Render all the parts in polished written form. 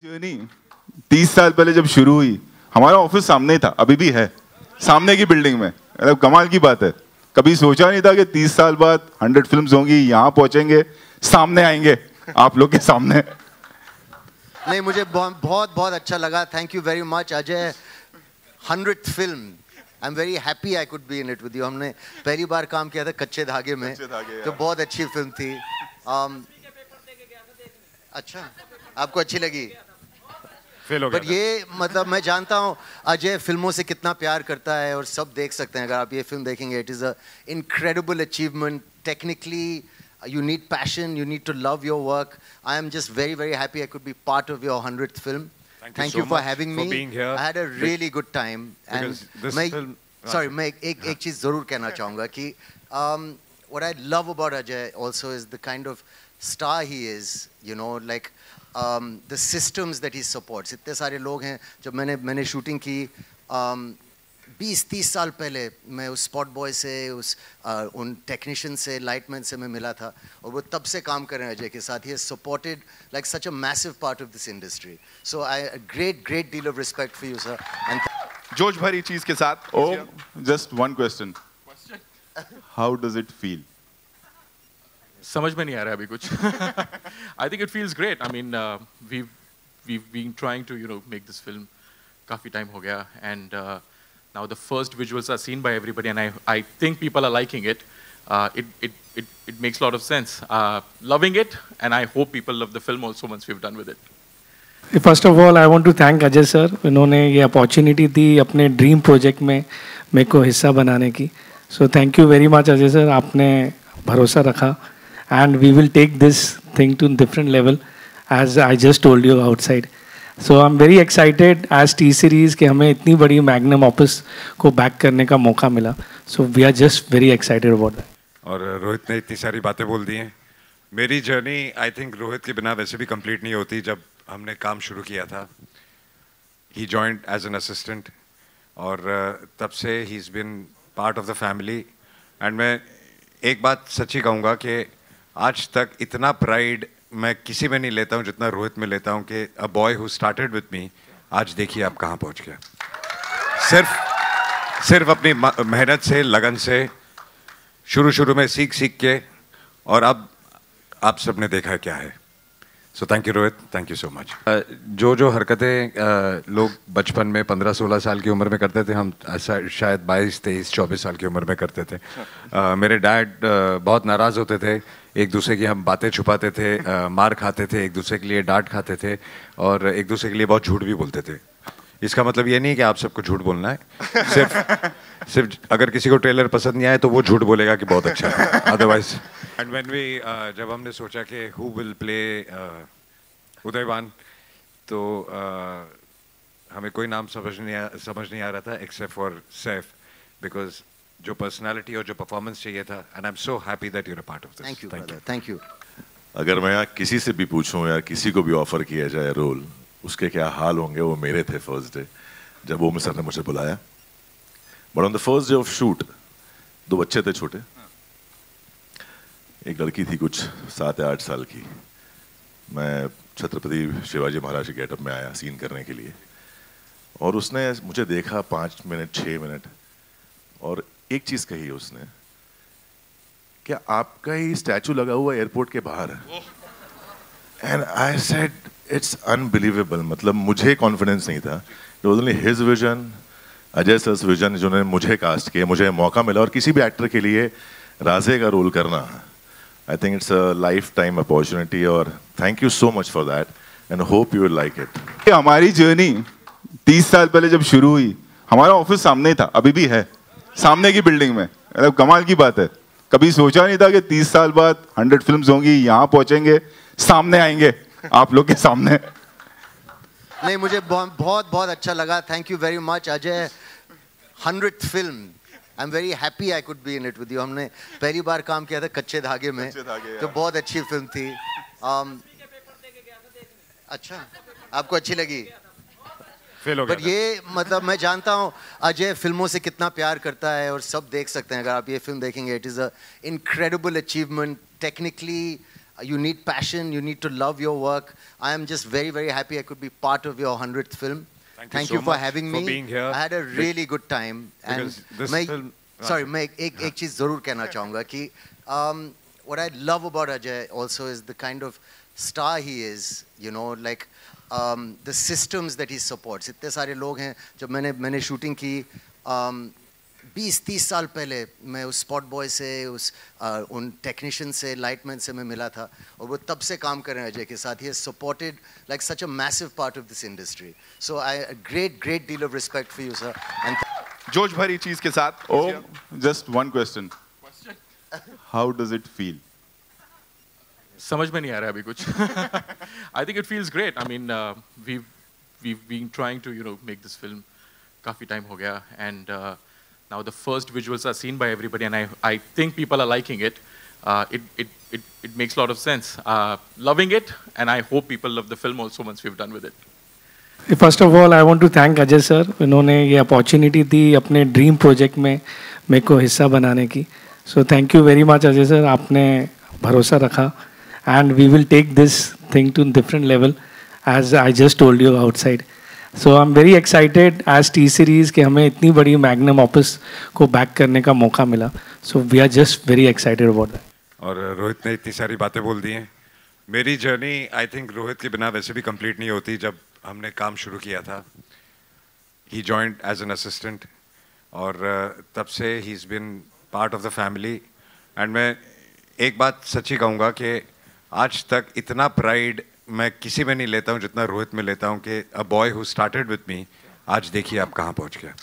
Journey 30 साल पहले जब शुरू हुई, हमारा ऑफिस सामने ही था, अभी भी है, सामने की बिल्डिंग में। मतलब कमाल की बात है, कभी सोचा नहीं था कि 30 साल बाद 100 फिल्म्स होंगी, यहाँ पहुंचेंगे, सामने आएंगे, आप लोग के सामने। नहीं, मुझे बहुत बहुत अच्छा लगा। Thank you very much Ajay. 100th film, I am very happy I could be in it with you. हमने पहली बार काम किया था कच्चे धागे में, तो बहुत अच्छी फिल्म थी। अच्छा, आपको अच्छी लगी? बट ये मतलब मैं जानता हूँ अजय फिल्मों से कितना प्यार करता है, और सब देख सकते हैं अगर आप ये फिल्म देखेंगे। It is a incredible achievement. Technically you need passion, you need to love your work. I am just very very happy I could be part of your 100th film. Thank you for having me. being here. I had a really good time. And this film, sorry, मैं एक चीज़ ज़रूर कहना चाहूँगा कि what I love about Ajay also is the kind of star he is, you know, like the systems that he supports. इतने सारे लोग हैं, जब मैंने शूटिंग की 20-30 साल पहले, मैं उस स्पॉट बॉय से, उन टेक्नीशियन से, लाइटमैन से मैं मिला था, और वो तब से काम कर रहे हैं अजय के साथ। He has supported like such a massive part of this industry. So I great deal of respect for you sir. And जोश भरी चीज के साथ। Just one question, how does it feel? समझ में नहीं आ रहा है अभी कुछ। I think it feels great. I mean we've been trying to make this film काफी टाइम हो गया, and now the first visuals are seen by everybody, and I think people are liking it. It makes a lot of sense. Loving it, and I hope people love the film also once we've done with it. First of all, I want to thank Ajay sir. इन्होंने ये opportunity दी अपने dream project में मेरे को हिस्सा बनाने की। So thank you very much Ajay sir. आपने भरोसा रखा, and we will take this thing to different level, as I just told you outside. So I'm very excited as T series कि हमें इतनी बड़ी मैग्नम ऑफिस को back करने का मौका मिला। So we are just very excited about that. और रोहित ने इतनी सारी बातें बोल दी हैं। मेरी जर्नी आई थिंक रोहित के बिना वैसे भी कंप्लीट नहीं होती। जब हमने काम शुरू किया था, he joined as an assistant, और तब से he's been part of the family. And मैं एक बात सच्ची कहूँगा कि आज तक इतना प्राइड मैं किसी में नहीं लेता हूँ जितना रोहित में लेता हूँ कि a boy who started with me, आज देखिए आप कहाँ पहुँच गया। सिर्फ अपनी मेहनत से, लगन से, शुरू में सीख के, और अब आप सबने देखा क्या है। सो thank you Rohit, thank you so much. जो हरकतें लोग बचपन में 15-16 साल की उम्र में करते थे, हम ऐसा शायद 22-23-24 साल की उम्र में करते थे। मेरे डैड बहुत नाराज़ होते थे, एक दूसरे की हम बातें छुपाते थे, मार खाते थे, एक दूसरे के लिए डांट खाते थे, और एक दूसरे के लिए बहुत झूठ भी बोलते थे। इसका मतलब ये नहीं कि आप सबको झूठ बोलना है, सिर्फ अगर किसी को ट्रेलर पसंद नहीं आए तो वो झूठ बोलेगा कि बहुत अच्छा है, अदरवाइज। एंड व्हेन वी जब हमने सोचा कि हु विल प्ले उदयवान, तो हमें कोई नाम समझ नहीं आ रहा था एक्सेप्ट फॉर सैफ, बिकॉज जो पर्सनालिटी और जो परफॉर्मेंस चाहिए था, and I am so happy that you are part of this. Thank you. अगर मैं यहाँ किसी से भी पूछूं या किसी को भी ऑफर किया जाए रोल, उसके क्या हाल होंगे, वो मेरे थे फर्स्ट डे जब वो सर ने मुझे बुलाया। But on the first day of shoot 2 बच्चे थे छोटे, एक लड़की थी कुछ 7 या 8 साल की। मैं छत्रपति शिवाजी महाराज के गेटअप में आया सीन करने के लिए, और उसने मुझे देखा 5 मिनट 6 मिनट, और एक चीज कही उसने, क्या आपका ही स्टैचू लगा हुआ एयरपोर्ट के बाहर है? And I said it's unbelievable. मतलब मुझे कॉन्फिडेंस नहीं था। It was only his vision, Ajay sir's vision, जिन्होंने मुझे कास्ट किया, मुझे मौका मिला। और किसी भी एक्टर के लिए राजे का रोल करना, I think it's a life time opportunity, और thank you so much for that, and hope you will like it. हमारी जर्नी 30 साल पहले जब शुरू हुई, हमारा ऑफिस सामने ही था, अभी भी है, सामने की बिल्डिंग में। मतलब कमाल की बात है, कभी सोचा नहीं था कि 30 साल बाद 100 फिल्म्स होंगी, यहाँ पहुंचेंगे, सामने आएंगे, आप लोग के सामने। नहीं, मुझे बहुत अच्छा लगा। Thank you very much Ajay. 100th film, I am very happy I could be in it with you. हमने पहली बार काम किया था कच्चे धागे में, तो बहुत अच्छी फिल्म थी। अच्छा, आपको अच्छी लगी? बट ये मतलब मैं जानता हूँ अजय फिल्मों से कितना प्यार करता है, और सब देख सकते हैं अगर आप ये फिल्म देखेंगे। It is a incredible achievement. Technically You need passion. You need to love your work. I am just very, very happy I could be part of your 100th film. Thank you for having me. For being here. I had a really good time. And this film. sorry, मैं एक चीज़ ज़रूर कहना चाहूँगा कि what I love about Ajay also is the kind of star he is. You know, like the systems that he supports. इतने सारे लोग हैं जब मैंने shooting की 20-30 साल पहले मैं उस स्पॉट बॉय से उन टेक्नीशियन से लाइटमैन से मैं मिला था और वो तब से काम कर रहे हैं अजय के साथ. He has supported like such a massive part of this industry. So I great deal of respect for you sir. And जोश भरी चीज के साथ just one question. How does it feel? समझ में नहीं आ रहा अभी कुछ. I think it feels great. I mean we've been trying to make this film काफी टाइम हो गया, and now the first visuals are seen by everybody, and I think people are liking it. It makes a lot of sense. Loving it, and I hope people love the film also once we've done with it. First of all, I want to thank Ajay sir. उन्होंने ये opportunity दी अपने dream project में मेरे को हिस्सा बनाने की. So thank you very much Ajay sir. आपने भरोसा रखा, and we will take this thing to different level, as I just told you outside. So I'm very excited as T series कि हमें इतनी बड़ी मैग्नम ऑफिस को back करने का मौका मिला. So we are just very excited about that. और रोहित ने इतनी सारी बातें बोल दी हैं. मेरी जर्नी आई थिंक रोहित के बिना वैसे भी कंप्लीट नहीं होती. जब हमने काम शुरू किया था, he joined as an assistant, और तब से he's been part of the family. And मैं एक बात सच्ची कहूँगा कि आज तक इतना प्राइड मैं किसी में नहीं लेता हूँ जितना रोहित में लेता हूँ कि a boy who started with me आज देखिए आप कहाँ पहुँच गया.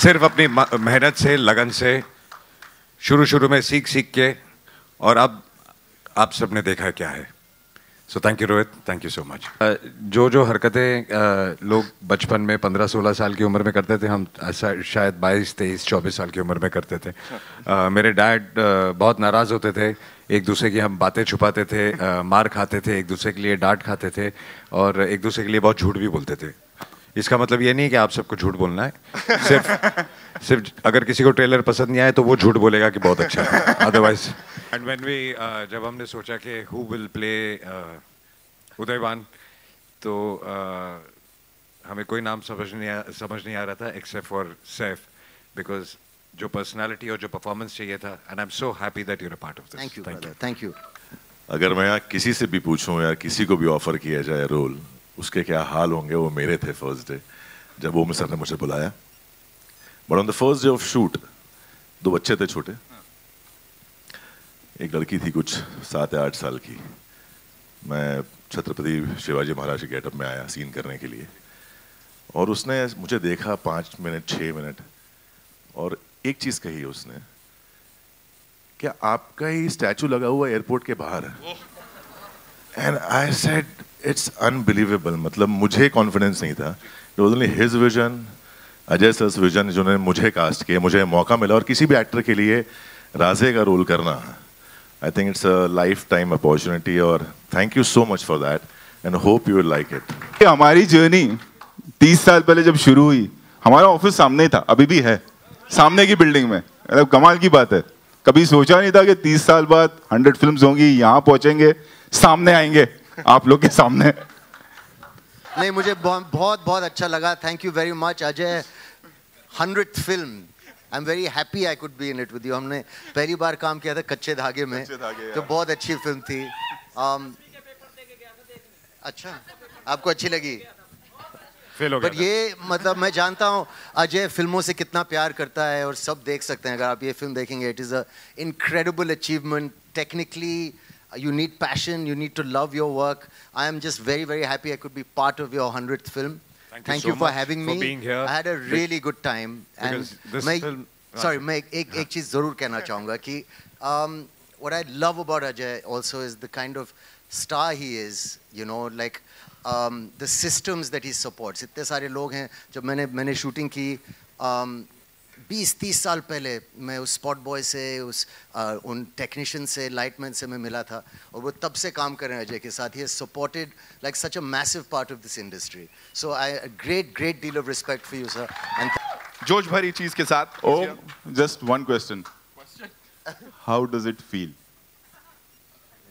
सिर्फ अपनी मेहनत से, लगन से, शुरू में सीख के, और अब आप सबने देखा क्या है. सो thank you Rohit, thank you so much. जो हरकतें लोग बचपन में 15-16 साल की उम्र में करते थे, हम शायद 22-23-24 साल की उम्र में करते थे. मेरे डैड बहुत नाराज़ होते थे, एक दूसरे की हम बातें छुपाते थे, मार खाते थे, एक दूसरे के लिए डांट खाते थे, और एक दूसरे के लिए बहुत झूठ भी बोलते थे. इसका मतलब ये नहीं कि आप सबको झूठ बोलना है. सिर्फ अगर किसी को ट्रेलर पसंद नहीं आए तो वो झूठ बोलेगा कि बहुत अच्छा है. अदरवाइज एंड व्हेन वी जब हमने सोचा कि हु विल प्ले उदयवान, तो हमें कोई नाम समझ नहीं आ रहा था एक्सेप्ट फॉर सैफ, बिकॉज जो पर्सनालिटी और जो परफॉर्मेंस चाहिए था. And I am so happy that you are part of this. Thank you. Thank you. अगर मैं यहाँ किसी से भी पूछूं या किसी को भी ऑफर किया जाए रोल, उसके क्या हाल होंगे, वो मेरे थे फर्स्ट डे जब ओम सर ने मुझे बुलाया. But on the first day of shoot 2 बच्चे थे छोटे. एक लड़की थी कुछ 7 या 8 साल की. मैं छत्रपति शिवाजी महाराज के गेटअप में आया सीन करने के लिए, और उसने मुझे देखा 5 मिनट 6 मिनट, और एक चीज कही उसने, क्या आपका ही स्टैचू लगा हुआ एयरपोर्ट के बाहर है? And I said it's unbelievable. मतलब मुझे कॉन्फिडेंस नहीं था. It was only his vision, Ajay sir's vision, जिन्होंने मुझे कास्ट किया, मुझे मौका मिला. और किसी भी एक्टर के लिए राजे का रोल करना, I think it's a life time opportunity, और thank you so much for that, and hope you will like it. हमारी जर्नी 30 साल पहले जब शुरू हुई, हमारा ऑफिस सामने था, अभी भी है, सामने की बिल्डिंग में. मतलब कमाल की बात है. कभी सोचा नहीं था कि 30 साल बाद 100 फिल्म्स होंगी, यहाँ पहुंचेंगे, सामने आएंगे आप लोग के सामने. नहीं, मुझे बहुत अच्छा लगा. Thank you very much Ajay. 100th film, I am very happy I could be in it with you. हमने पहली बार काम किया था कच्चे धागे में, तो बहुत अच्छी फिल्म थी. अच्छा, आपको अच्छी लगी? बट ये मतलब मैं जानता हूँ अजय फिल्मों से कितना प्यार करता है, और सब देख सकते हैं अगर आप ये फिल्म देखेंगे. It is a incredible achievement. Technically you need passion, you need to love your work. I am just very happy I could be part of your 100th film. Thank you for having me. For being here. I had a really good time. And this film, sorry, मैं एक चीज़ ज़रूर कहना चाहूँगा कि what I love about Ajay also is the kind of star he is. You know, like the systems that he supports. इतने सारे लोग हैं जब मैंने शूटिंग की 20-30 साल पहले मैं उस स्पॉट बॉय से उन टेक्नीशियन से लाइटमैन से मैं मिला था, और वो तब से काम कर रहे हैं अजय के साथ. He has supported like such a massive part of this industry. So I great deal of respect for you sir. And जोश भरी चीज के साथ just one question. How does it feel?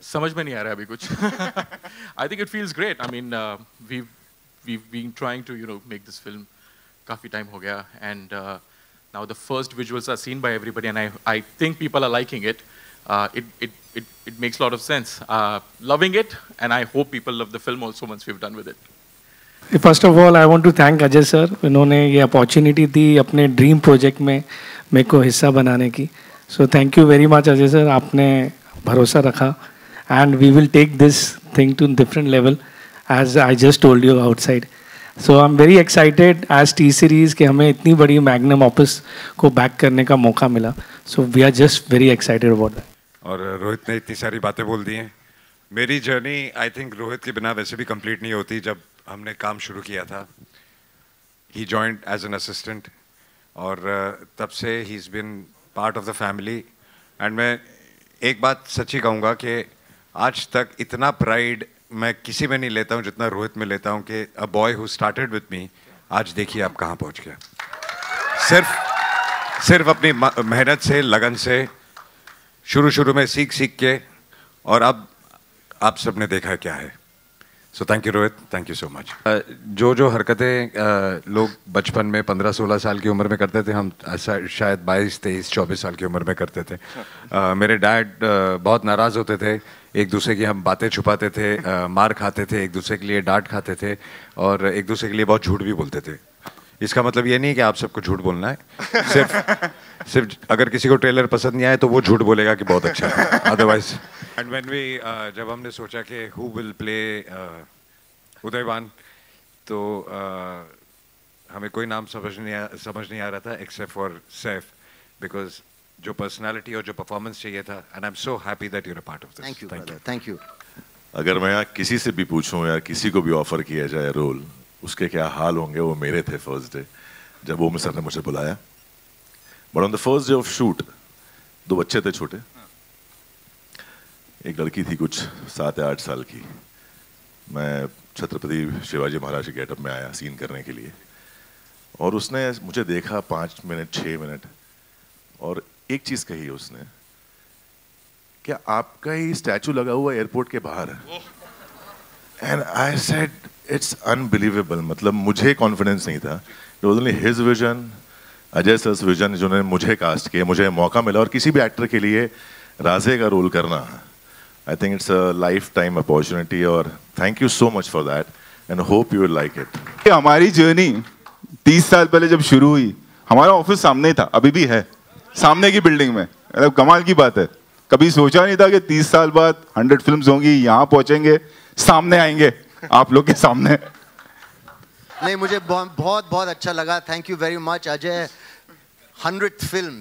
समझ में नहीं आ रहा अभी कुछ. I think it feels great. I mean, we've been trying to make this film काफी time हो गया, and now the first visuals are seen by everybody, and I think people are liking it. It makes a lot of sense. Loving it, and I hope people love the film also once we've done with it. First of all I want to thank Ajay sir. इन्होंने ये opportunity दी अपने dream project में मेरे को हिस्सा बनाने की. So thank you very much Ajay sir. आपने भरोसा रखा, and we will take this thing to different level as I just told you outside. So I am very excited as T series कि हमें इतनी बड़ी मैग्नम ऑफिस को back करने का मौका मिला. So we are just very excited about that. और रोहित ने इतनी सारी बातें बोल दी हैं. मेरी जर्नी आई थिंक रोहित के बिना वैसे भी कंप्लीट नहीं होती. जब हमने काम शुरू किया था, ही जॉइंड एज एन असिस्टेंट, और तब से he is been part of the family. And मैं एक बात सच्ची कहूँगा कि आज तक इतना प्राइड मैं किसी में नहीं लेता हूँ जितना रोहित में लेता हूँ कि a boy who started with me आज देखिए आप कहाँ पहुँच गया. सिर्फ अपनी मेहनत से, लगन से, शुरू में सीख के, और अब आप सबने देखा क्या है. सो thank you Rohit, thank you so much. जो हरकतें लोग बचपन में 15-16 साल की उम्र में करते थे, हम ऐसा शायद 22-23-24 साल की उम्र में करते थे. मेरे डैड बहुत नाराज़ होते थे, एक दूसरे की हम बातें छुपाते थे, मार खाते थे, एक दूसरे के लिए डांट खाते थे, और एक दूसरे के लिए बहुत झूठ भी बोलते थे. इसका मतलब ये नहीं कि आप सबको झूठ बोलना है. सिर्फ अगर किसी को ट्रेलर पसंद नहीं आए तो वो झूठ बोलेगा कि बहुत अच्छा है, अदरवाइज. एंड व्हेन वी जब हमने सोचा कि हु विल प्ले उदयवान, तो हमें कोई नाम समझ नहीं आ रहा था एक्सेप्ट फॉर सैफ, बिकॉज जो पर्सनालिटी और जो परफॉर्मेंस चाहिए था. And I am so happy that you are part of this. Thank you, thank you. अगर मैं यहाँ किसी से भी पूछूं या किसी को भी ऑफर किया जाए रोल, उसके क्या हाल होंगे, वो मेरे थे फर्स्ट डे जब वो सर ने मुझे बुलाया. But on the first day of shoot 2 बच्चे थे छोटे. एक लड़की थी कुछ 7 या 8 साल की. मैं छत्रपति शिवाजी महाराज के गेटअप में आया सीन करने के लिए, और उसने मुझे देखा 5 मिनट 6 मिनट, और एक चीज कही उसने, क्या आपका ही स्टैचू लगा हुआ एयरपोर्ट के बाहर है. And I said it's unbelievable. मतलब मुझे कॉन्फिडेंस नहीं था. It was only his vision, Ajay sir vision, जिन्होंने मुझे कास्ट किया, मुझे मौका मिला. और किसी भी एक्टर के लिए राजे का रोल करना, I think it's a life time opportunity, और thank you so much for that, and hope you will like it. हमारी जर्नी 30 साल पहले जब शुरू हुई, हमारा ऑफिस सामने ही था, अभी भी है सामने की बिल्डिंग में. मतलब कमाल की बात है. कभी सोचा नहीं था कि 30 साल बाद 100 फिल्म्स होंगी, यहाँ पहुंचेंगे, सामने आएंगे आप लोग के सामने. नहीं, मुझे बहुत अच्छा लगा. Thank you very much Ajay. 100th film,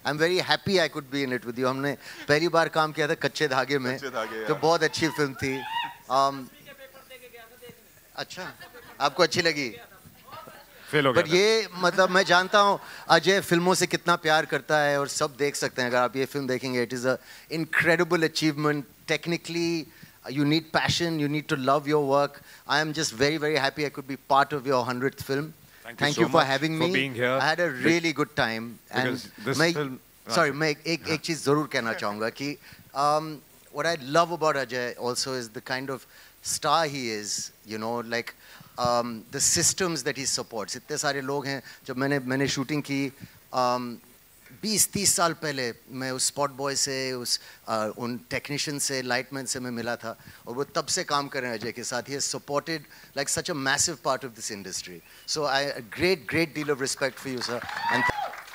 I am very happy I could be in it with you. हमने पहली बार काम किया था कच्चे धागे में, तो बहुत अच्छी फिल्म थी. अच्छा, आपको अच्छी लगी? बट ये मतलब मैं जानता हूँ अजय फिल्मों से कितना प्यार करता है, और सब देख सकते हैं अगर आप ये फिल्म देखेंगे. It is a incredible achievement. Technically you need passion, you need to love your work. I am just very happy I could be part of your 100th film. Thank you for having me. Being here. I had a really good time. And this film, sorry, मैं एक चीज़ ज़रूर कहना चाहूँगा कि what I love about Ajay also is the kind of star he is, you know, like the systems that he supports. इतने सारे लोग हैं. जब मैंने शूटिंग की 20-30 साल पहले, मैं उस स्पॉट बॉय से, उन टेक्नीशियन से, लाइटमैन से मैं मिला था, और वो तब से काम कर रहे हैं अजय के साथ. He has supported like such a massive part of this industry. So I great deal of respect for you sir. And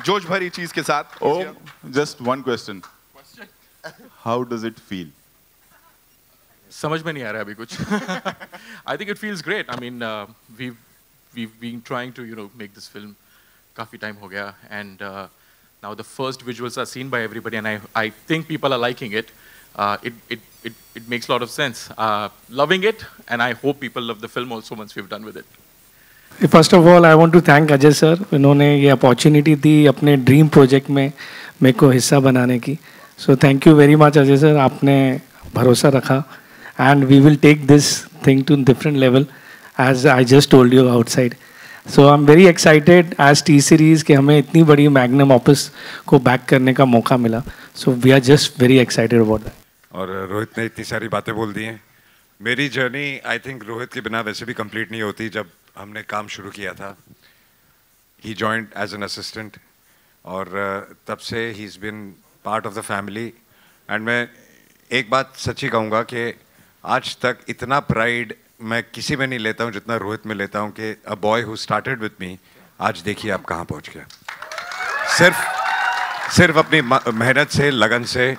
जोश भरी चीज के साथ. Just one question, how does it feel? समझ में नहीं आ रहा अभी कुछ. I think it feels great. I mean, we've been trying to make this film काफी time हो गया, and now the first visuals are seen by everybody, and I think people are liking it. It makes a lot of sense. Loving it, and I hope people love the film also once we've done with it. First of all I want to thank Ajay sir. इन्होंने ये opportunity दी अपने dream project में मेरे को हिस्सा बनाने की. So thank you very much Ajay sir. आपने भरोसा रखा, and we will take this thing to different level as I just told you outside. So I am very excited as T series कि हमें इतनी बड़ी मैग्नम ऑफिस को back करने का मौका मिला. So we are just very excited about that. और रोहित ने इतनी सारी बातें बोल दी हैं। मेरी जर्नी आई थिंक रोहित के बिना वैसे भी कंप्लीट नहीं होती। जब हमने काम शुरू किया था, ही जॉइंड एज एन असिस्टेंट और तब से he is been part of the family. And मैं एक बात सच्ची कहूँगा कि आज तक इतना प्राइड मैं किसी में नहीं लेता हूँ जितना रोहित में लेता हूँ कि a boy who started with me आज देखिए आप कहाँ पहुँच गया। सिर्फ अपनी मेहनत से, लगन से,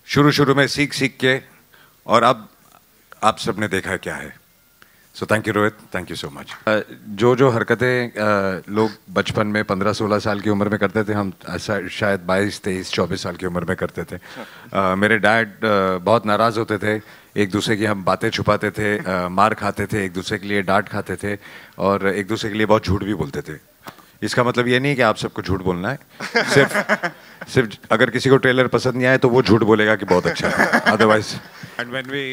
शुरू में सीख के, और अब आप सबने देखा क्या है। सो thank you Rohit, thank you so much. जो हरकतें लोग बचपन में 15-16 साल की उम्र में करते थे, हम शायद 22-23-24 साल की उम्र में करते थे। मेरे डैड बहुत नाराज़ होते थे, एक दूसरे की हम बातें छुपाते थे, मार खाते थे, एक दूसरे के लिए डांट खाते थे और एक दूसरे के लिए बहुत झूठ भी बोलते थे। इसका मतलब ये नहीं कि आप सबको झूठ बोलना है, सिर्फ अगर किसी को ट्रेलर पसंद नहीं आए तो वो झूठ बोलेगा कि बहुत अच्छा है, अदरवाइज। एंड व्हेन वी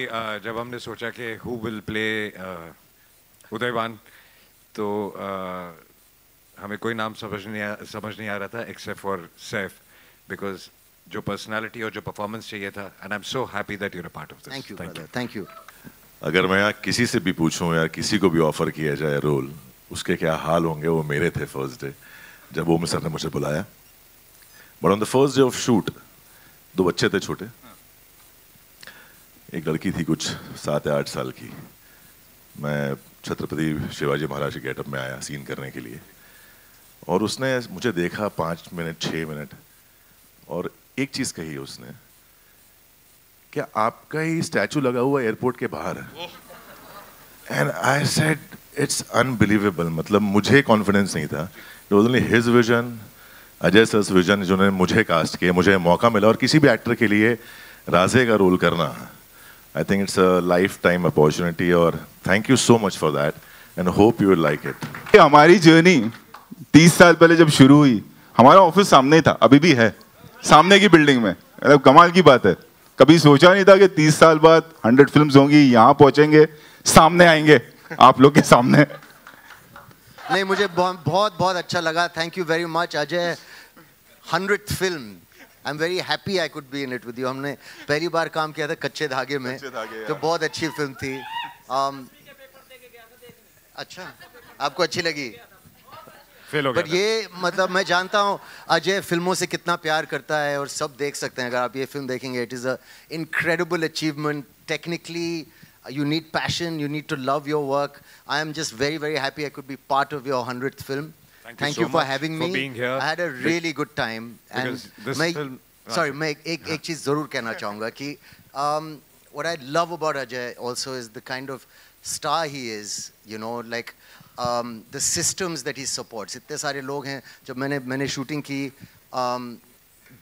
जब हमने सोचा कि हु विल प्ले उदयवान, तो हमें कोई नाम समझ नहीं आ रहा था एक्सेप्ट फॉर सैफ, बिकॉज जो पर्सनालिटी और जो परफॉर्मेंस चाहिए था। And I am so happy that you are part of this. Thank you brother, thank you. अगर मैं यहाँ किसी से भी पूछूं या किसी को भी ऑफर किया जाए रोल, उसके क्या हाल होंगे, वो मेरे थे फर्स्ट डे जब वो सर ने मुझे बुलाया। But on the first day of shoot 2 बच्चे थे छोटे, एक लड़की थी कुछ 7 या 8 साल की। मैं छत्रपति शिवाजी महाराज के गेटअप में आया सीन करने के लिए, और उसने मुझे देखा 5 मिनट 6 मिनट, और एक चीज कही उसने, क्या आपका ही स्टैचू लगा हुआ एयरपोर्ट के बाहर है? And I said it's unbelievable. मतलब मुझे कॉन्फिडेंस नहीं था। It was only his vision, Ajay sir vision, जिन्होंने मुझे कास्ट किया, मुझे मौका मिला। और किसी भी एक्टर के लिए राजे का रोल करना, I think it's a life time opportunity, और thank you so much for that and hope you will like it. हमारी जर्नी 30 साल पहले जब शुरू हुई, हमारा ऑफिस सामने ही था, अभी भी है, सामने की बिल्डिंग में। मतलब कमाल की बात है, कभी सोचा नहीं था कि 30 साल बाद 100 फिल्म्स होंगी, यहाँ पहुंचेंगे, सामने आएंगे आप लोग के सामने। नहीं, मुझे बहुत अच्छा लगा। Thank you very much Ajay. 100th film, I am very happy I could be in it with you. हमने पहली बार काम किया था कच्चे धागे में, तो बहुत अच्छी फिल्म थी। अच्छा, आपको अच्छी लगी? बट ये मतलब मैं जानता हूँ अजय फिल्मों से कितना प्यार करता है, और सब देख सकते हैं अगर आप ये फिल्म देखेंगे। It is a incredible achievement. Technically you need passion, you need to love your work. I am just very happy I could be part of your 100th film. Thank you for having me. Being here. I had a really good time. And मैं एक चीज जरूर कहना चाहूँगा कि what I love about Ajay also is the kind of star he is, you know, like the systems that he supports. इतने सारे लोग हैं। जब मैंने शूटिंग की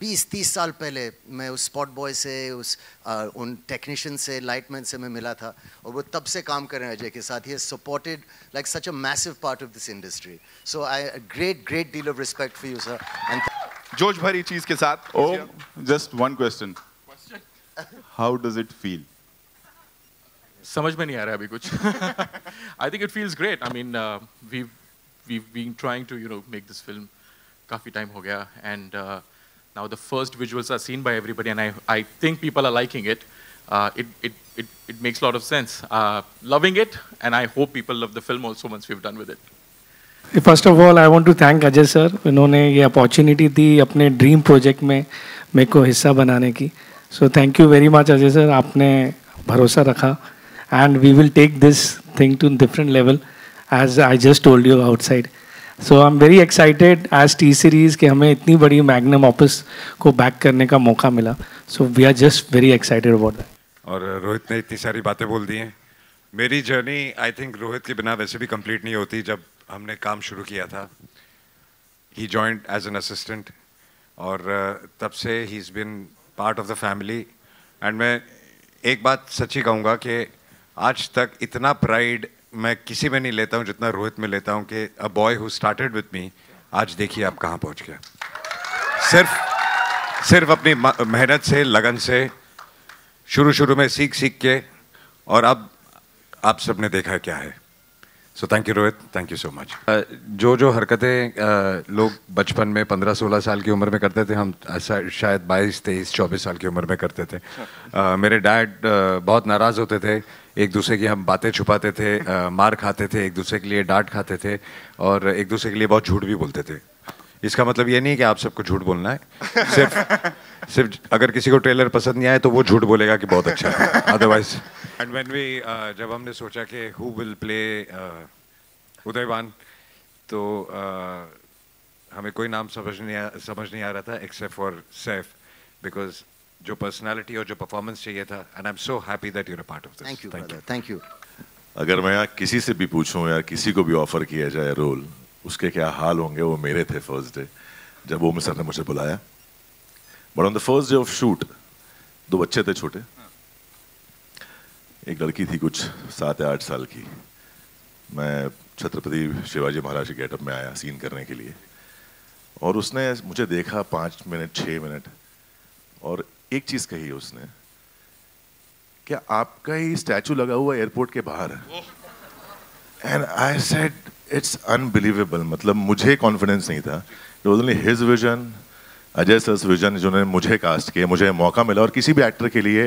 20-30 साल पहले, मैं उस स्पॉट बॉय से, उन टेक्नीशियन से, लाइटमैन से मैं मिला था, और वो तब से काम कर रहे हैं अजय के साथ। He has supported like such a massive part of this industry. So I great deal of respect for you sir. And जोश भरी चीज के साथ। Just one question, how does it feel? समझ में नहीं आ रहा अभी कुछ। I think it feels great. I mean we've been trying to make this film काफी टाइम हो गया, and now the first visuals are seen by everybody, and I think people are liking it. It makes a lot of sense. Loving it, and I hope people love the film also once we've done with it. First of all, I want to thank Ajay sir. उन्होंने ये opportunity दी अपने dream project में मेरे को हिस्सा बनाने की। So thank you very much Ajay sir, आपने भरोसा रखा, and we will take this thing to different level as I just told you outside. So I'm very excited as T series कि हमें इतनी बड़ी मैग्नम ऑफिस को बैक करने का मौका मिला। So we are just very excited about that. और रोहित ने इतनी सारी बातें बोल दी हैं। मेरी जर्नी आई थिंक रोहित के बिना वैसे भी कंप्लीट नहीं होती। जब हमने काम शुरू किया था, ही जॉइंड एज एन असिस्टेंट, और तब से he is been part of the family. And मैं एक बात सच्ची कहूँगा कि आज तक इतना प्राइड मैं किसी में नहीं लेता हूँ जितना रोहित में लेता हूँ कि a boy who started with me आज देखिए आप कहाँ पहुँच गया। सिर्फ अपनी मेहनत से, लगन से, शुरू में सीख के, और अब आप सबने देखा क्या है। सो thank you Rohit, thank you so much. जो हरकतें लोग बचपन में 15-16 साल की उम्र में करते थे, हम ऐसा शायद 22-23-24 साल की उम्र में करते थे। मेरे डैड बहुत नाराज़ होते थे, एक दूसरे की हम बातें छुपाते थे, मार खाते थे, एक दूसरे के लिए डांट खाते थे और एक दूसरे के लिए बहुत झूठ भी बोलते थे। इसका मतलब ये नहीं कि आप सबको झूठ बोलना है, सिर्फ अगर किसी को ट्रेलर पसंद नहीं आए तो वो झूठ बोलेगा कि बहुत अच्छा है, अदरवाइज। एंड व्हेन वी जब हमने सोचा कि हु विल प्ले उदयवान, तो हमें कोई नाम समझ नहीं आ रहा था एक्सेप्ट फॉर सैफ, बिकॉज जो पर्सनालिटी और जो परफॉर्मेंस चाहिए था, and I am so happy that you are part of this. Thank you, thank you. अगर मैं यहाँ किसी से भी पूछूं या किसी को भी ऑफर किया जाए रोल, उसके क्या हाल होंगे, वो मेरे थे फर्स्ट डे जब ओम सर ने मुझे बुलाया। But on the first day of shoot 2 बच्चे थे छोटे, एक लड़की थी कुछ 7 या 8 साल की। मैं छत्रपति शिवाजी महाराज के गेटअप में आया सीन करने के लिए, और उसने मुझे देखा 5 मिनट 6 मिनट, और एक चीज कही उसने, क्या आपका ही स्टैचू लगा हुआ एयरपोर्ट के बाहर है? And I said it's unbelievable. मतलब मुझे कॉन्फिडेंस नहीं था, it was only his vision, Ajay sir vision, जिन्होंने मुझे कास्ट किया, मुझे मौका मिला। और किसी भी एक्टर के लिए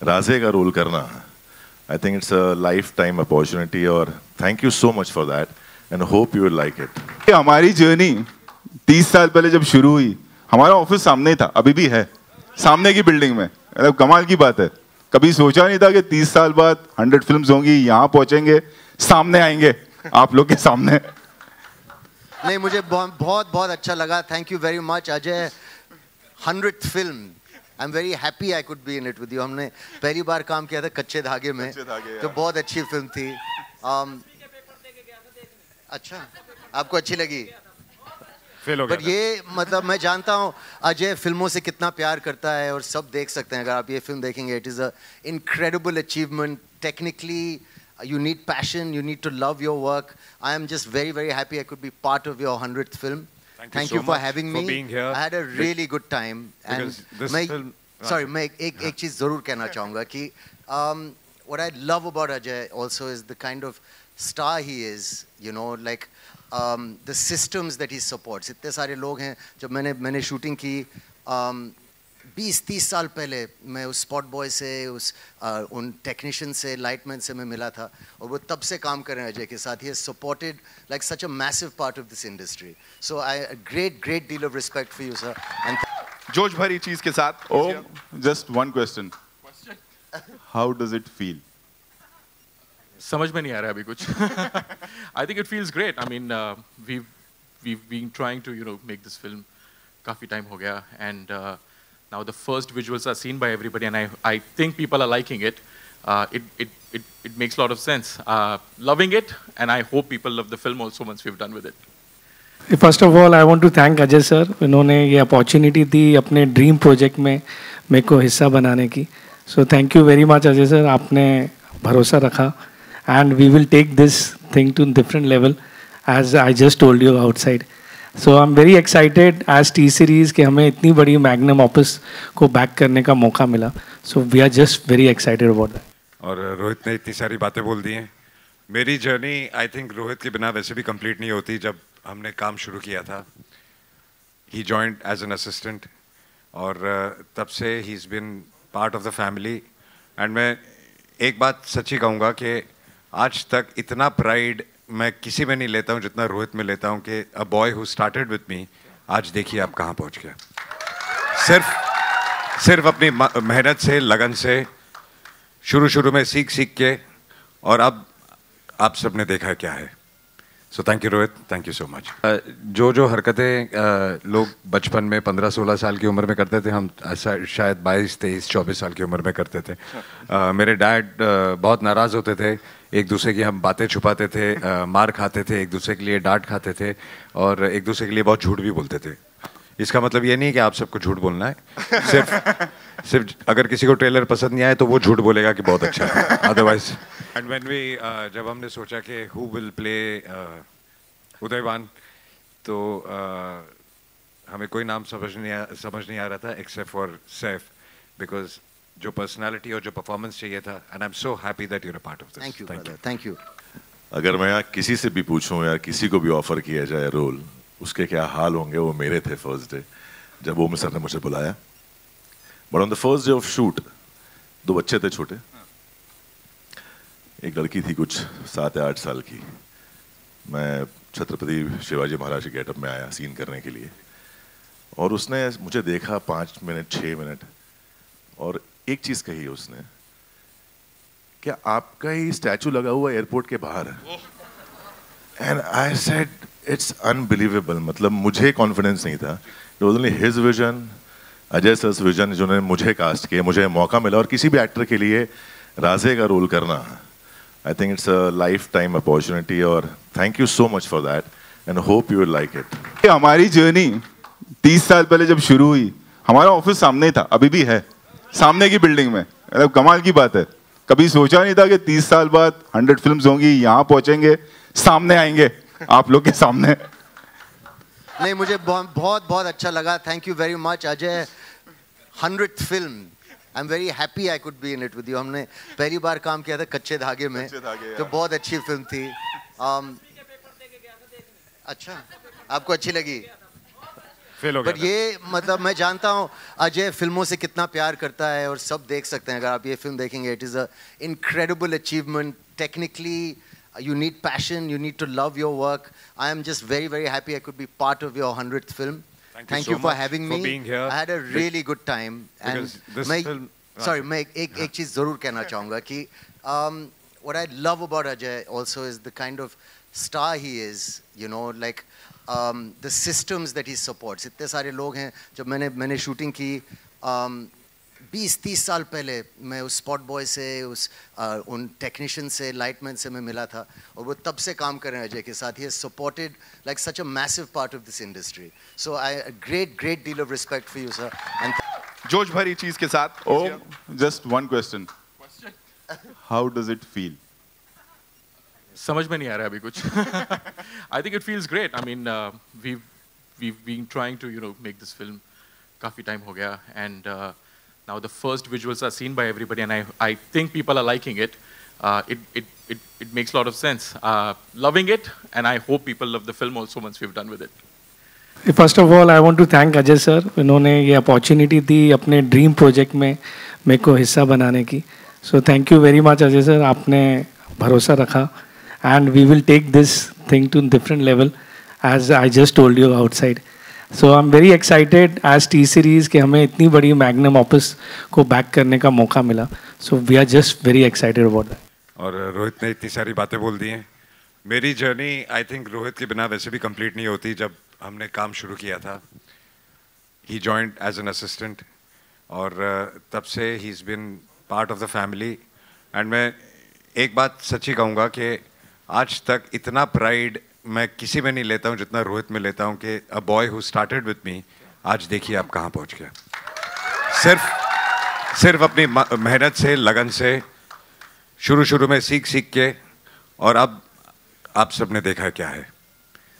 राजे का रोल करना, I think it's a life time opportunity, और thank you so much for that and hope you will like it. हमारी जर्नी 30 साल पहले जब शुरू हुई, हमारा ऑफिस सामने ही था, अभी भी है, सामने की बिल्डिंग में। मतलब कमाल की बात है, कभी सोचा नहीं था कि 30 साल बाद 100 फिल्म्स होंगी, यहाँ पहुंचेंगे, सामने आएंगे आप लोग के सामने। नहीं, मुझे बहुत अच्छा लगा। Thank you very much Ajay. 100th film, I am very happy I could be in it with you. हमने पहली बार काम किया था कच्चे धागे में, तो बहुत अच्छी फिल्म थी। अच्छा, आपको अच्छी लगी? बट ये मतलब मैं जानता हूँ अजय फिल्मों से कितना प्यार करता है, और सब देख सकते हैं अगर आप ये फिल्म देखेंगे। It is a incredible achievement. Technically you need passion, you need to love your work. I am just very happy I could be part of your 100th film. Thank you for having me. Being here. I had a really good time. And this film, sorry, मैं एक चीज़ ज़रूर कहना चाहूँगा कि what I love about Ajay also is the kind of star he is, you know, like the systems that he supports. इतने सारे लोग हैं, जब मैंने शूटिंग की 20-30 साल पहले, मैं उस स्पॉट बॉय से, उन टेक्नीशियन से, लाइटमैन से मैं मिला था, और वो तब से काम कर रहे हैं अजय के साथ। He has supported like such a massive part of this industry. So I great deal of respect for you sir. And जोश भरी चीज के साथ, just one question, how does it feel? समझ में नहीं आ रहा अभी कुछ। I think it feels great. I mean we've been trying to make this film काफी टाइम हो गया, and now the first visuals are seen by everybody, and I think people are liking it. It makes a lot of sense. Loving it, and I hope people love the film also once we've done with it. First of all I want to thank Ajay sir, इन्होंने ये opportunity दी अपने dream project में मेरे को हिस्सा बनाने की। So thank you very much Ajay sir, आपने भरोसा रखा, and we will take this thing to different level as I just told you outside. So I am very excited as T series कि हमें इतनी बड़ी मैग्नम ऑफिस को back करने का मौका मिला। So we are just very excited about that. और रोहित ने इतनी सारी बातें बोल दी हैं। मेरी जर्नी आई थिंक रोहित के बिना वैसे भी कंप्लीट नहीं होती। जब हमने काम शुरू किया था, ही जॉइंड एज एन असिस्टेंट, और तब से he is been part of the family. And मैं एक बात सच्ची कहूँगा कि आज तक इतना प्राइड मैं किसी में नहीं लेता हूँ जितना रोहित में लेता हूँ कि a boy who started with me, आज देखिए आप कहाँ पहुँच गया। सिर्फ अपनी मेहनत से, लगन से, शुरू में सीख के, और अब आप सबने देखा क्या है। सो thank you Rohit, thank you so much. जो हरकतें लोग बचपन में 15-16 साल की उम्र में करते थे, हम ऐसा शायद 22-23-24 साल की उम्र में करते थे। मेरे डैड बहुत नाराज़ होते थे, एक दूसरे की हम बातें छुपाते थे, मार खाते थे, एक दूसरे के लिए डांट खाते थे, और एक दूसरे के लिए बहुत झूठ भी बोलते थे। इसका मतलब ये नहीं कि आप सबको झूठ बोलना है, सिर्फ अगर किसी को ट्रेलर पसंद नहीं आए तो वो झूठ बोलेगा कि बहुत अच्छा है, अदरवाइज। एंड व्हेन वी जब हमने सोचा कि हु विल प्ले उदयवान, तो हमें कोई नाम समझ नहीं आ रहा था एक्सेप्ट फॉर सैफ, बिकॉज जो पर्सनालिटी और जो परफॉर्मेंस चाहिए था, and I am so happy that you are a part of this. Thank you, thank you. अगर मैं यहाँ किसी से भी पूछूं या किसी को भी ऑफर किया जाए रोल, उसके क्या हाल होंगे वो मेरे थे फर्स्ट डे जब ओम सर ने मुझे बुलाया। But on the first day of shoot 2 बच्चे थे छोटे, एक लड़की थी कुछ 7 या 8 साल की। मैं छत्रपति शिवाजी महाराज के गेटअप में आया सीन करने के लिए, और उसने मुझे देखा 5 मिनट 6 मिनट, और एक चीज कही उसने, क्या आपका ही स्टैचू लगा हुआ एयरपोर्ट के बाहर है? And I said it's unbelievable. मतलब मुझे कॉन्फिडेंस नहीं था। It was only his vision, Ajay sir vision, जिन्होंने मुझे कास्ट किया, मुझे मौका मिला। और किसी भी एक्टर के लिए राजे का रोल करना, I think it's a life time opportunity, और thank you so much for that and hope you will like it. हमारी जर्नी 30 साल पहले जब शुरू हुई, हमारा ऑफिस सामने ही था, अभी भी है, सामने की बिल्डिंग में। मतलब कमाल की बात है, कभी सोचा नहीं था कि 30 साल बाद 100 फिल्म्स होंगी, यहाँ पहुंचेंगे, सामने आएंगे आप लोग के सामने। नहीं, मुझे बहुत बहुत अच्छा लगा। Thank you very much Ajay. 100th film, I am very happy I could be in it with you. हमने पहली बार काम किया था कच्चे धागे में, जो बहुत अच्छी फिल्म थी। अच्छा, आपको अच्छी लगी? बट ये मतलब मैं जानता हूँ अजय फिल्मों से कितना प्यार करता है, और सब देख सकते हैं अगर आप ये फिल्म देखेंगे। It is a incredible achievement. Technically you need passion, you need to love your work. I am just very, very happy I could be part of your 100th film. Thank you for having me. Being here. I had a really good time. And sorry, मैं एक चीज़ ज़रूर कहना चाहूँगा कि what I love about Ajay also is the kind of star he is, you know, like the systems that he supports. इतने सारे लोग हैं। जब मैंने शूटिंग की 20-30 साल पहले, मैं उस स्पॉट बॉय से, उन टेक्नीशियन से, लाइटमैन से मैं मिला था, और वो तब से काम कर रहे हैं अजय के साथ। He has supported like such a massive part of this industry. So I great deal of respect for you sir. And जोश भरी चीज के साथ just one question, how does it feel? समझ में नहीं आ रहा अभी कुछ। I think it feels great. I mean we've been trying to make this film काफी टाइम हो गया, and now the first visuals are seen by everybody, and I think people are liking it. It makes a lot of sense. Loving it, and I hope people love the film also once we've done with it. First of all, I want to thank Ajay sir. इन्होंने ये opportunity दी अपने dream project में मेरे को हिस्सा बनाने की. So thank you very much Ajay sir. आपने भरोसा रखा, and we will take this thing to different level, as I just told you outside. So I'm very excited as T series कि हमें इतनी बड़ी मैग्नम ऑफिस को back करने का मौका मिला. So we are just very excited about that. और रोहित ने इतनी सारी बातें बोल दी हैं। मेरी जर्नी आई थिंक रोहित के बिना वैसे भी कंप्लीट नहीं होती। जब हमने काम शुरू किया था, he joined as an assistant, और तब से he's been part of the family. And मैं एक बात सच्ची कहूँगा कि आज तक इतना प्राइड मैं किसी में नहीं लेता हूँ जितना रोहित में लेता हूँ कि a boy who started with me, आज देखिए आप कहाँ पहुँच गया। सिर्फ अपनी मेहनत से, लगन से, शुरू में सीख के, और अब आप सबने देखा क्या है।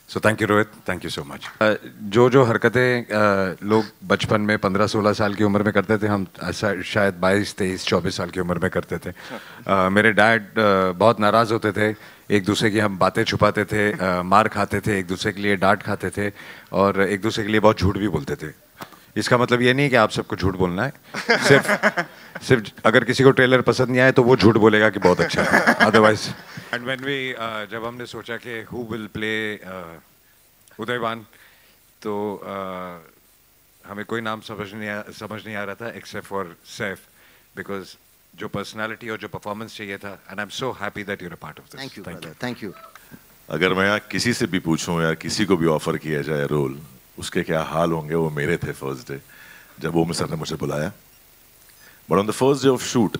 सो thank you Rohit, thank you so much. जो हरकतें लोग बचपन में 15-16 साल की उम्र में करते थे, हम शायद 22-23-24 साल की उम्र में करते थे। मेरे डैड बहुत नाराज़ होते थे, एक दूसरे की हम बातें छुपाते थे, मार खाते थे, एक दूसरे के लिए डांट खाते थे, और एक दूसरे के लिए बहुत झूठ भी बोलते थे। इसका मतलब ये नहीं कि आप सबको झूठ बोलना है, सिर्फ अगर किसी को ट्रेलर पसंद नहीं आए तो वो झूठ बोलेगा कि बहुत अच्छा है, अदरवाइज। एंड व्हेन वी जब हमने सोचा कि हु विल प्ले उदयवान, तो हमें कोई नाम समझ नहीं आ रहा था एक्सेप्ट फॉर सैफ, बिकॉज जो पर्सनालिटी और जो परफॉर्मेंस चाहिए था, and I am so happy that you are part of this. Thank you, thank you. अगर मैं यहाँ किसी से भी पूछूं या किसी को भी ऑफर किया जाए रोल, उसके क्या हाल होंगे वो मेरे थे फर्स्ट डे जब ओम सर ने मुझे बुलाया। But on the first day of shoot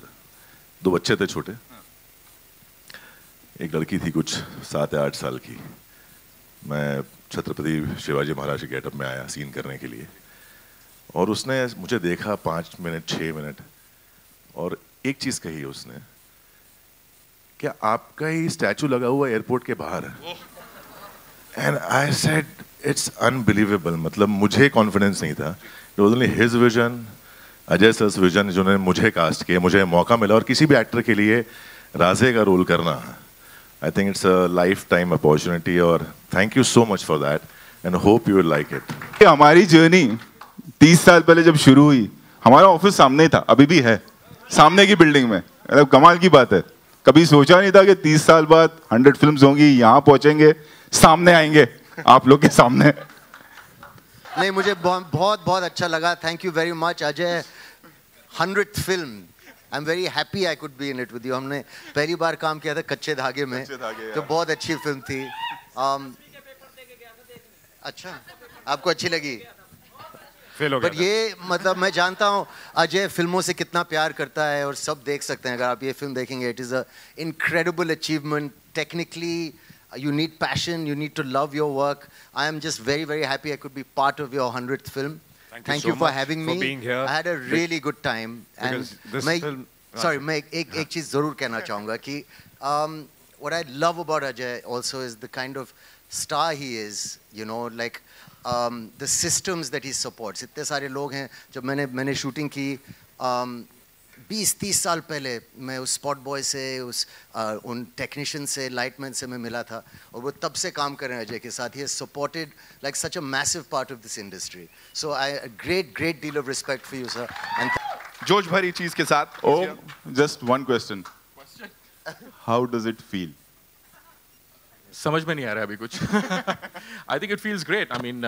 2 बच्चे थे छोटे, एक लड़की थी कुछ 7 या 8 साल की। मैं छत्रपति शिवाजी महाराज के गेटअप में आया सीन करने के लिए, और उसने मुझे देखा 5 मिनट 6 मिनट, और एक चीज कही उसने, क्या आपका ही स्टैचू लगा हुआ एयरपोर्ट के बाहर है? And I said it's unbelievable. मतलब मुझे कॉन्फिडेंस नहीं था। It was only his vision, Ajay sir vision, जिन्होंने मुझे कास्ट किया, मुझे मौका मिला। और किसी भी एक्टर के लिए राजे का रोल करना, I think it's a lifetime opportunity और thank you so much for that and hope you will like it. हमारी जर्नी 30 साल पहले जब शुरू हुई, हमारा ऑफिस सामने ही था, अभी भी है, सामने की बिल्डिंग में। मतलब कमाल की बात है, कभी सोचा नहीं था कि 30 साल बाद 100 फिल्म्स होंगी, यहाँ पहुंचेंगे, सामने आएंगे आप लोग के सामने। नहीं, मुझे बहुत बहुत अच्छा लगा। Thank you very much Ajay. 100th film, I am very happy I could be in it with you. हमने पहली बार काम किया था कच्चे धागे में, तो बहुत अच्छी फिल्म थी। अच्छा, आपको अच्छी लगी? बट ये मतलब मैं जानता हूँ अजय फिल्मों से कितना प्यार करता है और सब देख सकते हैं अगर आप ये फिल्म देखेंगे। It is a incredible achievement. Technically you need passion, you need to love your work. I am just very very happy I could be part of your 100th film. Thank you for having me. being here. I had a really good time. And मैं एक चीज़ ज़रूर कहना चाहूँगा कि what I love about Ajay also is the kind of star he is, you know, like the systems that he supports. इतने सारे लोग हैं। जब मैंने शूटिंग की 20-30 साल पहले, मैं उस स्पॉट बॉय से, उन टेक्नीशियन से, लाइटमैन से मैं मिला था और वो तब से काम कर रहे हैं अजय के साथ। He has supported like such a massive part of this industry. So I great deal of respect for you sir. And जोश भरी चीज के साथ। Oh, just one question. How does it feel? समझ में नहीं आ रहा अभी कुछ। I think it feels great. I mean,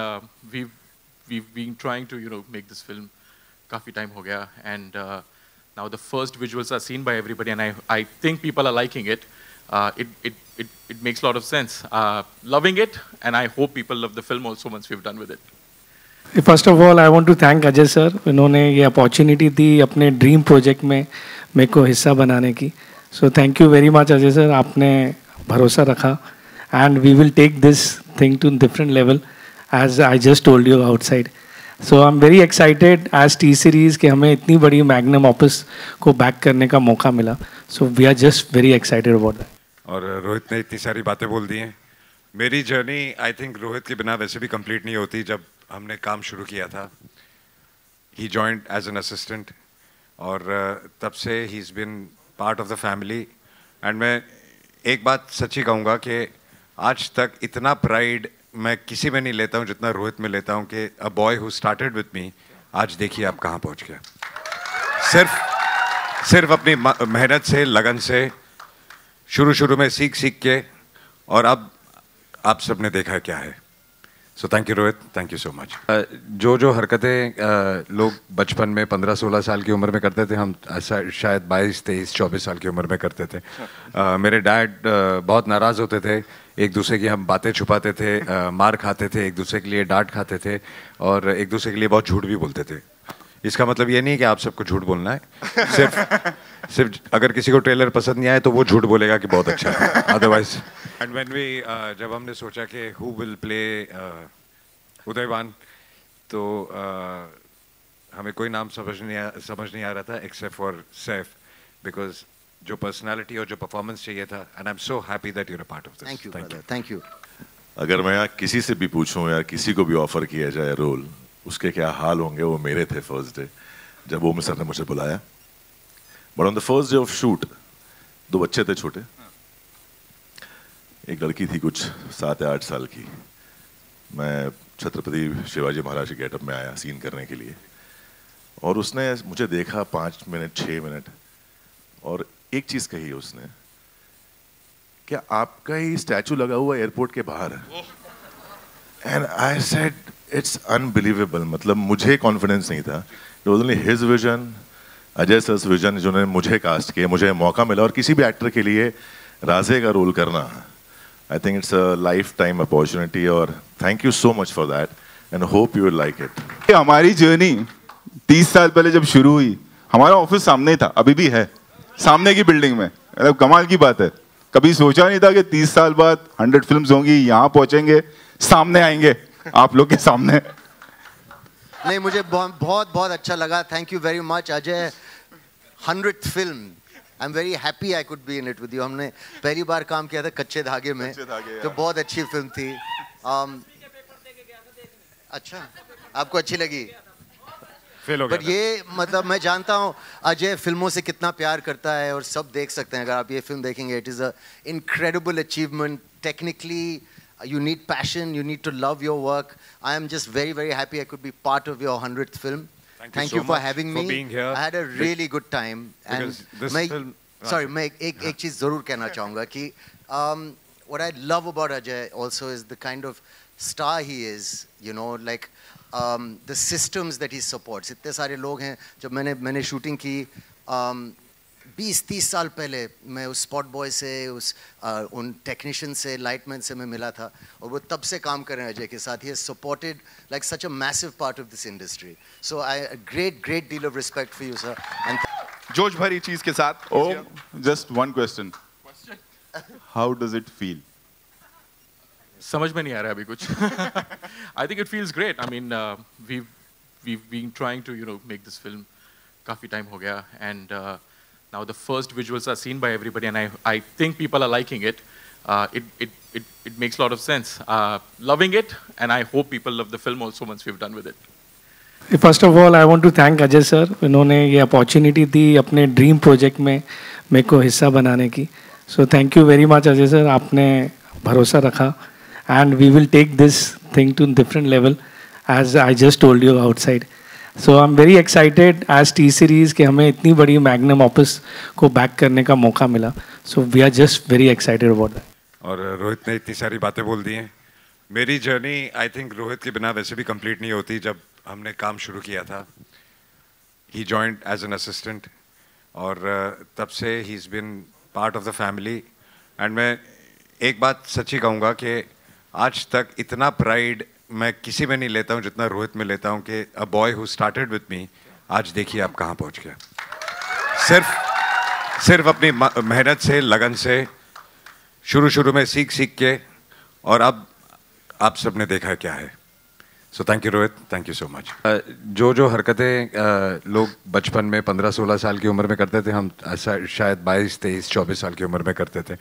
we've been trying to make this film काफी टाइम हो गया, and now the first visuals are seen by everybody, and I think people are liking it. It makes a lot of sense. Loving it, and I hope people love the film also once we've done with it. First of all, I want to thank Ajay sir. इन्होंने ये opportunity दी अपने dream project में मेरे को हिस्सा बनाने की। So thank you very much Ajay sir. आपने भरोसा रखा, and we will take this thing to different level, as I just told you outside. So I'm very excited as T series कि हमें इतनी बड़ी मैग्नम ऑफिस को back करने का मौका मिला। So we are just very excited about that. और रोहित ने इतनी सारी बातें बोल दी हैं। मेरी जर्नी आई थिंक रोहित के बिना वैसे भी कंप्लीट नहीं होती। जब हमने काम शुरू किया था, he joined as an assistant, और तब से he's been part of the family. And मैं एक बात सच्ची कहूँगा कि आज तक इतना प्राइड मैं किसी में नहीं लेता हूँ जितना रोहित में लेता हूँ कि a boy who started with me आज देखिए आप कहाँ पहुँच गया। सिर्फ अपनी मेहनत से, लगन से, शुरू में सीख के, और अब आप सबने देखा क्या है। सो thank you Rohit, thank you so much. जो हरकतें लोग बचपन में 15-16 साल की उम्र में करते थे, हम ऐसा शायद 22-23-24 साल की उम्र में करते थे। मेरे डैड बहुत नाराज़ होते थे, एक दूसरे की हम बातें छुपाते थे, मार खाते थे, एक दूसरे के लिए डांट खाते थे, और एक दूसरे के लिए बहुत झूठ भी बोलते थे। इसका मतलब ये नहीं कि आप सबको झूठ बोलना है, सिर्फ अगर किसी को ट्रेलर पसंद नहीं आए तो वो झूठ बोलेगा कि बहुत अच्छा है, अदरवाइज। एंड व्हेन वी जब हमने सोचा कि हु विल प्ले उदयवान, तो हमें कोई नाम समझ नहीं आ रहा था एक्सेप्ट फॉर सैफ, बिकॉज जो पर्सनालिटी और जो परफॉर्मेंस चाहिए था, and I am so happy that you are part of this. Thank you. अगर मैं यहाँ किसी से भी पूछूं या किसी को भी ऑफर किया जाए रोल, उसके क्या हाल होंगे, वो मेरे थे फर्स्ट डे जब वो सर ने मुझे बुलाया। But on the first day of shoot 2 बच्चे थे छोटे, एक लड़की थी कुछ 7 या 8 साल की। मैं छत्रपति शिवाजी महाराज के गेटअप में आया सीन करने के लिए, और उसने मुझे देखा 5 मिनट 6 मिनट, और एक चीज कही उसने, क्या आपका ही स्टैचू लगा हुआ एयरपोर्ट के बाहर है? And I said it's unbelievable. मतलब मुझे कॉन्फिडेंस नहीं था। It was only his vision, Ajay sir vision, जिन्होंने मुझे कास्ट किया, मुझे मौका मिला। और किसी भी एक्टर के लिए राजे का रोल करना, I think it's a life time opportunity, और thank you so much for that and hope you will like it. हमारी जर्नी 30 साल पहले जब शुरू हुई, हमारा ऑफिस सामने ही था, अभी भी है, सामने की बिल्डिंग में। मतलब कमाल की बात है, कभी सोचा नहीं था कि 30 साल बाद 100 फिल्म्स होंगी, यहाँ पहुंचेंगे, सामने आएंगे आप लोग के सामने। नहीं, मुझे बहुत अच्छा लगा। Thank you very much Ajay. 100th film, I am very happy I could be in it with you. हमने पहली बार काम किया था कच्चे धागे में, तो बहुत अच्छी फिल्म थी। अच्छा, आपको अच्छी लगी? बट ये मतलब मैं जानता हूँ अजय फिल्मों से कितना प्यार करता है और सब देख सकते हैं अगर आप ये फिल्म देखेंगे. It is a incredible achievement. Technically you need passion, you need to love your work. I am just very, very happy I could be part of your 100th film. Thank you so for much having for me. being here. I had a really good time. Because this film... Sorry, मैं एक चीज़ ज़रूर कहना चाहूँगा कि what I love about Ajay also is the kind of star he is, you know, like the systems that he supports. इतने सारे लोग हैं. जब मैंने शूटिंग की 20-30 साल पहले मैं उस स्पॉट बॉय से उन टेक्नीशियन से लाइटमैन से मैं मिला था और वो तब से काम कर रहे हैं अजय के साथ. He has supported like such a massive part of this industry. So I great deal of respect for you sir. And जोश भरी चीज के साथ. Oh, just one question. How does it feel? समझ में नहीं आ रहा अभी कुछ. I think it feels great. I mean, we've been trying to make this film काफी टाइम हो गया, and now the first visuals are seen by everybody, and I think people are liking it. It makes a lot of sense. Loving it, and I hope people love the film also once we've done with it. First of all I want to thank Ajay sir. इन्होंने ये opportunity दी अपने dream project में मेरे को हिस्सा बनाने की. So thank you very much Ajay sir. आपने भरोसा रखा, and we will take this thing to different level as I just told you outside. So I am very excited as T series कि हमें इतनी बड़ी मैग्नम ऑफिस को back करने का मौका मिला. So we are just very excited about that. और रोहित ने इतनी सारी बातें बोल दी हैं. मेरी जर्नी आई थिंक रोहित के बिना वैसे भी कंप्लीट नहीं होती. जब हमने काम शुरू किया था, ही जॉइंड एज एन असिस्टेंट, और तब से he is been part of the family. And मैं एक बात सच्ची कहूँगा कि आज तक इतना प्राइड मैं किसी में नहीं लेता हूँ जितना रोहित में लेता हूँ कि a boy who started with me आज देखिए आप कहाँ पहुँच गया. सिर्फ अपनी मेहनत से, लगन से, शुरू में सीख के, और अब आप सबने देखा क्या है. सो thank you Rohit, thank you so much. जो हरकतें लोग बचपन में 15-16 साल की उम्र में करते थे, हम ऐसा शायद 22-23-24 साल की उम्र में करते थे.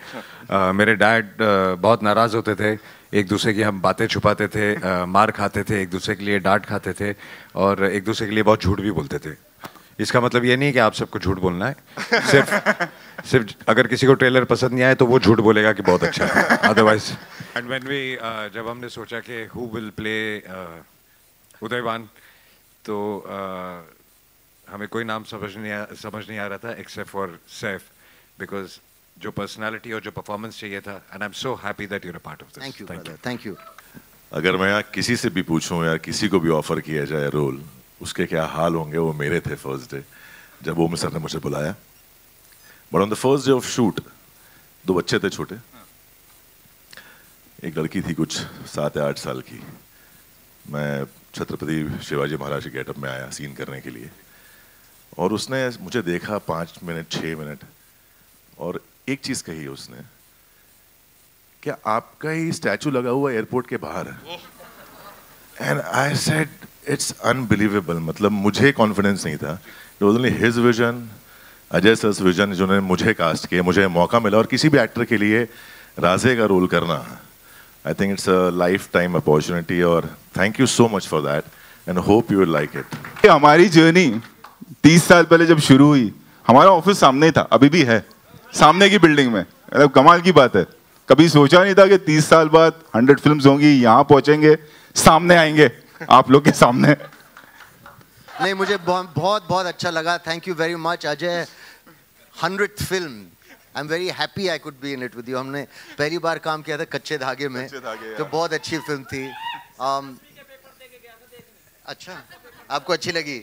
मेरे डैड बहुत नाराज़ होते थे. एक दूसरे की हम बातें छुपाते थे, मार खाते थे, एक दूसरे के लिए डांट खाते थे, और एक दूसरे के लिए बहुत झूठ भी बोलते थे. इसका मतलब ये नहीं कि आप सबको झूठ बोलना है. सिर्फ अगर किसी को ट्रेलर पसंद नहीं आए तो वो झूठ बोलेगा कि बहुत अच्छा है. अदरवाइज एंड व्हेन वी जब हमने सोचा कि हु विल प्ले उदयवान, तो हमें कोई नाम समझ नहीं आ रहा था एक्सेप्ट फॉर सैफ, बिकॉज जो पर्सनालिटी और जो परफॉर्मेंस चाहिए था. And I am so happy that you are part of this. Thank you brother, thank you. अगर मैं यहाँ किसी से भी पूछूं या किसी को भी ऑफर किया जाए रोल, उसके क्या हाल होंगे, वो मेरे थे फर्स्ट डे जब वो सर ने मुझे बुलाया. But on the first day of shoot 2 बच्चे थे छोटे. एक लड़की थी कुछ 7 या 8 साल की. मैं छत्रपति शिवाजी महाराज के गेटअप में आया सीन करने के लिए, और उसने मुझे देखा 5 मिनट 6 मिनट, और एक चीज कही उसने, क्या आपका ही स्टैचू लगा हुआ एयरपोर्ट के बाहर है. And I said it's unbelievable. मतलब मुझे कॉन्फिडेंस नहीं था. It was only his vision, Ajay sir vision, जिन्होंने मुझे कास्ट किया, मुझे मौका मिला. और किसी भी एक्टर के लिए राजे का रोल करना, I think it's a life time opportunity, और thank you so much for that, and hope you will like it. हमारी जर्नी 30 साल पहले जब शुरू हुई, हमारा ऑफिस सामने ही था, अभी भी है, सामने की बिल्डिंग में. मतलब कमाल की बात है. कभी सोचा नहीं था कि 30 साल बाद 100 फिल्म्स होंगी, यहाँ पहुंचेंगे, सामने आएंगे आप लोग के सामने. नहीं, मुझे बहुत अच्छा लगा. Thank you very much Ajay. 100th film, I am very happy I could be in it with you. हमने पहली बार काम किया था कच्चे धागे में, तो बहुत अच्छी फिल्म थी. अच्छा, आपको अच्छी लगी?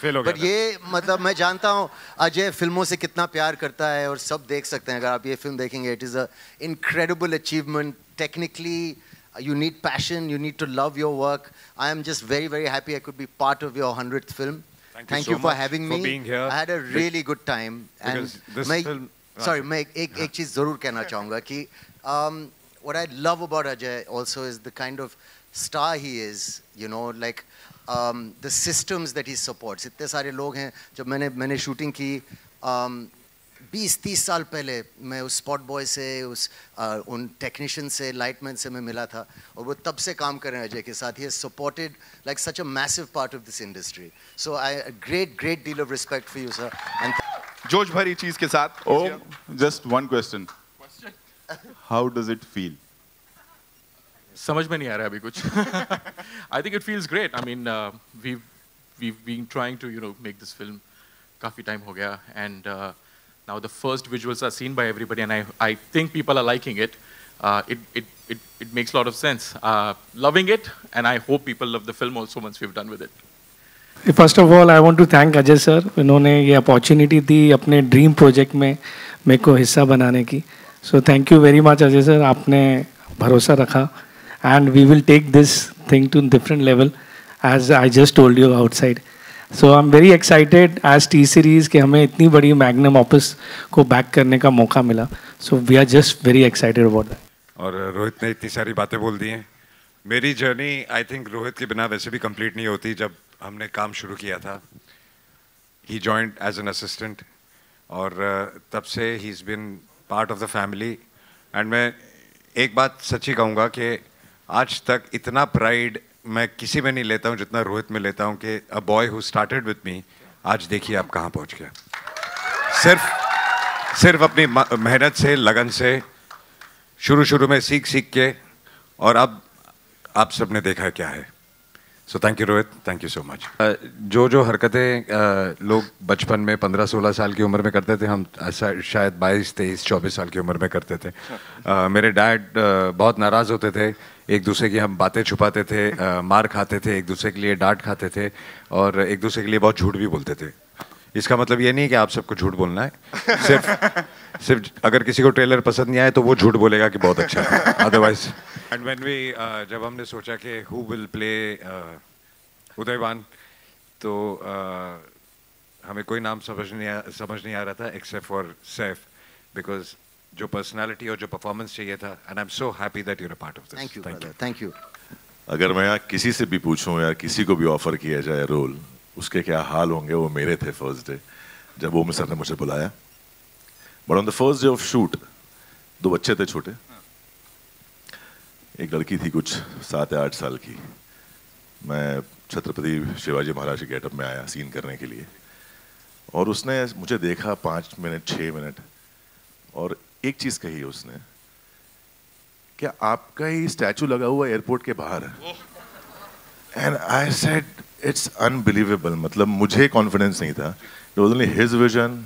बट ये मतलब मैं जानता हूँ अजय फिल्मों से कितना प्यार करता है और सब देख सकते हैं अगर आप ये फिल्म देखेंगे. It is a incredible achievement. Technically you need passion, you need to love your work. I am just very happy I could be part of your 100th film. Thank you for having me. For being here. I had a really good time. And मैं एक चीज़ ज़रूर कहना चाहूँगा कि what I love about Ajay also is the kind of star he is, you know, like the systems that he supports. इतने सारे लोग हैं. जब मैंने शूटिंग की 20-30 साल पहले मैं उस स्पॉट बॉय से उन टेक्नीशियन से लाइटमैन से मैं मिला था और वो तब से काम कर रहे हैं अजय के साथ. He has supported like such a massive part of this industry. So a great deal of respect for you, sir. And जोश भरी चीज के साथ. Oh, just one question. How does it feel? समझ में नहीं आ रहा अभी कुछ. I think it feels great. I mean, we've been trying to make this film काफी टाइम हो गया, and now the first visuals are seen by everybody, and I think people are liking it. It makes a lot of sense. Loving it, and I hope people love the film also once we've done with it. First of all I want to thank Ajay sir. इन्होंने ये opportunity दी अपने dream project में मेरे को हिस्सा बनाने की. So thank you very much Ajay sir. आपने भरोसा रखा, and we will take this thing to different level as I just told you outside. So I am very excited as T series कि हमें इतनी बड़ी मैग्नम ऑफिस को back करने का मौका मिला. So we are just very excited about that. और रोहित ने इतनी सारी बातें बोल दी हैं. मेरी जर्नी आई थिंक रोहित के बिना वैसे भी कंप्लीट नहीं होती. जब हमने काम शुरू किया था, ही जॉइंड एज एन असिस्टेंट, और तब से he is been part of the family. And मैं एक बात सच्ची कहूँगा कि आज तक इतना प्राइड मैं किसी में नहीं लेता हूँ जितना रोहित में लेता हूँ कि a boy who started with me, आज देखिए आप कहाँ पहुँच गया. सिर्फ अपनी मेहनत से, लगन से, शुरू में सीख के, और अब आप सबने देखा क्या है. सो thank you Rohit, thank you so much. जो हरकतें लोग बचपन में 15-16 साल की उम्र में करते थे, हम ऐसा शायद 22-23-24 साल की उम्र में करते थे. मेरे डैड बहुत नाराज़ होते थे, एक दूसरे की हम बातें छुपाते थे, मार खाते थे, एक दूसरे के लिए डांट खाते थे, और एक दूसरे के लिए बहुत झूठ भी बोलते थे. इसका मतलब ये नहीं कि आप सबको झूठ बोलना है. सिर्फ अगर किसी को ट्रेलर पसंद नहीं आए तो वो झूठ बोलेगा कि बहुत अच्छा है, अदरवाइज. एंड व्हेन वी जब हमने सोचा कि हु विल प्ले उदयवान, तो हमें कोई नाम समझ नहीं आ रहा था एक्सेप्ट फॉर सैफ, बिकॉज जो पर्सनालिटी और जो परफॉर्मेंस चाहिए था. And I am so happy that you are part of this. Thank you, thank you. अगर मैं यहाँ किसी से भी पूछूं या किसी को भी ऑफर किया जाए रोल, उसके क्या हाल होंगे, वो मेरे थे फर्स्ट डे जब वो सर ने मुझे बुलाया. But on the first day of shoot 2 बच्चे थे छोटे. एक लड़की थी कुछ 7 या 8 साल की. मैं छत्रपति शिवाजी महाराज के गेटअप में आया सीन करने के लिए, और उसने मुझे देखा 5 मिनट 6 मिनट, और एक चीज कही उसने, क्या आपका ही स्टैचू लगा हुआ एयरपोर्ट के बाहर है. And I said it's unbelievable. मतलब मुझे कॉन्फिडेंस नहीं था. It was only his vision,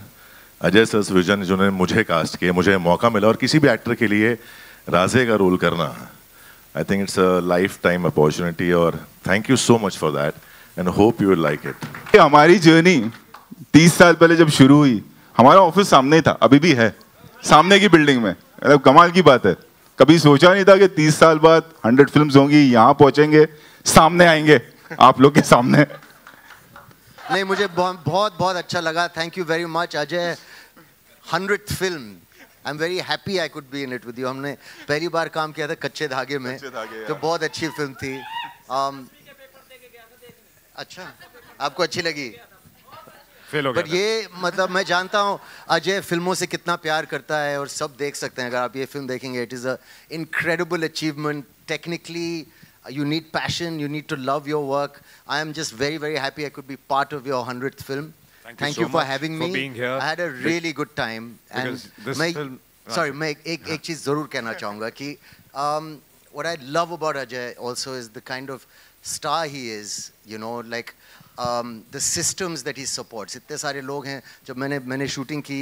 Ajay sir vision, जिन्होंने मुझे कास्ट किया, मुझे मौका मिला. और किसी भी एक्टर के लिए राजे का रोल करना, I think it's a life time opportunity, और thank you so much for that, and hope you will like it. हमारी जर्नी 30 साल पहले जब शुरू हुई, हमारा ऑफिस सामने ही था, अभी भी है, सामने की बिल्डिंग में. मतलब कमाल की बात है. कभी सोचा नहीं था कि 30 साल बाद 100 फिल्म्स होंगी, यहाँ पहुंचेंगे, सामने आएंगे आप लोग के सामने. नहीं, मुझे बहुत अच्छा लगा. Thank you very much Ajay. 100th film, I am very happy I could be in it with you. हमने पहली बार काम किया था कच्चे धागे में, तो बहुत अच्छी फिल्म थी. अच्छा, आपको अच्छी लगी? बट ये मतलब मैं जानता हूँ अजय फिल्मों से कितना प्यार करता है, और सब देख सकते हैं अगर आप ये फिल्म देखेंगे. It is a incredible achievement. Technically you need passion, you need to love your work. I am just very happy I could be part of your 100th film. Thank you for having me. Being here. I had a really good time. And this film, sorry, मैं एक चीज़ ज़रूर कहना चाहूँगा कि what I love about Ajay also is the kind of star he is, you know, like the systems that he supports. इतने सारे लोग हैं. जब मैंने शूटिंग की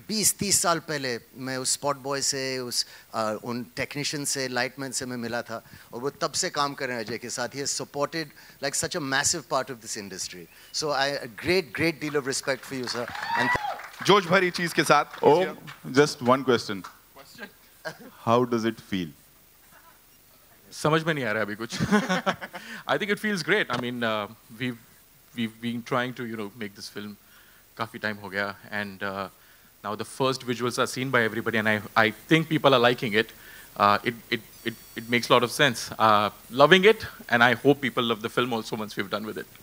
20-30 साल पहले मैं उस स्पॉट बॉय से उन टेक्नीशियन से लाइटमैन से मैं मिला था, और वो तब से काम कर रहे हैं अजय के साथ. He has supported like such a massive part of this industry. So a great deal of respect for you, sir. And जोश भरी चीज के साथ. Oh, just one question. How does it feel? समझ में नहीं आ रहा अभी कुछ. I think it feels great. I mean, we've been trying to make this film काफी टाइम हो गया, and now the first visuals are seen by everybody, and I think people are liking it. It makes a lot of sense. Loving it, and I hope people love the film also once we've done with it.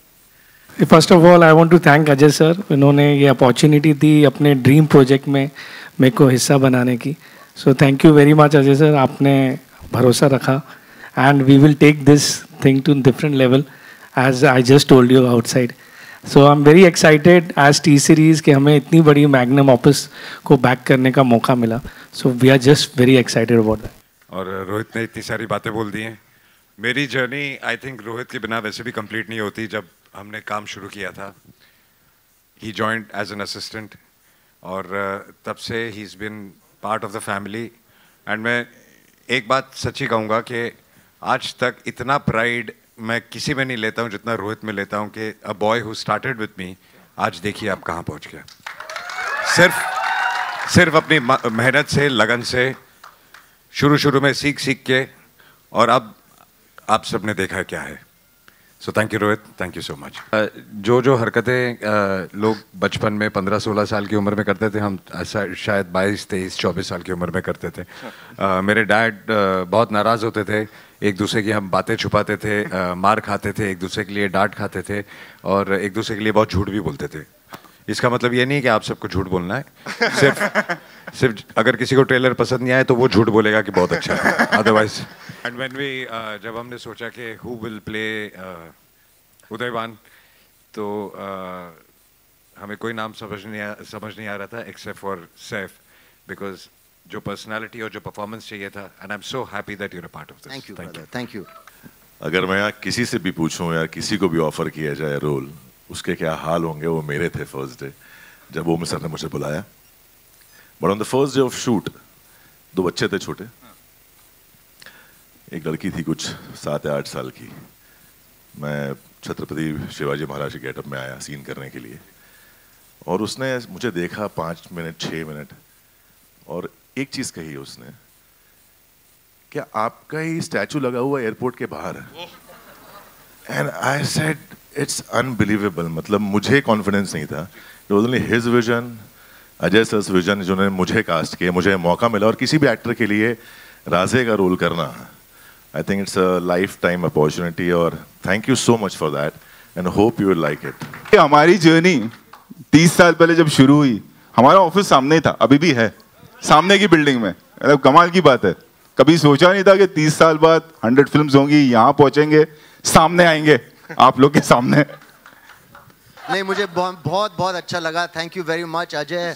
First of all I want to thank Ajay sir, इन्होंने ये opportunity दी अपने dream project में मेरे को हिस्सा बनाने की. So thank you very much Ajay sir, आपने भरोसा रखा and we will take this thing to different level as I just told you outside. So I am very excited as T series कि हमें इतनी बड़ी मैग्नम ऑफिस को back करने का मौका मिला. So we are just very excited about that. और रोहित ने इतनी सारी बातें बोल दी हैं. मेरी जर्नी आई थिंक रोहित के बिना वैसे भी कंप्लीट नहीं होती. जब हमने काम शुरू किया था, ही जॉइंड एज एन असिस्टेंट और तब से he is been part of the family. And मैं एक बात सच्ची कहूँगा कि आज तक इतना प्राइड मैं किसी में नहीं लेता हूँ जितना रोहित में लेता हूँ कि a boy who started with me आज देखिए आप कहाँ पहुँच गया. सिर्फ अपनी मेहनत से, लगन से, शुरू में सीख के, और अब आप सबने देखा क्या है. सो thank you Rohit, thank you so much. जो हरकतें लोग बचपन में 15-16 साल की उम्र में करते थे, हम ऐसा शायद 22-23-24 साल की उम्र में करते थे. मेरे डैड बहुत नाराज़ होते थे, एक दूसरे की हम बातें छुपाते थे, मार खाते थे, एक दूसरे के लिए डांट खाते थे और एक दूसरे के लिए बहुत झूठ भी बोलते थे. इसका मतलब ये नहीं कि आप सबको झूठ बोलना है. सिर्फ अगर किसी को ट्रेलर पसंद नहीं आए तो वो झूठ बोलेगा कि बहुत अच्छा है, अदरवाइज. एंड व्हेन वी जब हमने सोचा कि हु विल प्ले उदयवान, तो हमें कोई नाम समझ नहीं आ रहा था एक्सेप्ट फॉर सैफ, बिकॉज जो पर्सनालिटी और जो परफॉर्मेंस चाहिए था. And I am so happy that you are a part of this. Thank you, thank you. अगर मैं यहाँ किसी से भी पूछूं या किसी को भी ऑफर किया जाए रोल, उसके क्या हाल होंगे, वो मेरे थे फर्स्ट डे जब वो सर ने मुझे बुलाया. But on the first day of shoot 2 बच्चे थे छोटे. एक लड़की थी कुछ 7 या 8 साल की. मैं छत्रपति शिवाजी महाराज के गेटअप में आया सीन करने के लिए, और उसने मुझे देखा 5 मिनट 6 मिनट, और एक चीज़ कही उसने, क्या आपका ही स्टैचू लगा हुआ एयरपोर्ट के बाहर है. And I said it's unbelievable. मतलब मुझे कॉन्फिडेंस नहीं था. It was only his vision, Ajay sir vision, जिन्होंने मुझे कास्ट किया, मुझे मौका मिला. और किसी भी एक्टर के लिए राजे का रोल करना, I think it's a life time opportunity. और thank you so much for that and hope you will like it. हमारी जर्नी 30 साल पहले जब शुरू हुई, हमारा ऑफिस सामने ही था, अभी भी है सामने की बिल्डिंग में. मतलब कमाल की बात है. कभी सोचा नहीं था कि 30 साल बाद 100 फिल्म्स होंगी, यहाँ पहुंचेंगे, सामने आएंगे आप लोग के सामने. नहीं, मुझे बहुत अच्छा लगा. Thank you very much Ajay.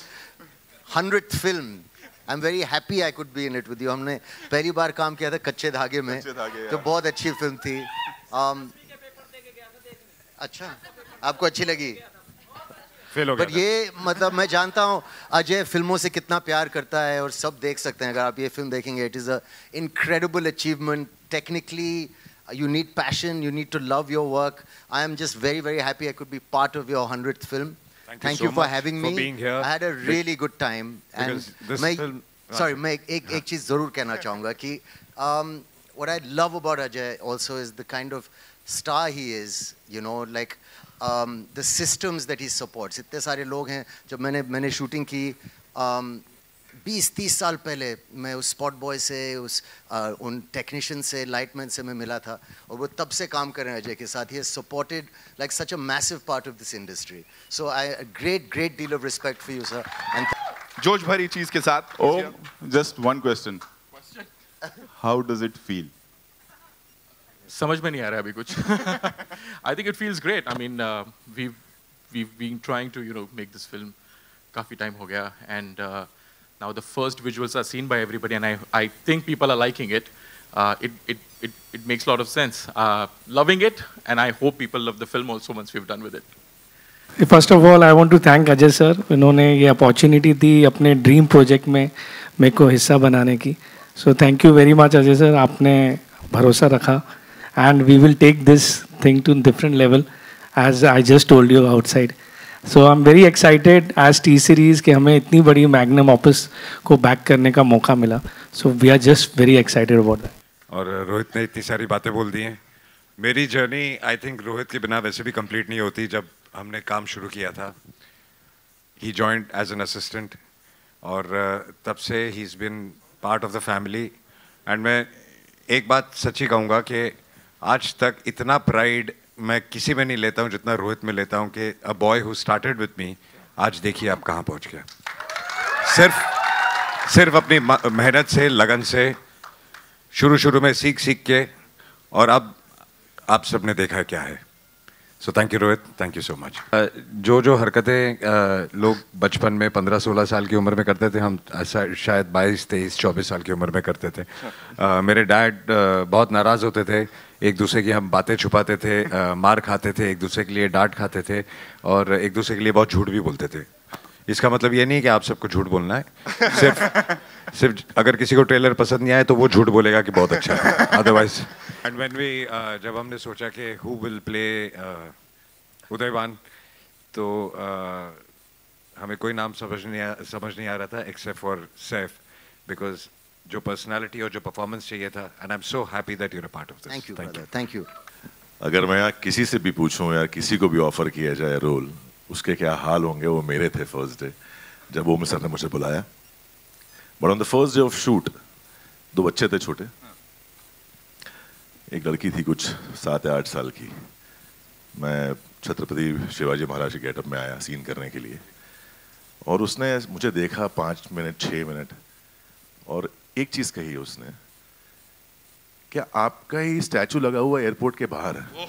100th film, I am very happy I could be in it with you. हमने पहली बार काम किया था कच्चे धागे में, जो बहुत अच्छी फिल्म थी. अच्छा, आपको अच्छी लगी? बट ये मतलब मैं जानता हूँ अजय फिल्मों से कितना प्यार करता है, और सब देख सकते हैं अगर आप ये फिल्म देखेंगे. It is a incredible achievement. Technically you need passion, you need to love your work. I am just very happy I could be part of your 100th film. Thank you for having me. Being here. I had a really good time. And मैं एक चीज़ ज़रूर कहना चाहूँगा कि what I love about Ajay also is the kind of star he is, you know, like the systems that he supports. इतने सारे लोग हैं. जब मैंने शूटिंग की 20-30 साल पहले, मैं उस स्पॉट बॉय से, उन टेक्नीशियन से, लाइटमैन से मैं मिला था, और वो तब से काम कर रहे हैं अजय के साथ. He has supported like such a massive part of this industry. So I great deal of respect for you sir. And जोश भरी चीज के साथ. Oh, just one question. How does it feel? समझ में नहीं आ रहा अभी कुछ. I think it feels great. I mean, we've been trying to make this film काफी टाइम हो गया, and now the first visuals are seen by everybody, and I think people are liking it. It makes a lot of sense. Loving it, and I hope people love the film also once we've done with it. First of all I want to thank Ajay sir, इन्होंने ये opportunity दी अपने dream project में मेरे को हिस्सा बनाने की. So thank you very much Ajay sir, आपने भरोसा रखा and we will take this thing to different level as I just told you outside. So I am very excited as T series कि हमें इतनी बड़ी मैग्नम ऑफिस को back करने का मौका मिला. So we are just very excited about that. और रोहित ने इतनी सारी बातें बोल दी हैं. मेरी जर्नी आई थिंक रोहित के बिना वैसे भी कंप्लीट नहीं होती. जब हमने काम शुरू किया था, ही जॉइंड एज एन असिस्टेंट, और तब से he is been part of the family. And मैं एक बात सच्ची कहूँगा कि आज तक इतना प्राइड मैं किसी में नहीं लेता हूँ जितना रोहित में लेता हूँ कि a boy who started with me आज देखिए आप कहाँ पहुँच गया। सिर्फ अपनी मेहनत से, लगन से, शुरू में सीख के, और अब आप सबने देखा क्या है। सो thank you Rohit, thank you so much. जो हरकतें लोग बचपन में 15-16 साल की उम्र में करते थे, हम शायद 22-23-24 साल की उम्र में करते थे। मेरे डैड बहुत नाराज़ होते थे, एक दूसरे की हम बातें छुपाते थे, मार खाते थे, एक दूसरे के लिए डांट खाते थे, और एक दूसरे के लिए बहुत झूठ भी बोलते थे। इसका मतलब ये नहीं कि आप सबको झूठ बोलना है, सिर्फ अगर किसी को ट्रेलर पसंद नहीं आए तो वो झूठ बोलेगा कि बहुत अच्छा है, अदरवाइज। एंड व्हेन वी जब हमने सोचा कि हु विल प्ले उदयवान, तो हमें कोई नाम समझ नहीं आ रहा था एक्सेप्ट फॉर सैफ, बिकॉज जो पर्सनालिटी और जो परफॉर्मेंस चाहिए था, and I am so happy that you are part of this. Thank you, thank you. अगर मैं यहाँ किसी से भी पूछूं या किसी को भी ऑफर किया जाए रोल, उसके क्या हाल होंगे, वो मेरे थे फर्स्ट डे जब ओम सर ने मुझे बुलाया। But on the first day of shoot 2 बच्चे थे छोटे, एक लड़की थी कुछ 7 या 8 साल की। मैं छत्रपति शिवाजी महाराज के गेटअप में आया सीन करने के लिए, और उसने मुझे देखा 5 मिनट 6 मिनट, और एक चीज कही उसने, क्या आपका ही स्टैचू लगा हुआ एयरपोर्ट के बाहर है?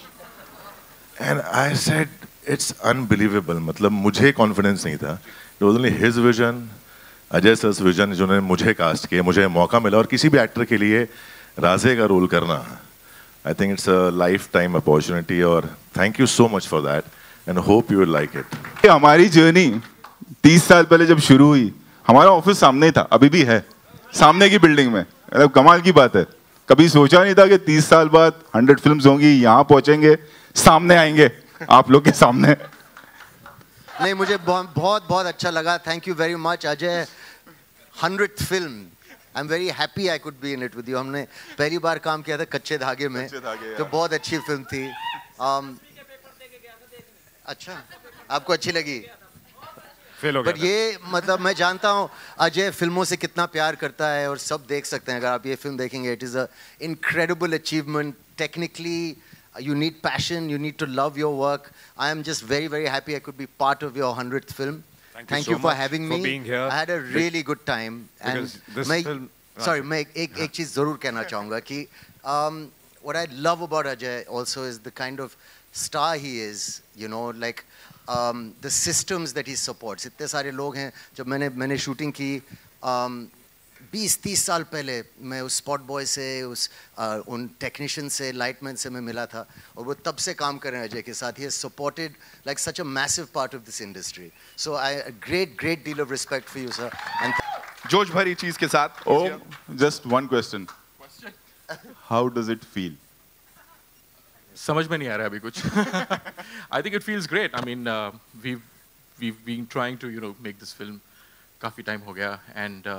And I said it's unbelievable. मतलब मुझे कॉन्फिडेंस नहीं था। It was only his vision, Ajay sir's vision, जिन्होंने मुझे कास्ट किया, मुझे मौका मिला। और किसी भी एक्टर के लिए राजे का रोल करना, I think it's a life time opportunity, और thank you so much for that and hope you will like it. हमारी जर्नी 30 साल पहले जब शुरू हुई, हमारा ऑफिस सामने था, अभी भी है, सामने की बिल्डिंग में। मतलब कमाल की बात है, कभी सोचा नहीं था कि 30 साल बाद 100 फिल्म्स होंगी, यहाँ पहुंचेंगे, सामने आएंगे आप लोग के सामने। नहीं, मुझे बहुत अच्छा लगा। Thank you very much Ajay. 100th film, I am very happy I could be in it with you. हमने पहली बार काम किया था कच्चे धागे में, तो बहुत अच्छी फिल्म थी। अच्छा, आपको अच्छी लगी? बट ये मतलब मैं जानता हूँ अजय फिल्मों से कितना प्यार करता है, और सब देख सकते हैं अगर आप ये फिल्म देखेंगे। It is a incredible achievement. Technically you need passion, you need to love your work. I am just very happy I could be part of your 100th film. Thank you for having me. being here. I had a really good time. And मैं एक चीज़ ज़रूर कहना चाहूँगा कि what I love about Ajay also is the kind of star he is, you know, like the systems that he supports. इतने सारे लोग हैं, जब मैंने शूटिंग की 20-30 साल पहले, मैं उस स्पॉट बॉय से, उन टेक्नीशियन से, लाइटमैन से मैं मिला था, और वो तब से काम कर रहे हैं अजय के साथ। He has supported like such a massive part of this industry. So I great deal of respect for you sir. And जोश भरी चीज के साथ। Oh, just one question. How does it feel? समझ में नहीं आ रहा अभी कुछ। I think it feels great. I mean, we've been trying to make this film काफी टाइम हो गया, and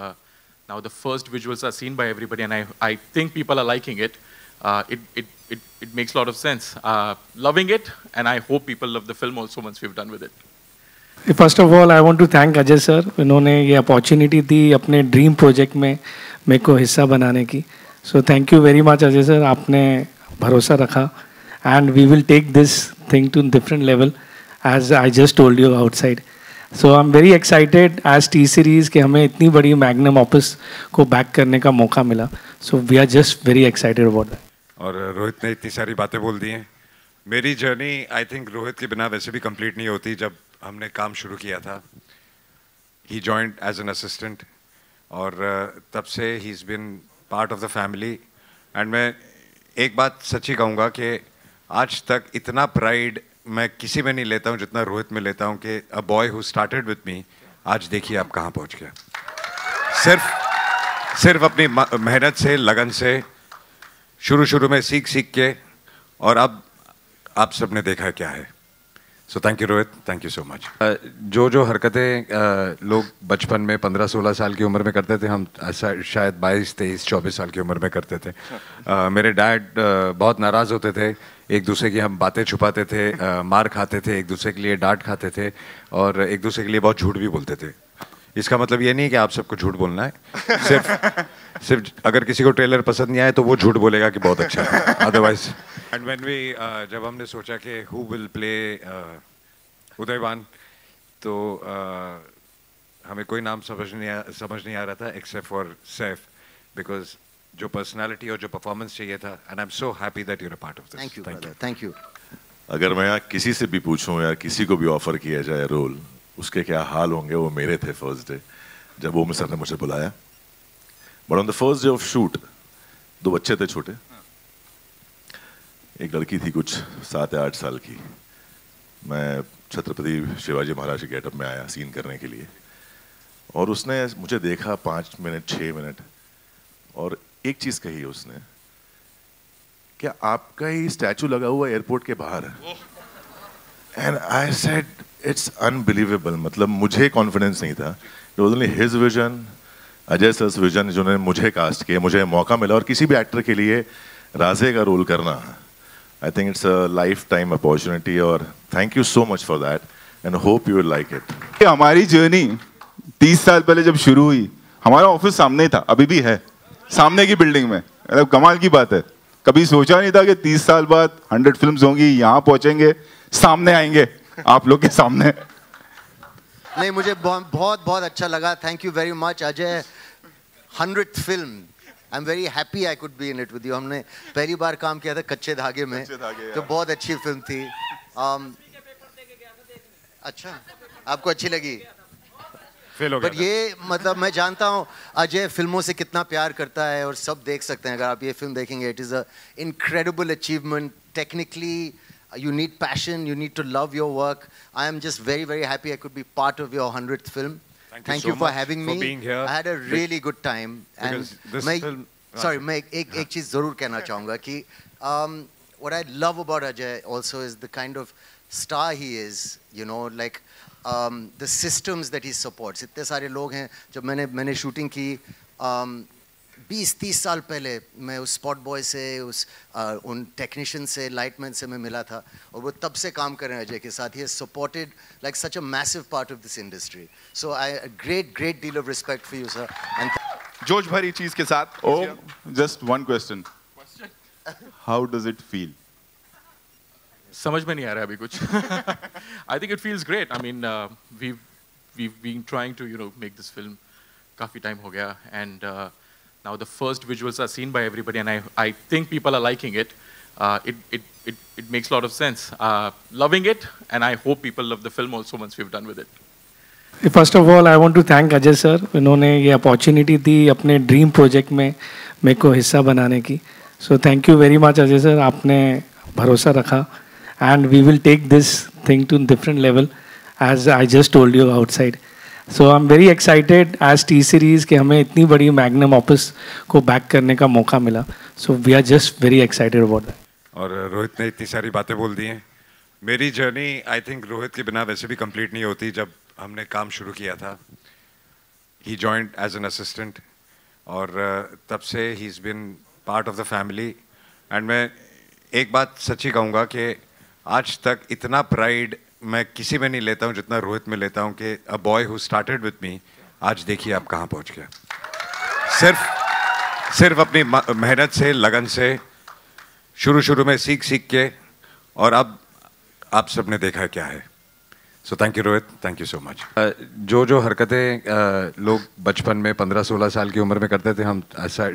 now the first visuals are seen by everybody, and I think people are liking it. It makes a lot of sense. Loving it, and I hope people love the film also once we've done with it. First of all, I want to thank Ajay sir. इन्होंने ये opportunity दी अपने dream project में मेरे को हिस्सा बनाने की. So thank you very much Ajay sir. आपने भरोसा रखा, and we will take this thing to different level, as I just told you outside. So I'm very excited as T series कि हमें इतनी बड़ी मैग्नम ऑफिस को back करने का मौका मिला. So we are just very excited about that. और रोहित ने इतनी सारी बातें बोल दी हैं. मेरी जर्नी आई थिंक रोहित के बिना वैसे भी कंप्लीट नहीं होती. जब हमने काम शुरू किया था, he joined as an assistant, और तब से he's been part of the family. And मैं एक बात सच्ची कहूँगा कि आज तक इतना प्राइड मैं किसी में नहीं लेता हूँ जितना रोहित में लेता हूँ कि a boy who started with me आज देखिए आप कहाँ पहुँच गया. सिर्फ अपनी मेहनत से, लगन से, शुरू में सीख के, और अब आप सबने देखा क्या है. सो thank you Rohit, thank you so much. जो हरकतें लोग बचपन में 15-16 साल की उम्र में करते थे, हम शायद 22-23-24 साल की उम्र में करते थे. मेरे डैड बहुत नाराज़ होते थे, एक दूसरे की हम बातें छुपाते थे, मार खाते थे, एक दूसरे के लिए डांट खाते थे, और एक दूसरे के लिए बहुत झूठ भी बोलते थे. इसका मतलब ये नहीं कि आप सबको झूठ बोलना है, सिर्फ अगर किसी को ट्रेलर पसंद नहीं आए तो वो झूठ बोलेगा कि बहुत अच्छा है, अदरवाइज। एंड व्हेन वी जब हमने सोचा कि हु विल प्ले उदयवान, तो हमें कोई नाम समझ नहीं आ रहा था एक्सेप्ट फॉर सैफ, बिकॉज जो पर्सनालिटी और जो परफॉर्मेंस चाहिए था, and I am so happy that you are a part of this. Thank you brother, thank you. अगर मैं यहाँ किसी से भी पूछूं या किसी को भी ऑफर किया जाए रोल, उसके क्या हाल होंगे, वो मेरे थे फर्स्ट डे जब वो सर ने मुझे बुलाया। But on the first day of shoot 2 बच्चे थे छोटे, एक लड़की थी कुछ 7 या 8 साल की। मैं छत्रपति शिवाजी महाराज के गेटअप में आया सीन करने के लिए, और उसने मुझे देखा 5 मिनट 6 मिनट, और एक चीज कही उसने, क्या आपका ही स्टैचू लगा हुआ एयरपोर्ट के बाहर है? And I said it's unbelievable. मतलब मुझे कॉन्फिडेंस नहीं था। It was only his vision, Ajay sir vision, जिन्होंने मुझे कास्ट किया, मुझे मौका मिला। और किसी भी एक्टर के लिए राजे का रोल करना, I think it's a life time opportunity, और thank you so much for that and hope you will like it. हमारी जर्नी 30 साल पहले जब शुरू हुई, हमारा ऑफिस सामने ही था, अभी भी है सामने की बिल्डिंग में। मतलब कमाल की बात है, कभी सोचा नहीं था कि 30 साल बाद 100 फिल्म्स होंगी, यहाँ पहुंचेंगे, सामने आएंगे आप लोग के सामने। नहीं, मुझे बहुत बहुत अच्छा लगा। Thank you very much Ajay. 100th film, I am very happy I could be in it with you. हमने पहली बार काम किया था कच्चे धागे में, तो बहुत अच्छी फिल्म थी। अच्छा, आपको अच्छी लगी? बट ये मतलब मैं जानता हूँ अजय फिल्मों से कितना प्यार करता है, और सब देख सकते हैं अगर आप ये फिल्म देखेंगे। It is a incredible achievement. Technically you need passion, you need to love your work. I am just very, very happy I could be part of your 100th film. Thank you for having me. being here. I had a really good time. And this film, sorry, मैं एक चीज़ ज़रूर कहना चाहूँगा कि what I love about Ajay also is the kind of star he is, you know, like the systems that he supports. इतने सारे लोग हैं, जब मैंने शूटिंग की 20-30 साल पहले, मैं उस स्पॉट बॉय से, उन टेक्नीशियन से, लाइटमैन से मैं मिला था, और वो तब से काम कर रहे हैं अजय के साथ। He has supported like such a massive part of this industry. So I great deal of respect for you sir. And जोश भरी चीज के साथ। Just one question, how does it feel? समझ में नहीं आ रहा अभी कुछ। I think it feels great. I mean we've been trying to make this film काफी टाइम हो गया, and now the first visuals are seen by everybody, and I think people are liking it. It makes a lot of sense. Loving it, and I hope people love the film also once we've done with it. First of all, I want to thank Ajay sir. इन्होंने ये opportunity दी अपने dream project में मेरे को हिस्सा बनाने की। So thank you very much Ajay sir. आपने भरोसा रखा, and we will take this thing to different level, as I just told you outside. So I'm very excited as T series कि हमें इतनी बड़ी मैग्नम ऑफिस को back करने का मौका मिला। So we are just very excited about that. और रोहित ने इतनी सारी बातें बोल दी हैं। मेरी जर्नी आई थिंक रोहित के बिना वैसे भी कंप्लीट नहीं होती। जब हमने काम शुरू किया था, ही जॉइंड एज एन असिस्टेंट, और तब से he is been part of the family. And मैं एक बात सच्ची कहूँगा कि आज तक इतना प्राइड मैं किसी में नहीं लेता हूँ जितना रोहित में लेता हूँ कि a boy who started with me, आज देखिए आप कहाँ पहुँच गया। सिर्फ अपनी मेहनत से, लगन से, शुरू में सीख के, और अब आप सबने देखा है क्या है। सो thank you Rohit, thank you so much. जो हरकतें लोग बचपन में 15-16 साल की उम्र में करते थे, हम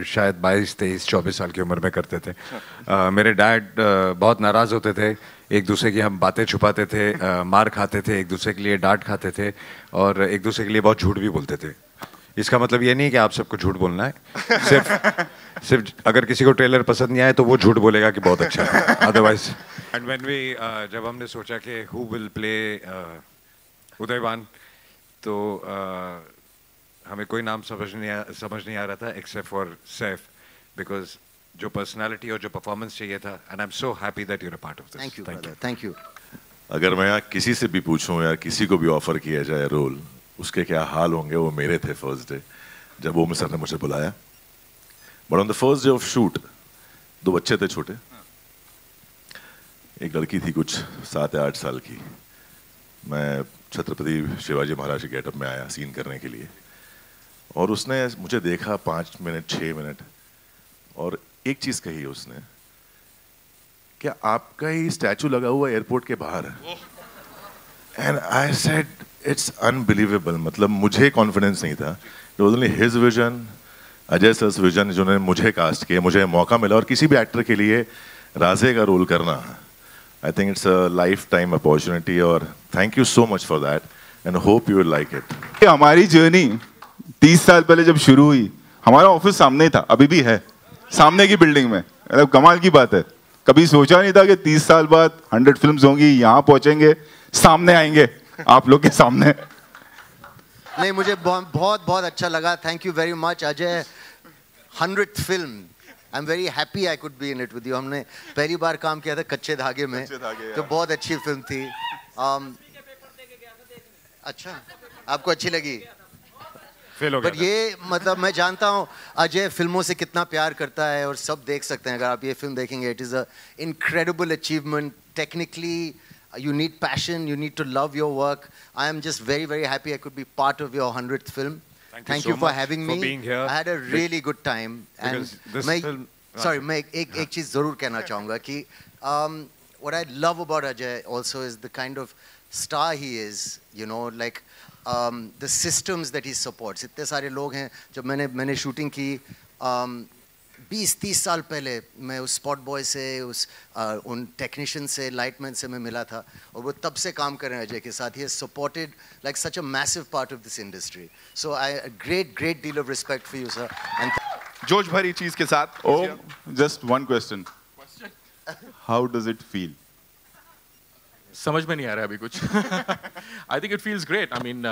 शायद 22-23-24 साल की उम्र में करते थे। मेरे डैड बहुत नाराज़ होते थे, एक दूसरे की हम बातें छुपाते थे, मार खाते थे, एक दूसरे के लिए डांट खाते थे, और एक दूसरे के लिए बहुत झूठ भी बोलते थे। इसका मतलब ये नहीं कि आप सबको झूठ बोलना है। सिर्फ अगर किसी को ट्रेलर पसंद नहीं आए तो वो झूठ बोलेगा कि बहुत अच्छा है, अदरवाइज। एंड व्हेन वी जब हमने सोचा कि हु विल प्ले उदयवान, तो हमें कोई नाम समझ नहीं आ रहा था एक्सेप्ट फॉर सैफ, बिकॉज जो पर्सनालिटी और जो परफॉर्मेंस चाहिए था, and I am so happy that you are a part of this. Thank you brother, thank you. अगर मैं यहाँ किसी से भी पूछूं या किसी को भी ऑफर किया जाए रोल, उसके क्या हाल होंगे, वो मेरे थे फर्स्ट डे जब वो सर ने मुझे बुलाया। But on the first day of shoot 2 बच्चे थे छोटे, एक लड़की थी कुछ 7 या 8 साल की। मैं छत्रपति शिवाजी महाराज के गेटअप में आया सीन करने के लिए, और उसने मुझे देखा 5 मिनट 6 मिनट और एक चीज कही उसने, क्या आपका ही स्टैचू लगा हुआ एयरपोर्ट के बाहर है? And I said it's unbelievable. मतलब मुझे कॉन्फिडेंस नहीं था। It was only his vision, Ajay sir vision, जिन्होंने मुझे कास्ट किया, मुझे मौका मिला। और किसी भी एक्टर के लिए राजे का रोल करना, I think it's a life time opportunity. और thank you so much for that and hope you will like it. हमारी जर्नी 30 साल पहले जब शुरू हुई, हमारा ऑफिस सामने ही था, अभी भी है, सामने की बिल्डिंग में। मतलब कमाल की बात है, कभी सोचा नहीं था कि 30 साल बाद 100 फिल्म्स होंगी, यहाँ पहुंचेंगे, सामने आएंगे आप लोग के सामने। नहीं, मुझे बहुत बहुत अच्छा लगा। Thank you very much Ajay. 100th film, I am very happy I could be in it with you. हमने पहली बार काम किया था कच्चे धागे में, तो बहुत अच्छी फिल्म थी। अच्छा, आपको अच्छी लगी? पर ये मतलब मैं जानता हूँ अजय फिल्मों से कितना प्यार करता है, और सब देख सकते हैं अगर आप ये फिल्म देखेंगे। It is a incredible achievement. Technically you need passion, you need to love your work. I am just very, very happy I could be part of your 100th film. Thank you for having me. Being here. I had a really good time. And मैं एक चीज़ ज़रूर कहना चाहूँगा कि what I love about Ajay also is the kind of star he is, you know, like the systems that he supports. इतने सारे लोग हैं। जब मैंने शूटिंग की 20-30 साल पहले, मैं उस स्पॉट बॉय से, उन टेक्नीशियन से, लाइटमैन से मैं मिला था, और वो तब से काम कर रहे हैं अजय के साथ। He has supported like such a massive part of this industry. So I great deal of respect for you sir. And जोश भरी चीज के साथ। Just one question, how does it feel? समझ में नहीं आ रहा अभी कुछ। I think it feels great. I mean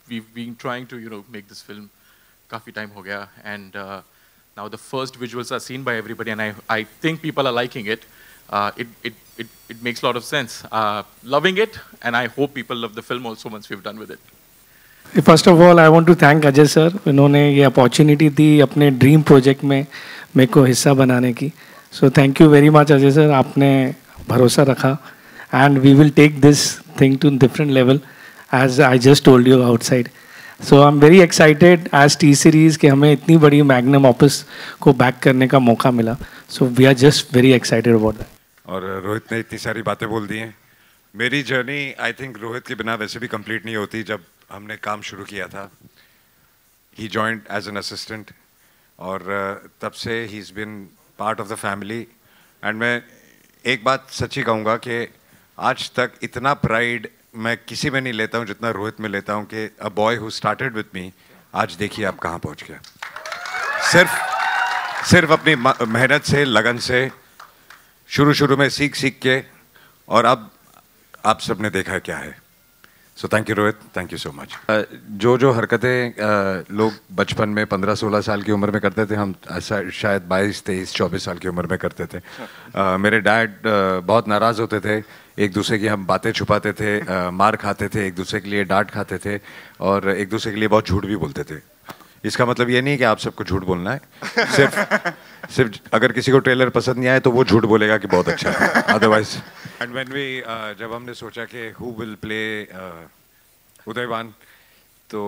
we've been trying to make this film काफी टाइम हो गया, and now the first visuals are seen by everybody, and I think people are liking it. It makes a lot of sense. Loving it, and I hope people love the film also once we've done with it. First of all, I want to thank Ajay sir. इन्होंने ये opportunity दी अपने dream project में मेरे को हिस्सा बनाने की। So thank you very much Ajay sir, आपने भरोसा रखा, and we will take this thing to different level as I just told you outside. So I'm very excited as T series कि हमें इतनी बड़ी मैग्नम ऑफिस को बैक करने का मौका मिला। So we are just very excited about that. और रोहित ने इतनी सारी बातें बोल दी हैं। मेरी जर्नी आई थिंक रोहित के बिना वैसे भी कंप्लीट नहीं होती। जब हमने काम शुरू किया था, he joined as an assistant, और तब से he's been part of the family. And मैं एक बात सच्ची कहूँगा कि आज तक इतना प्राइड मैं किसी में नहीं लेता हूँ जितना रोहित में लेता हूँ कि a boy who started with me, आज देखिए आप कहाँ पहुँच गया। सिर्फ अपनी मेहनत से, लगन से, शुरू में सीख के, और अब आप सबने देखा क्या है। सो thank you Rohit, thank you so much. जो हरकतें लोग बचपन में 15-16 साल की उम्र में करते थे, हम शायद 22-23-24 साल की उम्र में करते थे। मेरे डैड बहुत नाराज़ होते थे, एक दूसरे की हम बातें छुपाते थे, मार खाते थे, एक दूसरे के लिए डांट खाते थे, और एक दूसरे के लिए बहुत झूठ भी बोलते थे। इसका मतलब ये नहीं कि आप सबको झूठ बोलना है, सिर्फ अगर किसी को ट्रेलर पसंद नहीं आए तो वो झूठ बोलेगा कि बहुत अच्छा है, अदरवाइज। एंड व्हेन वी जब हमने सोचा कि हु विल प्ले उदयवान, तो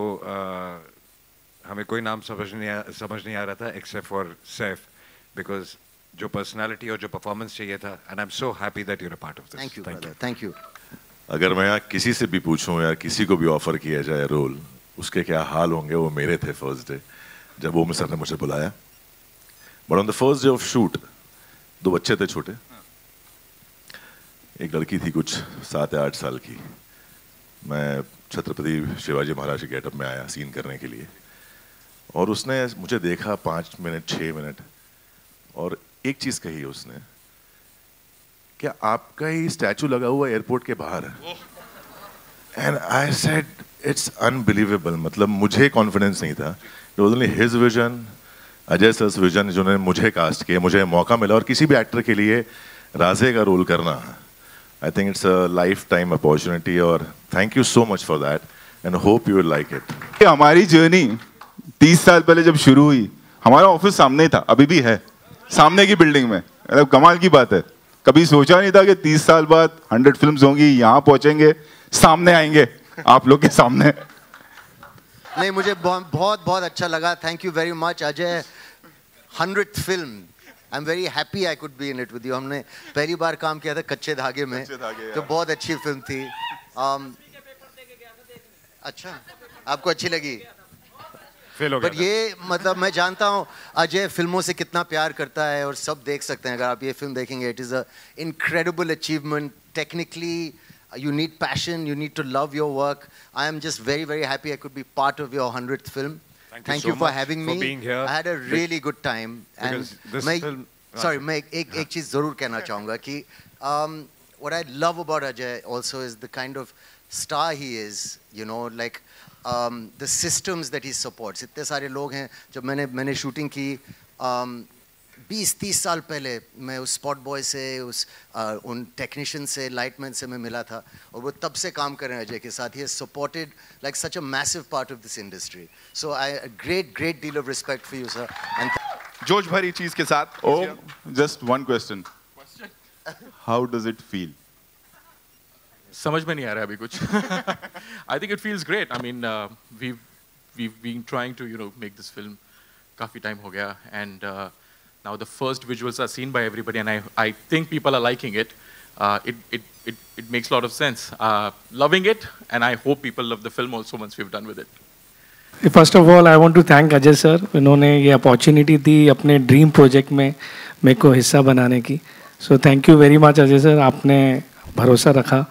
हमें कोई नाम समझ नहीं आ रहा था एक्सेप्ट फॉर सैफ, बिकॉज जो पर्सनालिटी और जो परफॉर्मेंस चाहिए था, and I am so happy that you are part of this. Thank you. अगर मैं यहाँ किसी से भी पूछूं या किसी को भी ऑफर किया जाए रोल, उसके क्या हाल होंगे, वो मेरे थे फर्स्ट डे जब ओम सर ने मुझे बुलाया। But on the first day of shoot 2 बच्चे थे छोटे, एक लड़की थी कुछ 7 या 8 साल की। मैं छत्रपति शिवाजी महाराज के गेटअप में आया सीन करने के लिए, और उसने मुझे देखा 5 मिनट 6 मिनट और एक चीज कही उसने, क्या आपका ही स्टैचू लगा हुआ एयरपोर्ट के बाहर है? And I said it's unbelievable. मतलब मुझे कॉन्फिडेंस नहीं था। It was only his vision, Ajay sir vision, जिन्होंने मुझे कास्ट किया, मुझे मौका मिला। और किसी भी एक्टर के लिए राजे का रोल करना, I think it's a life time opportunity. और thank you so much for that and hope you will like it. हमारी जर्नी 30 साल पहले जब शुरू हुई, हमारा ऑफिस सामने ही था, अभी भी है, सामने की बिल्डिंग में। मतलब कमाल की बात है, कभी सोचा नहीं था कि 30 साल बाद 100 फिल्म्स होंगी, यहाँ पहुंचेंगे, सामने आएंगे आप लोग के सामने। नहीं, मुझे बहुत बहुत अच्छा लगा. Thank you very much, Ajay. 100th film. I'm very happy I could be in it with you. हमने पहली बार काम किया था कच्चे धागे में, तो बहुत अच्छी फिल्म थी. अच्छा, आपको अच्छी लगी? बट ये मतलब मैं जानता हूँ अजय फिल्मों से कितना प्यार करता है और सब देख सकते हैं अगर आप ये फिल्म देखेंगे. It is a incredible achievement. Technically you need passion, you need to love your work. I am just very very happy I could be part of your 100th film. Thank you for having me. being here. I had a really good time. And मैं sorry, मैं एक चीज़ ज़रूर कहना चाहूँगा कि what I love about Ajay also is the kind of star he is, you know, like the systems that he supports. इतने सारे लोग हैं. जब मैंने शूटिंग की 20-30 साल पहले मैं उस स्पॉट बॉय से उन टेक्नीशियन से लाइटमैन से मैं मिला था और वो तब से काम कर रहे हैं अजय के साथ. He has supported like such a massive part of this industry. So I great deal of respect for you sir. And जोश भरी चीज के साथ. Just one question. How does it feel? समझ में नहीं आ रहा अभी कुछ. I think it feels great. I mean, we've been trying to make this film काफी टाइम हो गया, and now the first visuals are seen by everybody, and I think people are liking it. It makes a lot of sense. Loving it, and I hope people love the film also once we've done with it. First of all, I want to thank Ajay sir. इन्होंने ये opportunity दी अपने dream project में मेरे को हिस्सा बनाने की. So thank you very much Ajay sir. आपने भरोसा रखा,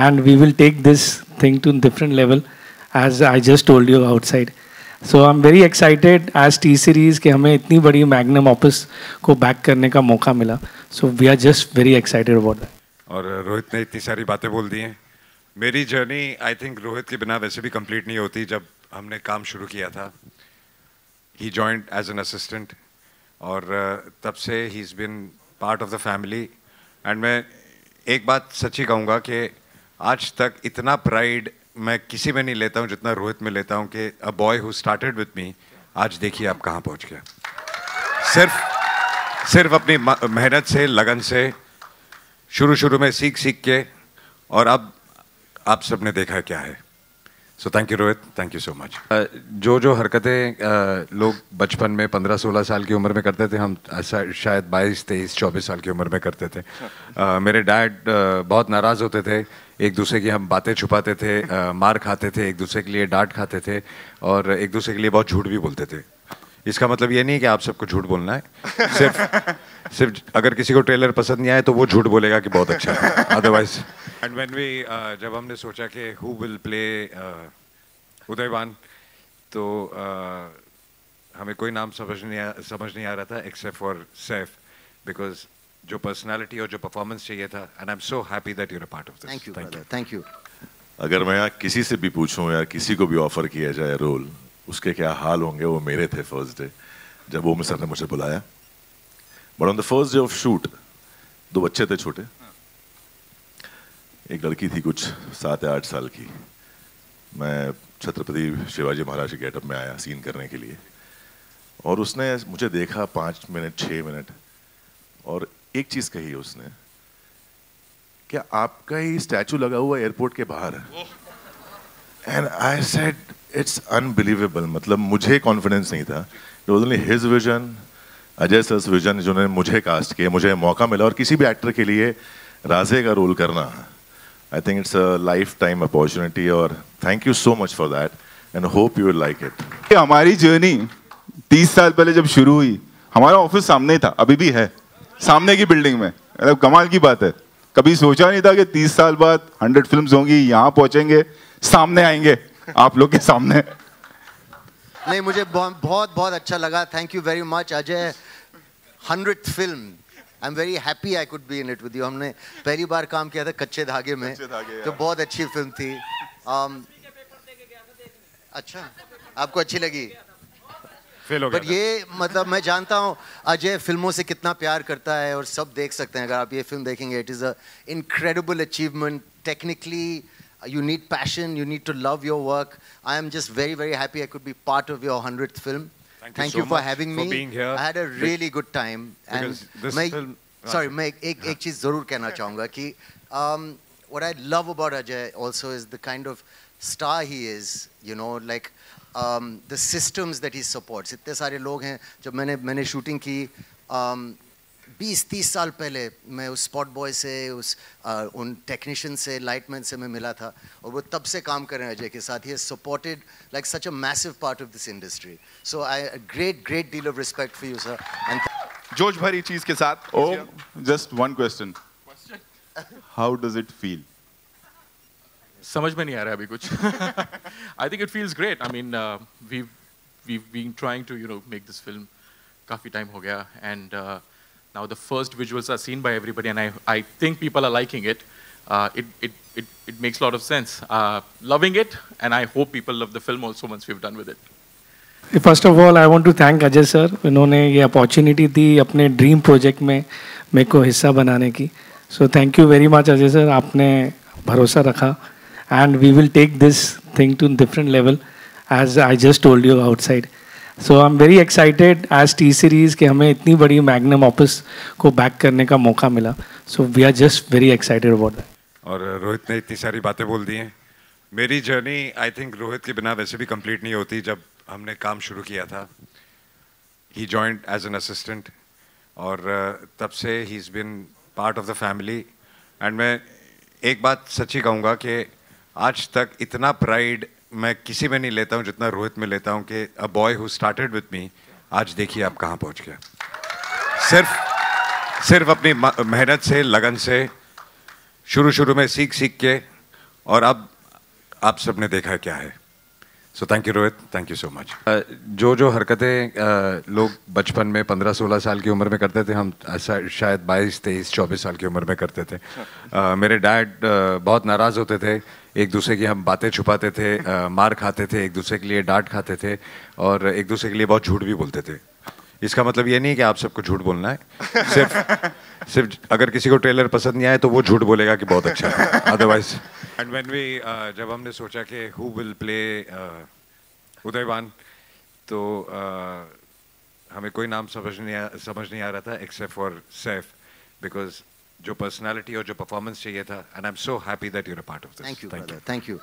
and we will take this thing to different level as I just told you outside. So I'm very excited as T series कि हमें इतनी बड़ी मैग्नम ऑफिस को back करने का मौका मिला. So we are just very excited about that. और रोहित ने इतनी सारी बातें बोल दी हैं. मेरी जर्नी आई थिंक रोहित के बिना वैसे भी कंप्लीट नहीं होती. जब हमने काम शुरू किया था, he joined as an assistant, और तब से he's been part of the family. And मैं एक बात सच्ची कहूँगा कि आज तक इतना प्राइड मैं किसी में नहीं लेता हूँ जितना रोहित में लेता हूँ कि a boy who started with me आज देखिए आप कहाँ पहुँच गया. सिर्फ अपनी मेहनत से, लगन से, शुरू में सीख के, और अब आप सबने देखा क्या है. सो thank you Rohit, thank you so much. जो हरकतें लोग बचपन में 15-16 साल की उम्र में करते थे, हम शायद 22-23-24 साल की उम्र में करते थे. मेरे डैड बहुत नाराज़ होते थे, एक दूसरे की हम बातें छुपाते थे, मार खाते थे, एक दूसरे के लिए डांट खाते थे, और एक दूसरे के लिए बहुत झूठ भी बोलते थे. इसका मतलब ये नहीं कि आप सबको झूठ बोलना है. सिर्फ अगर किसी को ट्रेलर पसंद नहीं आए तो वो झूठ बोलेगा कि बहुत अच्छा है. अदरवाइज एंड व्हेन वी जब हमने सोचा कि हु विल प्ले उदयवान, तो हमें कोई नाम समझ नहीं आ रहा था एक्सेप्ट फॉर सैफ, बिकॉज जो पर्सनालिटी और जो परफॉर्मेंस चाहिए था. And I am so happy that you are a part of this. Thank you. अगर मैं यहाँ किसी से भी पूछूं या किसी को भी ऑफर किया जाए रोल, उसके क्या हाल होंगे, वो मेरे थे फर्स्ट डे जब वो सर ने मुझे बुलाया. But on the first day of shoot 2 बच्चे थे छोटे. एक लड़की थी कुछ 7 या 8 साल की. मैं छत्रपति शिवाजी महाराज के गेटअप में आया सीन करने के लिए, और उसने मुझे देखा 5 मिनट 6 मिनट, और एक चीज कही उसने, क्या आपका ही स्टैचू लगा हुआ एयरपोर्ट के बाहर है? And I said it's unbelievable. मतलब मुझे कॉन्फिडेंस नहीं था. It was only his vision, Ajay sir vision, जिन्होंने मुझे कास्ट किया, मुझे मौका मिला. और किसी भी एक्टर के लिए राजे का रोल करना, I think it's a life time opportunity, और thank you so much for that and hope you will like it. हमारी जर्नी 30 साल पहले जब शुरू हुई, हमारा ऑफिस सामने ही था, अभी भी है सामने की बिल्डिंग में. मतलब कमाल की बात है. कभी सोचा नहीं था कि 30 साल बाद 100 फिल्म्स होंगी, यहाँ पहुंचेंगे, सामने आएंगे आप लोग के सामने. नहीं, मुझे बहुत अच्छा लगा. Thank you very much Ajay. 100th film. I'm very happy I could be in it with you. हमने पहली बार काम किया था कच्चे धागे में, तो बहुत अच्छी फिल्म थी. अच्छा, आपको अच्छी लगी? बट ये मतलब मैं जानता हूँ अजय फिल्मों से कितना प्यार करता है और सब देख सकते हैं अगर आप ये फिल्म देखेंगे. It is a incredible achievement. Technically you need passion, you need to love your work. I am just very very happy I could be part of your 100th film. Thank you for having me. being here. I had a really good time. And मैं एक चीज़ ज़रूर कहना चाहूँगा कि what I love about Ajay also is the kind of star he is, you know, like the systems that he supports. इतने सारे लोग हैं. जब मैंने शूटिंग की 20-30 साल पहले मैं उस स्पॉट बॉय से उन टेक्नीशियन से लाइटमैन से मैं मिला था और वो तब से काम कर रहे हैं अजय के साथ. He has supported like such a massive part of this industry. So a great deal of respect for you, sir. And जोश भरी चीज के साथ. Oh, just one question. How does it feel? समझ में नहीं आ रहा अभी कुछ. I think it feels great. I mean, we've been trying to make this film काफी टाइम हो गया, and now the first visuals are seen by everybody, and I think people are liking it. It makes a lot of sense. Loving it, and I hope people love the film also once we've done with it. First of all I want to thank Ajay sir. इन्होंने ये opportunity दी अपने dream project में मेरे को हिस्सा बनाने की. So thank you very much Ajay sir. आपने भरोसा रखा, and we will take this thing to different level as I just told you outside. So I am very excited as T series कि हमें इतनी बड़ी मैग्नम ऑफिस को back करने का मौका मिला. So we are just very excited about that. और रोहित ने इतनी सारी बातें बोल दी हैं. मेरी जर्नी आई थिंक रोहित के बिना वैसे भी कंप्लीट नहीं होती. जब हमने काम शुरू किया था, ही जॉइंड एज एन असिस्टेंट, और तब से he is been part of the family. And मैं एक बात सच्ची कहूँगा कि आज तक इतना प्राइड मैं किसी में नहीं लेता हूँ जितना रोहित में लेता हूँ कि a boy who started with me आज देखिए आप कहाँ पहुँच गया. सिर्फ अपनी मेहनत से, लगन से, शुरू में सीख के, और अब आप सबने देखा क्या है. सो thank you Rohit, thank you so much. जो हरकतें लोग बचपन में 15-16 साल की उम्र में करते थे, हम शायद 22-23-24 साल की उम्र में करते थे. मेरे डैड बहुत नाराज़ होते थे, एक दूसरे की हम बातें छुपाते थे, मार खाते थे, एक दूसरे के लिए डांट खाते थे, और एक दूसरे के लिए बहुत झूठ भी बोलते थे. इसका मतलब ये नहीं कि आप सबको झूठ बोलना है. सिर्फ अगर किसी को ट्रेलर पसंद नहीं आए तो वो झूठ बोलेगा कि बहुत अच्छा है. अदरवाइज एंड व्हेन वी जब हमने सोचा कि हु विल प्ले उदयवान, तो हमें कोई नाम समझ नहीं आ रहा था एक्सेप्ट फॉर सैफ, बिकॉज जो पर्सनालिटी और जो परफॉर्मेंस चाहिए था. And I am so happy that you are part of this. Thank you, thank you.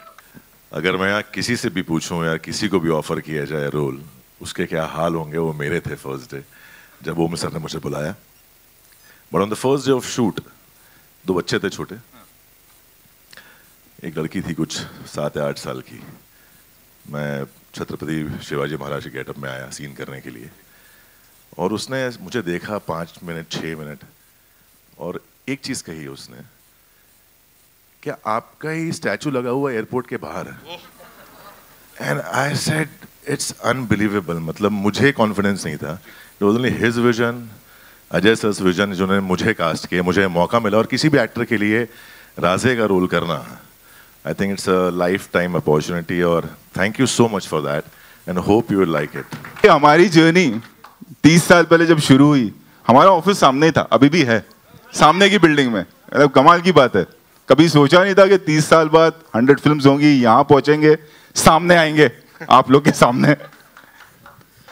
अगर मैं यहाँ किसी से भी पूछूं या किसी को भी ऑफर किया जाए रोल, उसके क्या हाल होंगे, वो मेरे थे फर्स्ट डे जब ओम सर ने मुझे बुलाया. But on the first day of shoot 2 बच्चे थे छोटे. एक लड़की थी कुछ 7 या 8 साल की. मैं छत्रपति शिवाजी महाराज के गेटअप में आया सीन करने के लिए, और उसने मुझे देखा 5 मिनट 6 मिनट, और एक चीज कही उसने, क्या आपका ही स्टैचू लगा हुआ एयरपोर्ट के बाहर है. And I said it's unbelievable. मतलब मुझे कॉन्फिडेंस नहीं था. It was only his vision, Ajay sir's vision, जिन्होंने मुझे कास्ट किया, मुझे मौका मिला. और किसी भी एक्टर के लिए राजे का रोल करना, I think it's a life time opportunity. और thank you so much for that, and hope you will like it. हमारी जर्नी 30 साल पहले जब शुरू हुई, हमारा ऑफिस सामने था, अभी भी है, सामने की बिल्डिंग में. मतलब कमाल की बात है. कभी सोचा नहीं था कि 30 साल बाद 100 फिल्म्स होंगी, यहाँ पहुंचेंगे, सामने आएंगे आप लोग के सामने.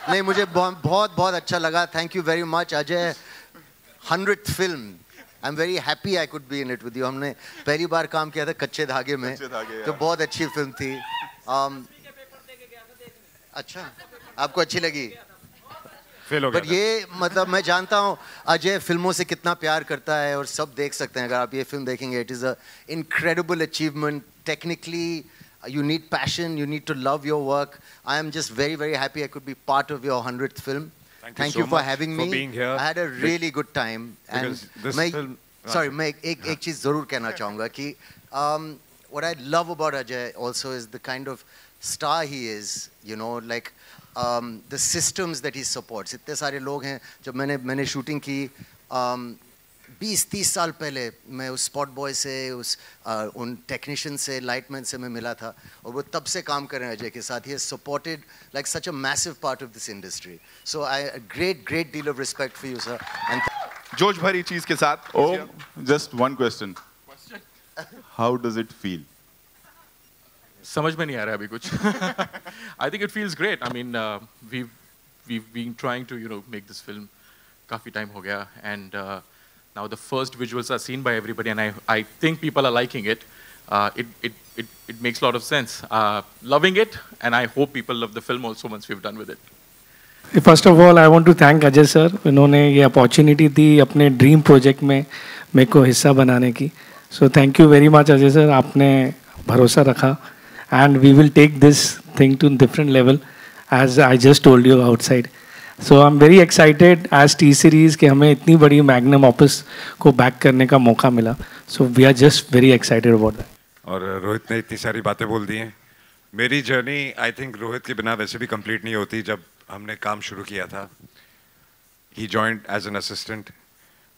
नहीं, मुझे बहुत अच्छा लगा. Thank you very much Ajay. 100th film, I am very happy I could be in it with you. हमने पहली बार काम किया था कच्चे धागे में, तो बहुत अच्छी फिल्म थी. अच्छा, आपको अच्छी लगी? बट ये मतलब मैं जानता हूँ अजय फिल्मों से कितना प्यार करता है, और सब देख सकते हैं अगर आप ये फिल्म देखेंगे. It is a incredible achievement. Technically you need passion, you need to love your work. I am just very happy I could be part of your 100th film. Thank you for having me. For being here. I had a really good time. And मैं एक चीज जरूर कहना चाहूँगा कि what I love about Ajay also is the kind of star he is, you know, like the systems that he supports. इतने सारे लोग हैं. जब मैंने शूटिंग की 20-30 साल पहले मैं उस स्पॉट बॉय से उन टेक्नीशियन से लाइटमैन से मैं मिला था, और वो तब से काम कर रहे हैं अजय के साथ. He has supported like such a massive part of this industry. So a great deal of respect for you, sir. And जोश भरी चीज के साथ. Oh, just one question. How does it feel? समझ में नहीं आ रहा अभी कुछ. I think it feels great. I mean, we've been trying to make this film काफी टाइम हो गया, and now the first visuals are seen by everybody, and I think people are liking it. it makes a lot of sense. Loving it, and I hope people love the film also once we've done with it. First of all I want to thank Ajay sir, इन्होंने ये opportunity दी अपने dream project में मेरे को हिस्सा बनाने की. So thank you very much Ajay sir, आपने भरोसा रखा and we will take this thing to different level as I just told you outside. So I am very excited as T series कि हमें इतनी बड़ी मैग्नम ऑफिस को back करने का मौका मिला. So we are just very excited about that. और रोहित ने इतनी सारी बातें बोल दी हैं. मेरी जर्नी आई थिंक रोहित के बिना वैसे भी कंप्लीट नहीं होती. जब हमने काम शुरू किया था, ही जॉइंड एज एन असिस्टेंट,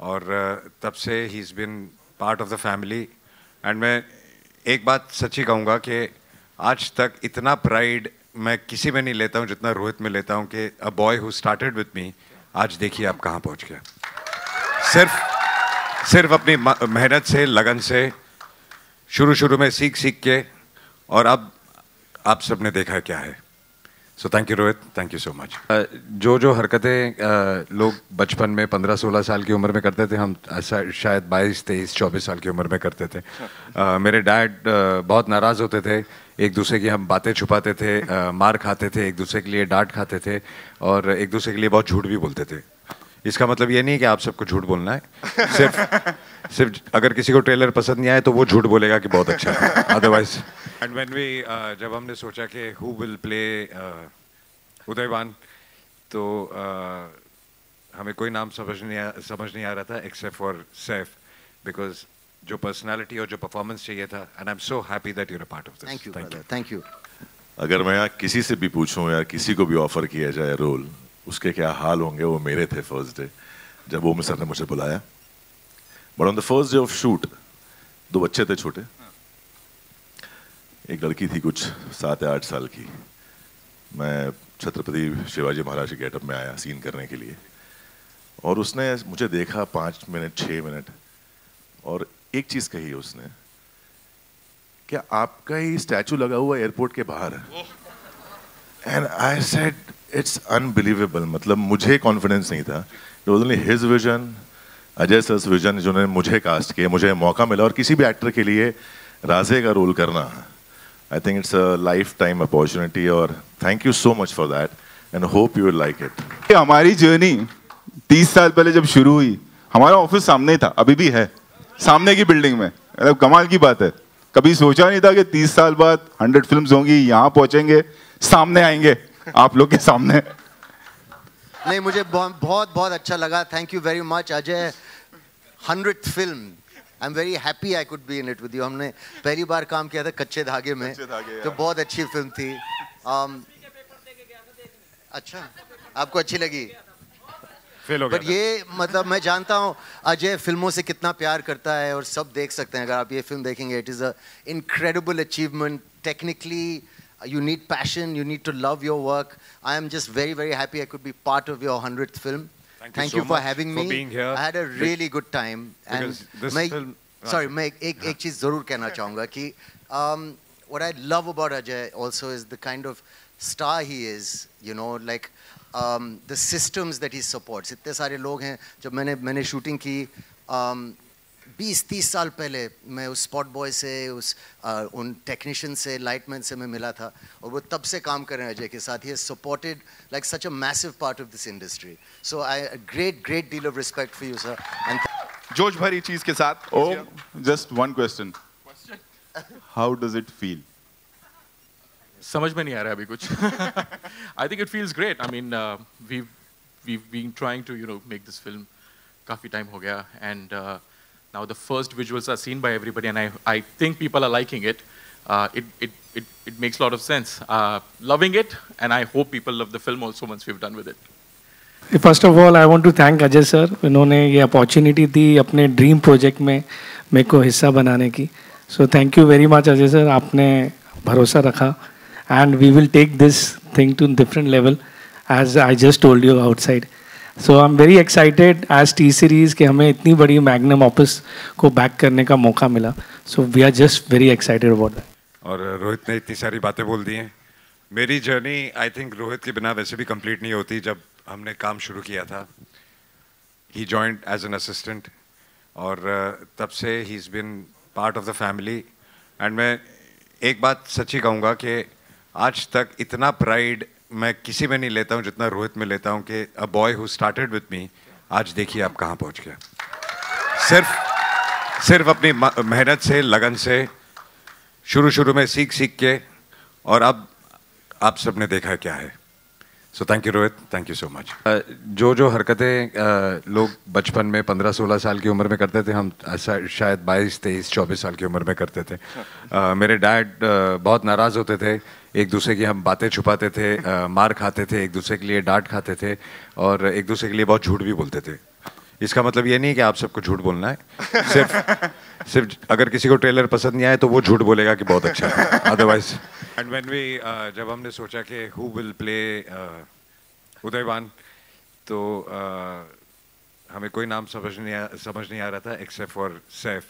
और तब से he is been part of the family. And मैं एक बात सच्ची कहूँगा कि आज तक इतना प्राइड मैं किसी में नहीं लेता हूँ जितना रोहित में लेता हूँ कि a boy who started with me आज देखिए आप कहाँ पहुँच गया. सिर्फ अपनी मेहनत से, लगन से, शुरू में सीख के, और अब आप सबने देखा क्या है. सो thank you Rohit, thank you so much. जो हरकतें लोग बचपन में 15-16 साल की उम्र में करते थे, हम ऐसा शायद 22-23-24 साल की उम्र में करते थे. मेरे डैड बहुत नाराज़ होते थे, एक दूसरे की हम बातें छुपाते थे, मार खाते थे, एक दूसरे के लिए डांट खाते थे, और एक दूसरे के लिए बहुत झूठ भी बोलते थे. इसका मतलब ये नहीं कि आप सबको झूठ बोलना है. सिर्फ अगर किसी को ट्रेलर पसंद नहीं आए तो वो झूठ बोलेगा कि बहुत अच्छा है, अदरवाइज. एंड व्हेन वी जब हमने सोचा कि हु विल प्ले उदयवान, तो हमें कोई नाम समझ नहीं आ रहा था एक्सेप्ट फॉर सैफ, बिकॉज जो पर्सनालिटी और जो परफॉर्मेंस चाहिए था. And I am so happy that you are a part of this. Thank you, thank you. अगर मैं यहाँ किसी से भी पूछूं या किसी को भी ऑफर किया जाए रोल, उसके क्या हाल होंगे, वो मेरे थे फर्स्ट डे जब वो सर ने मुझे बुलाया. But on the first day of shoot 2 बच्चे थे छोटे. एक लड़की थी कुछ 7 या 8 साल की. मैं छत्रपति शिवाजी महाराज के गेटअप में आया सीन करने के लिए, और उसने मुझे देखा 5 मिनट 6 मिनट, और एक चीज कही उसने, क्या आपका ही स्टैचू लगा हुआ एयरपोर्ट के बाहर है. And I said it's unbelievable. मतलब मुझे कॉन्फिडेंस नहीं था. It was only his vision, Ajay sir vision, जिन्होंने मुझे कास्ट किया, मुझे मौका मिला. और किसी भी एक्टर के लिए राजे का रोल करना, I think it's a life time opportunity, और thank you so much for that and hope you will like it. हमारी जर्नी 30 साल पहले जब शुरू हुई, हमारा ऑफिस सामने ही था, अभी भी है सामने की बिल्डिंग में. मतलब कमाल की बात है, कभी सोचा नहीं था कि 30 साल बाद 100 फिल्म्स होंगी, यहाँ पहुंचेंगे, सामने आएंगे आप लोग के सामने. नहीं, मुझे बहुत अच्छा लगा. Thank you very much Ajay. 100th film, I am very happy I could be in it with you. हमने पहली बार काम किया था कच्चे धागे में, तो बहुत अच्छी फिल्म थी. अच्छा, आपको अच्छी लगी? बट ये मतलब मैं जानता हूँ अजय फिल्मों से कितना प्यार करता है, और सब देख सकते हैं अगर आप ये फिल्म देखेंगे. It is a incredible achievement. Technically you need passion, you need to love your work. I am just very happy I could be part of your 100th film. Thank you for having me. Being here. I had a really good time. And this film, sorry, मैं एक चीज़ ज़रूर कहना चाहूँगा कि what I love about Ajay also is the kind of star he is, you know, like the systems that he supports. इतने सारे लोग हैं. जब मैंने शूटिंग की 20-30 साल पहले, मैं उस स्पॉट बॉय से, उन टेक्नीशियन से, लाइटमैन से मैं मिला था, और वो तब से काम कर रहे हैं अजय के साथ. He has supported like such a massive part of this industry. So I great deal of respect for you sir. And जोश भरी चीज के साथ. Oh, just one question. How does it feel? समझ में नहीं आ रहा है अभी कुछ. I think it feels great. I mean, we've been trying to make this film काफी टाइम हो गया, and now the first visuals are seen by everybody, and I think people are liking it. It makes a lot of sense. Loving it, and I hope people love the film also once we've done with it. First of all I want to thank Ajay sir, इन्होंने ये opportunity दी अपने dream project में मेरे को हिस्सा बनाने की. So thank you very much Ajay sir, आपने भरोसा रखा and we will take this thing to different level as I just told you outside. So I am very excited as T series कि हमें इतनी बड़ी मैग्नम ऑफिस को back करने का मौका मिला. So we are just very excited about that. और रोहित ने इतनी सारी बातें बोल दी हैं. मेरी जर्नी आई थिंक रोहित के बिना वैसे भी कंप्लीट नहीं होती. जब हमने काम शुरू किया था, ही जॉइंड एज एन असिस्टेंट, और तब से he is been part of the family. And मैं एक बात सच्ची कहूँगा कि आज तक इतना प्राइड मैं किसी में नहीं लेता हूँ जितना रोहित में लेता हूँ कि a boy who started with me आज देखिए आप कहाँ पहुँच गया। सिर्फ अपनी मेहनत से, लगन से, शुरू में सीख के, और अब आप सबने देखा है क्या है। सो thank you Rohit, thank you so much. जो हरकतें लोग बचपन में 15-16 साल की उम्र में करते थे, हम ऐसा शायद 22-23-24 साल की उम्र में करते थे। मेरे डैड बहुत नाराज़ होते थे, एक दूसरे की हम बातें छुपाते थे, मार खाते थे, एक दूसरे के लिए डांट खाते थे और एक दूसरे के लिए बहुत झूठ भी बोलते थे। इसका मतलब ये नहीं कि आप सबको झूठ बोलना है, सिर्फ अगर किसी को ट्रेलर पसंद नहीं आए तो वो झूठ बोलेगा कि बहुत अच्छा है, अदरवाइज। एंड व्हेन वी जब हमने सोचा कि हु विल प्ले उदयवान, तो हमें कोई नाम समझ नहीं आ रहा था एक्सेप्ट फॉर सैफ,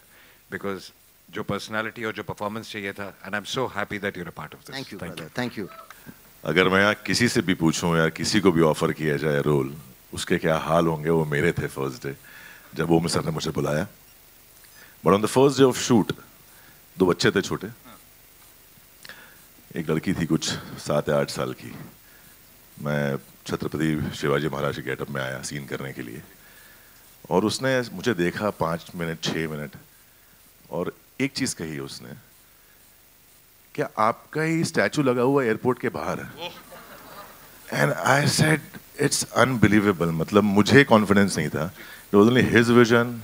बिकॉज जो पर्सनालिटी और जो परफॉर्मेंस चाहिए था, and I am so happy that you are part of this. Thank you brother, thank you. अगर मैं यहाँ किसी से भी पूछूं या किसी को भी ऑफर किया जाए रोल, उसके क्या हाल होंगे, वो मेरे थे फर्स्ट डे जब वो सर ने मुझे बुलाया। But on the first day of shoot 2 बच्चे थे छोटे, एक लड़की थी कुछ 7 या 8 साल की। मैं छत्रपति शिवाजी महाराज के गेटअप में आया सीन करने के लिए, और उसने मुझे देखा 5 मिनट 6 मिनट, और एक चीज कही उसने, क्या आपका ही स्टैचू लगा हुआ एयरपोर्ट के बाहर है? And I said it's unbelievable. मतलब मुझे कॉन्फिडेंस नहीं था, it was only his vision,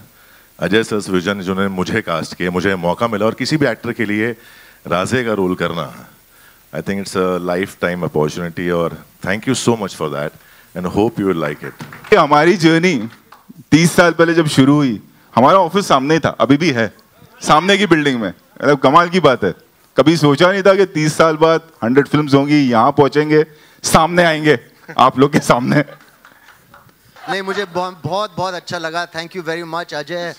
Ajay sir vision, जिन्होंने मुझे कास्ट किया, मुझे मौका मिला। और किसी भी एक्टर के लिए राजे का रोल करना, I think it's a life time opportunity, और thank you so much for that and hope you will like it. हमारी जर्नी 30 साल पहले जब शुरू हुई, हमारा ऑफिस सामने ही था, अभी भी है, सामने की बिल्डिंग में। मतलब कमाल की बात है, कभी सोचा नहीं था कि 30 साल बाद 100 फिल्म्स होंगी, यहाँ पहुंचेंगे, सामने आएंगे आप लोग के सामने। नहीं, मुझे बहुत अच्छा लगा। Thank you very much Ajay.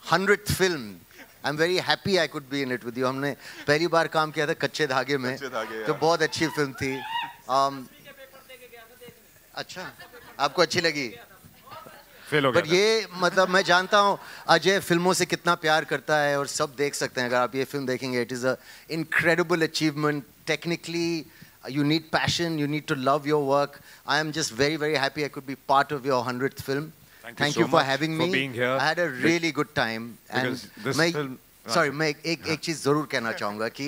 100th film, I am very happy I could be in it with you. हमने पहली बार काम किया था कच्चे धागे में, तो बहुत अच्छी फिल्म थी। अच्छा, आपको अच्छी लगी? बट ये मतलब मैं जानता हूँ अजय फिल्मों से कितना प्यार करता है, और सब देख सकते हैं अगर आप ये फिल्म देखेंगे। It is a incredible achievement. Technically you need passion, you need to love your work. I am just very happy I could be part of your 100th film. Thank you for having me. Being here. I had a really good time. And मैं एक चीज जरूर कहना चाहूँगा कि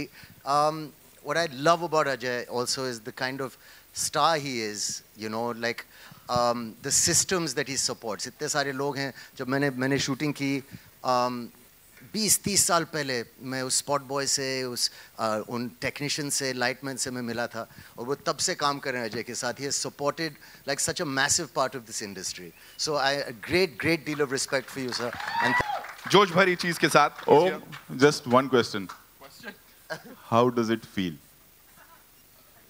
what I love about Ajay also is the kind of star he is, you know, like the systems that he supports. इतने सारे लोग हैं, जब मैंने शूटिंग की 20-30 साल पहले, मैं उस स्पॉट बॉय से, उन टेक्नीशियन से, लाइटमैन से मैं मिला था, और वो तब से काम कर रहे हैं अजय के साथ। He has supported like such a massive part of this industry. So I great deal of respect for you sir, and जोश भरी चीज के साथ। Just one question, how does it feel?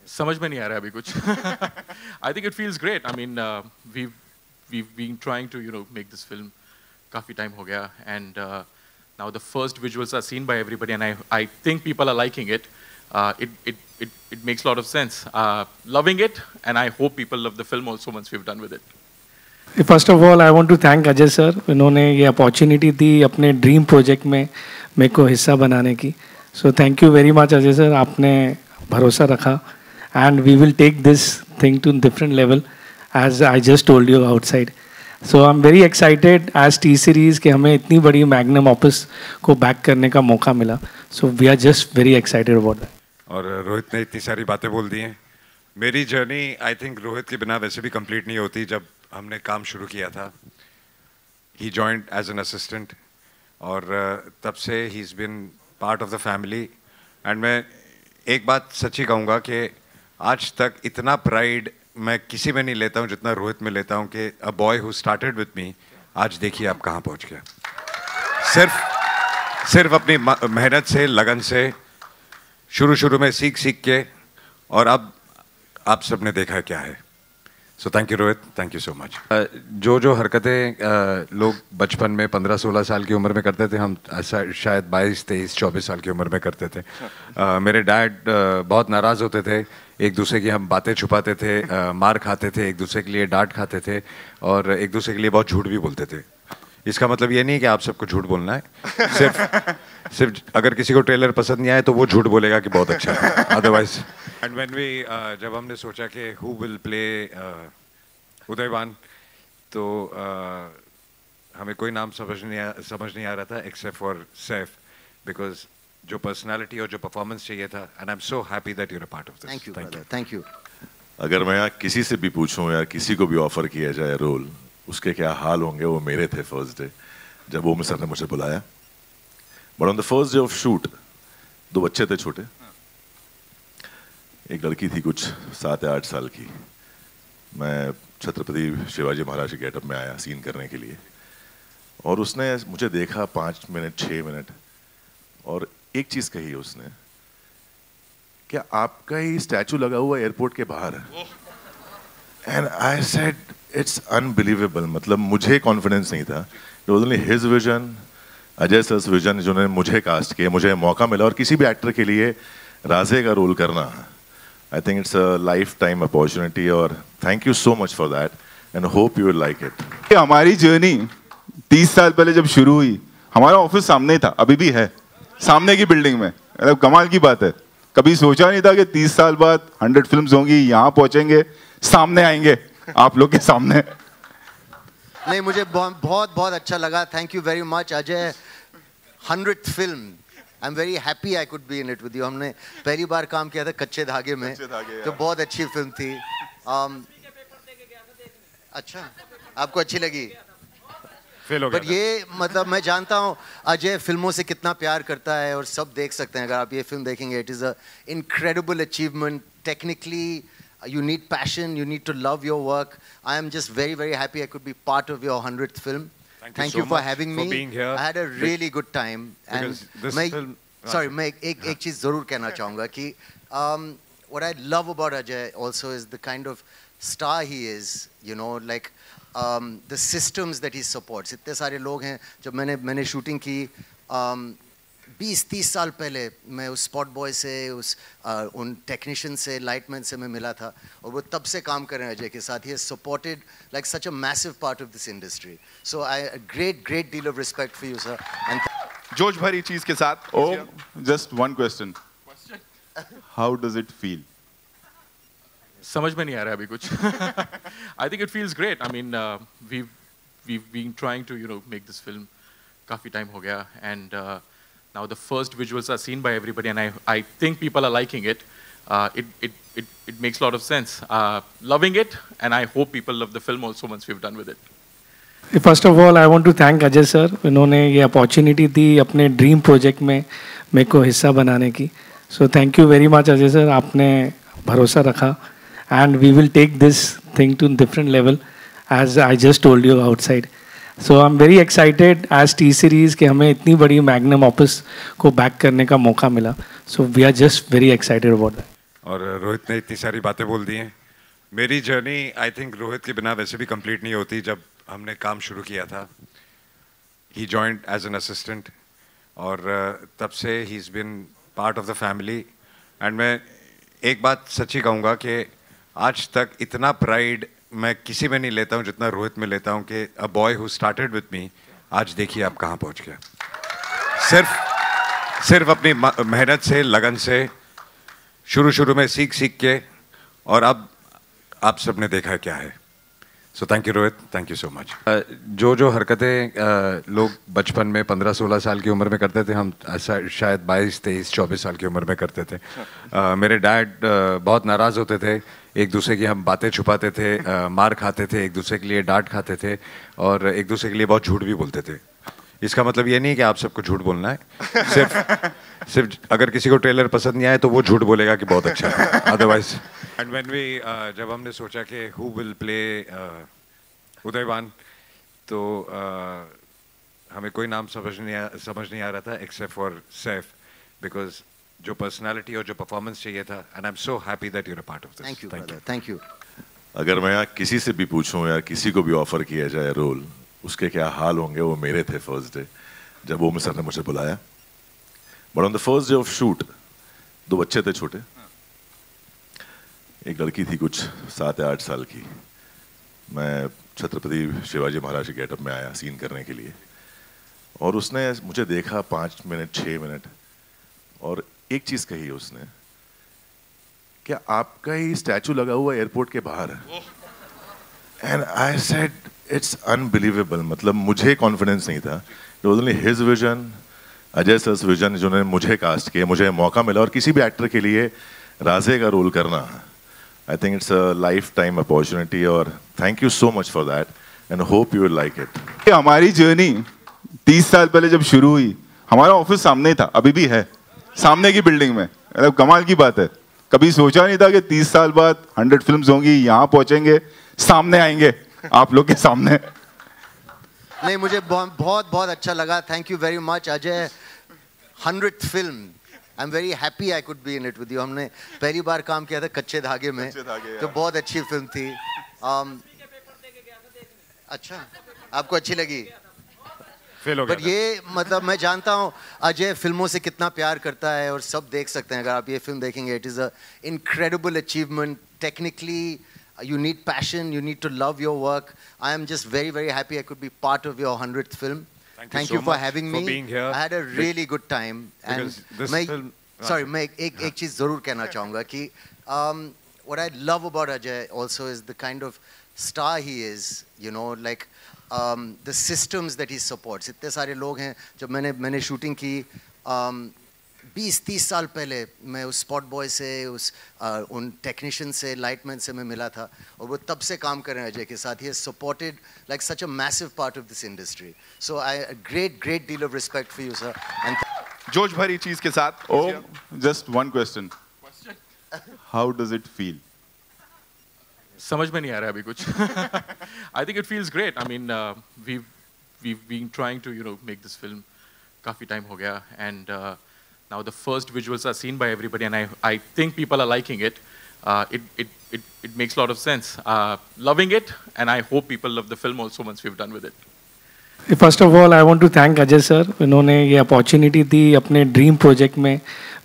समझ में नहीं आ रहा अभी कुछ। I think it feels great. I mean we've been trying to make this film काफी टाइम हो गया, and now the first visuals are seen by everybody, and I think people are liking it. It makes a lot of sense. Loving it, and I hope people love the film also once we've done with it. First of all, I want to thank Ajay sir. उन्होंने ये opportunity दी अपने dream project में मेरे को हिस्सा बनाने की। So thank you very much Ajay sir, आपने भरोसा रखा, and we will take this thing to different level, as I just told you outside. So I'm very excited as T series कि हमें इतनी बड़ी मैग्नम ऑफिस को बैक करने का मौका मिला। So we are just very excited about that. और रोहित ने इतनी सारी बातें बोल दी हैं। मेरी जर्नी आई थिंक रोहित के बिना वैसे भी कंप्लीट नहीं होती। जब हमने काम शुरू किया था, he joined as an assistant, और तब से he's been part of the family. And मैं एक बात सच्ची कहूँगा कि आज तक इतना प्राइड मैं किसी में नहीं लेता हूँ जितना रोहित में लेता हूँ कि a boy who started with me आज देखिए आप कहाँ पहुँच गया। सिर्फ अपनी मेहनत से, लगन से, शुरू में सीख के, और अब आप सबने देखा क्या है। सो thank you Rohit, thank you so much. जो हरकतें लोग बचपन में 15-16 साल की उम्र में करते थे, हम ऐसा शायद 22-23-24 साल की उम्र में करते थे। मेरे डैड बहुत नाराज़ होते थे, एक दूसरे की हम बातें छुपाते थे, मार खाते थे, एक दूसरे के लिए डांट खाते थे और एक दूसरे के लिए बहुत झूठ भी बोलते थे। इसका मतलब ये नहीं कि आप सबको झूठ बोलना है। सिर्फ अगर किसी को ट्रेलर पसंद नहीं आए तो वो झूठ बोलेगा कि बहुत अच्छा है, अदरवाइज। एंड व्हेन वी जब हमने सोचा कि हु विल प्ले उदयवान, तो हमें कोई नाम समझ नहीं आ रहा था एक्सेप्ट फॉर सैफ, बिकॉज जो पर्सनालिटी और जो परफॉर्मेंस चाहिए था, and I am so happy that you are part of this. Thank you, thank you. अगर मैं यहाँ किसी से भी पूछूं या किसी को भी ऑफर किया जाए रोल, उसके क्या हाल होंगे वो मेरे थे फर्स्ट डे जब ओम सर ने मुझे बुलाया। But on the first day of shoot 2 बच्चे थे छोटे, एक लड़की थी कुछ 7 या 8 साल की। मैं छत्रपति शिवाजी महाराज के गेटअप में आया सीन करने के लिए, और उसने मुझे देखा 5 मिनट 6 मिनट, और एक चीज कही उसने, क्या आपका ही स्टैचू लगा हुआ एयरपोर्ट के बाहर है? And I said it's unbelievable. मतलब मुझे कॉन्फिडेंस नहीं था। It was only his vision, Ajay sir vision, जिन्होंने मुझे कास्ट किया, मुझे मौका मिला। और किसी भी एक्टर के लिए राजे का रोल करना, I think it's a life time opportunity, और thank you so much for that and hope you will like it. हमारी जर्नी 30 साल पहले जब शुरू हुई, हमारा ऑफिस सामने ही था, अभी भी है, सामने की बिल्डिंग में। मतलब कमाल की बात है, कभी सोचा नहीं था कि 30 साल बाद 100 फिल्म्स होंगी, यहाँ पहुंचेंगे, सामने आएंगे आप लोग के सामने। नहीं, मुझे बहुत अच्छा लगा। Thank you very much Ajay. 100th film, I am very happy I could be in it with you. हमने पहली बार काम किया था कच्चे धागे में, तो बहुत अच्छी फिल्म थी। अच्छा, आपको अच्छी लगी? बट ये मतलब मैं जानता हूँ अजय फिल्मों से कितना प्यार करता है, और सब देख सकते हैं अगर आप ये फिल्म देखेंगे। It is a incredible achievement. Technically you need passion, you need to love your work. I am just very happy I could be part of your 100th film. Thank you for having me. Being here. I had a really good time. And this film, sorry, मैं एक चीज़ ज़रूर कहना चाहूँगा कि what I love about Ajay also is the kind of star he is, you know, like the systems that he supports. इतने सारे लोग हैं। जब मैंने शूटिंग की 20-30 साल पहले, मैं उस स्पॉट बॉय से, उन टेक्नीशियन से, लाइटमैन से मैं मिला था, और वो तब से काम कर रहे हैं अजय के साथ। He has supported like such a massive part of this industry. So I great deal of respect for you sir. And जोश भरी चीज के साथ। Just one question, how does it feel? समझ में नहीं आ रहा अभी कुछ। I think it feels great. I mean we've been trying to make this film काफी टाइम हो गया, and now the first visuals are seen by everybody, and I think people are liking it. It makes a lot of sense. Loving it, and I hope people love the film also once we've done with it. First of all I want to thank Ajay sir, इन्होंने ये opportunity दी अपने dream project में मेरे को हिस्सा बनाने की। So thank you very much Ajay sir, आपने भरोसा रखा, and we will take this thing to different level as I just told you outside. So I am very excited as T series कि हमें इतनी बड़ी मैग्नम ऑफिस को back करने का मौका मिला। So we are just very excited about that. और रोहित ने इतनी सारी बातें बोल दी हैं। मेरी जर्नी आई थिंक रोहित के बिना वैसे भी कंप्लीट नहीं होती। जब हमने काम शुरू किया था, ही जॉइंड एज एन असिस्टेंट, और तब से he is been part of the family. And मैं एक बात सच्ची कहूँगा कि आज तक इतना प्राइड मैं किसी में नहीं लेता हूँ जितना रोहित में लेता हूँ कि a boy who started with me, आज देखिए आप कहाँ पहुँच गया। सिर्फ अपनी मेहनत से, लगन से, शुरू में सीख के, और अब आप सबने देखा क्या है। सो thank you Rohit, thank you so much. जो हरकतें लोग बचपन में 15-16 साल की उम्र में करते थे, हम शायद 22-23-24 साल की उम्र में करते थे। मेरे डैड बहुत नाराज़ होते थे, एक दूसरे की हम बातें छुपाते थे, मार खाते थे, एक दूसरे के लिए डांट खाते थे, और एक दूसरे के लिए बहुत झूठ भी बोलते थे। इसका मतलब ये नहीं कि आप सबको झूठ बोलना है। सिर्फ अगर किसी को ट्रेलर पसंद नहीं आए तो वो झूठ बोलेगा कि बहुत अच्छा है, अदरवाइज। एंड व्हेन वी जब हमने सोचा कि हु विल प्ले उदयवान, तो हमें कोई नाम समझ नहीं आ रहा था एक्सेप्ट फॉर सैफ, बिकॉज जो पर्सनालिटी और जो परफॉर्मेंस चाहिए था, and I am so happy that you are part of this. Thank you. अगर मैं यहाँ किसी से भी पूछूं या किसी को भी ऑफर किया जाए रोल, उसके क्या हाल होंगे वो मेरे थे फर्स्ट डे जब ओम सर ने मुझे बुलाया। But on the first day of shoot 2 बच्चे थे छोटे, एक लड़की थी कुछ 7 या 8 साल की। मैं छत्रपति शिवाजी महाराज के गेटअप में आया सीन करने के लिए, और उसने मुझे देखा 5 मिनट 6 मिनट, और एक चीज कही उसने, क्या आपका ही स्टैचू लगा हुआ एयरपोर्ट के बाहर है? And I said it's unbelievable. मतलब मुझे कॉन्फिडेंस नहीं था। It was only his vision, Ajay sir vision, जिन्होंने मुझे कास्ट किया, मुझे मौका मिला। और किसी भी एक्टर के लिए राजे का रोल करना, I think it's a life time opportunity, और thank you so much for that and hope you will like it. हमारी जर्नी 30 साल पहले जब शुरू हुई, हमारा ऑफिस सामने ही था, अभी भी है, सामने की बिल्डिंग में। मतलब कमाल की बात है, कभी सोचा नहीं था कि 30 साल बाद 100 फिल्म्स होंगी, यहाँ पहुंचेंगे, सामने आएंगे आप लोग के सामने। नहीं, मुझे बहुत बहुत अच्छा लगा। Thank you very much Ajay. 100th film, I am very happy I could be in it with you. हमने पहली बार काम किया था कच्चे धागे में, तो बहुत अच्छी फिल्म थी। अच्छा, आपको अच्छी लगी? बट ये मतलब मैं जानता हूँ अजय फिल्मों से कितना प्यार करता है, और सब देख सकते हैं अगर आप ये फिल्म देखेंगे। It is a incredible achievement. Technically you need passion, you need to love your work. I am just very, very happy I could be part of your 100th film. Thank you for having me. being here. I had a really good time. And sorry, मैं एक चीज़ ज़रूर कहना चाहूँगा कि what I love about Ajay also is the kind of star he is, you know, like the systems that he supports. इतने सारे लोग हैं। जब मैंने शूटिंग की 20-30 साल पहले, मैं उस स्पॉट बॉय से, उन टेक्नीशियन से, लाइटमैन से मैं मिला था, और वो तब से काम कर रहे हैं अजय के साथ। He has supported like such a massive part of this industry. So I great deal of respect for you sir. And जोश भरी चीज के साथ। Oh, just one question. How does it feel? समझ में नहीं आ रहा अभी कुछ। I think it feels great. I mean, we've been trying to make this film काफी टाइम हो गया, and now the first visuals are seen by everybody, and I think people are liking it. It makes a lot of sense. Loving it, and I hope people love the film also once we've done with it. First of all I want to thank Ajay sir. इन्होंने ये opportunity दी अपने dream project में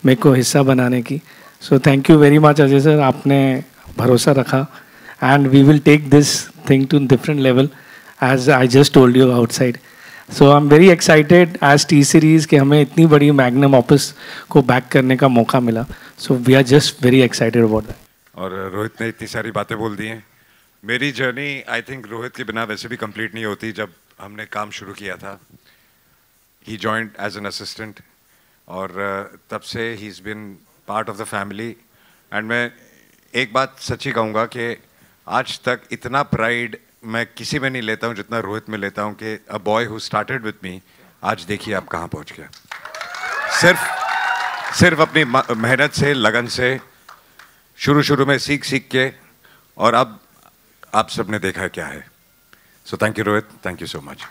मेरे को हिस्सा बनाने की। So thank you very much Ajay sir, आपने भरोसा रखा, and we will take this thing to different level as I just told you outside. So I am very excited as T series कि हमें इतनी बड़ी मैग्नम ऑफिस को back करने का मौका मिला। So we are just very excited about that. और रोहित ने इतनी सारी बातें बोल दी हैं। मेरी जर्नी आई थिंक रोहित के बिना वैसे भी कंप्लीट नहीं होती। जब हमने काम शुरू किया था, ही जॉइंड एज एन असिस्टेंट, और तब से he is been part of the family. And मैं एक बात सच्ची कहूँगा कि आज तक इतना प्राइड मैं किसी में नहीं लेता हूँ जितना रोहित में लेता हूँ कि a boy who started with me, आज देखिए आप कहाँ पहुँच गया। सिर्फ अपनी मेहनत से, लगन से, शुरू में सीख के, और अब आप सबने देखा क्या है। सो thank you Rohit, thank you so much.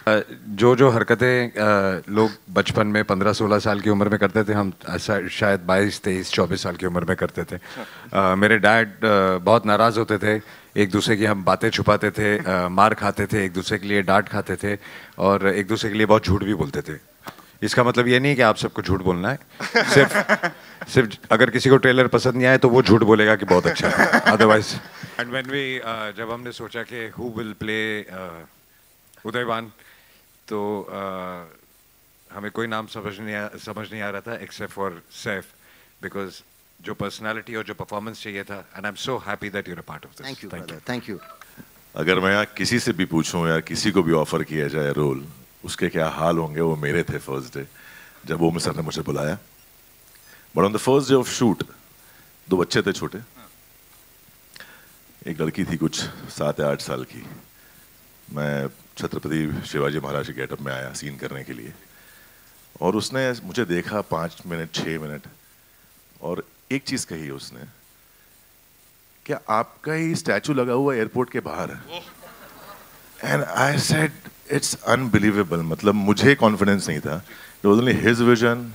जो हरकतें लोग बचपन में 15-16 साल की उम्र में करते थे, हम शायद 22-23-24 साल की उम्र में करते थे। मेरे डैड बहुत नाराज़ होते थे, एक दूसरे की हम बातें छुपाते थे, मार खाते थे, एक दूसरे के लिए डांट खाते थे, और एक दूसरे के लिए बहुत झूठ भी बोलते थे। इसका मतलब ये नहीं कि आप सबको झूठ बोलना है, सिर्फ अगर किसी को ट्रेलर पसंद नहीं आए तो वो झूठ बोलेगा कि बहुत अच्छा है, अदरवाइज। एंड व्हेन वी जब हमने सोचा कि हु विल प्ले उदयवान, तो हमें कोई नाम समझ नहीं आ रहा था एक्सेप्ट फॉर सैफ, बिकॉज जो पर्सनालिटी और जो परफॉर्मेंस चाहिए था, and I am so happy that you are part of this. Thank you, thank you. अगर मैं यहाँ किसी से भी पूछूं या किसी को भी ऑफर किया जाए रोल, उसके क्या हाल होंगे, वो मेरे थे फर्स्ट डे जब ओम सर ने मुझे बुलाया। But on the first day of shoot 2 बच्चे थे छोटे, एक लड़की थी कुछ 7 या 8 साल की। मैं छत्रपति शिवाजी महाराज के गेटअप में आया सीन करने के लिए, और उसने मुझे देखा 5 मिनट 6 मिनट, और एक चीज कही उसने, क्या आपका ही स्टैचू लगा हुआ एयरपोर्ट के बाहर है? And I said it's unbelievable. मतलब मुझे कॉन्फिडेंस नहीं था। It was only his vision,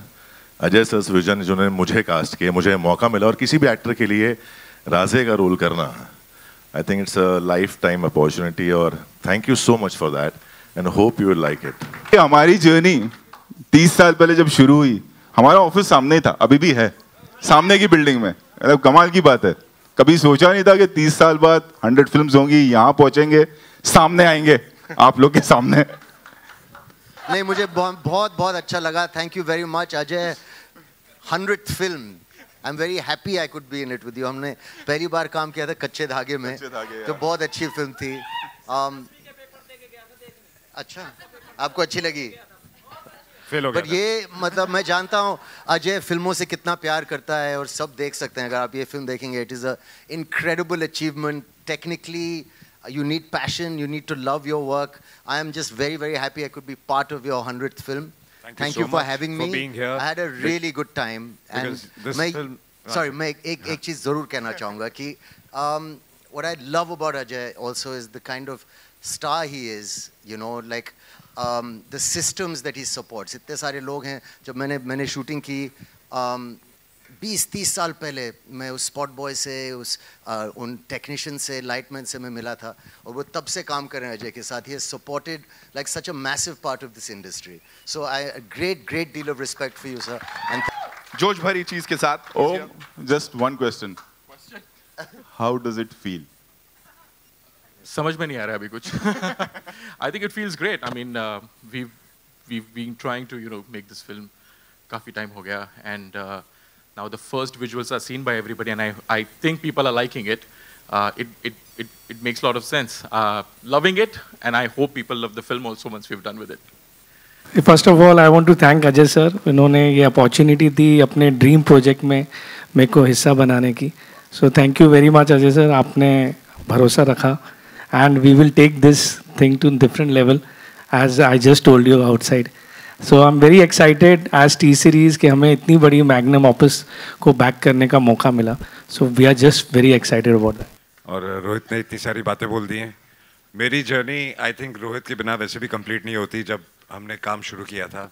Ajay sir vision, जिन्होंने मुझे कास्ट किया, मुझे मौका मिला। और किसी भी एक्टर के लिए राजे का रोल करना, I think it's a life time opportunity, और thank you so much for that and hope you will like it. हमारी जर्नी 30 साल पहले जब शुरू हुई, हमारा ऑफिस सामने था, अभी भी है, सामने की बिल्डिंग में। मतलब कमाल की बात है, कभी सोचा नहीं था कि 30 साल बाद 100 फिल्म्स होंगी, यहाँ पहुंचेंगे, सामने आएंगे आप लोग के सामने। नहीं, मुझे बहुत बहुत अच्छा लगा। Thank you very much Ajay. 100th film, I am very happy I could be in it with you. हमने पहली बार काम किया था कच्चे धागे में, तो बहुत अच्छी फिल्म थी। अच्छा, आपको अच्छी लगी? बट ये मतलब मैं जानता हूँ अजय फिल्मों से कितना प्यार करता है और सब देख सकते हैं अगर आप ये फिल्म देखेंगे। It is a incredible achievement. Technically you need passion, you need to love your work. I am just very very happy I could be part of your 100th film. Thank you for having me. being here. I had a really good time. And मैं sorry, मैं एक चीज़ ज़रूर कहना चाहूँगा कि what I love about Ajay also is the kind of star he is, you know, like the systems that he supports. इतने सारे लोग हैं। जब मैंने शूटिंग की 20-30 साल पहले मैं उस स्पॉट बॉय से उन टेक्नीशियन से लाइटमैन से मैं मिला था और वो तब से काम कर रहे हैं अजय के साथ। He has supported like such a massive part of this industry. So I great deal of respect for you sir. And जोश भरी चीज के साथ। Oh, just one question. How does it feel? समझ में नहीं आ रहा अभी कुछ। I think it feels great. I mean, we've been trying to make this film काफी टाइम हो गया, and now the first visuals are seen by everybody, and I think people are liking it. It makes a lot of sense. Loving it, and I hope people love the film also once we've done with it. First of all, I want to thank Ajay sir. इन्होंने ये opportunity दी अपने dream project में मेरे को हिस्सा बनाने की। So thank you very much Ajay sir. आपने भरोसा रखा, and we will take this thing to different level, as I just told you outside. So I'm very excited as T series कि हमें इतनी बड़ी मैग्नम ऑफिस को back करने का मौका मिला। So we are just very excited about that. और रोहित ने इतनी सारी बातें बोल दी हैं। मेरी जर्नी आई थिंक रोहित के बिना वैसे भी कंप्लीट नहीं होती। जब हमने काम शुरू किया था,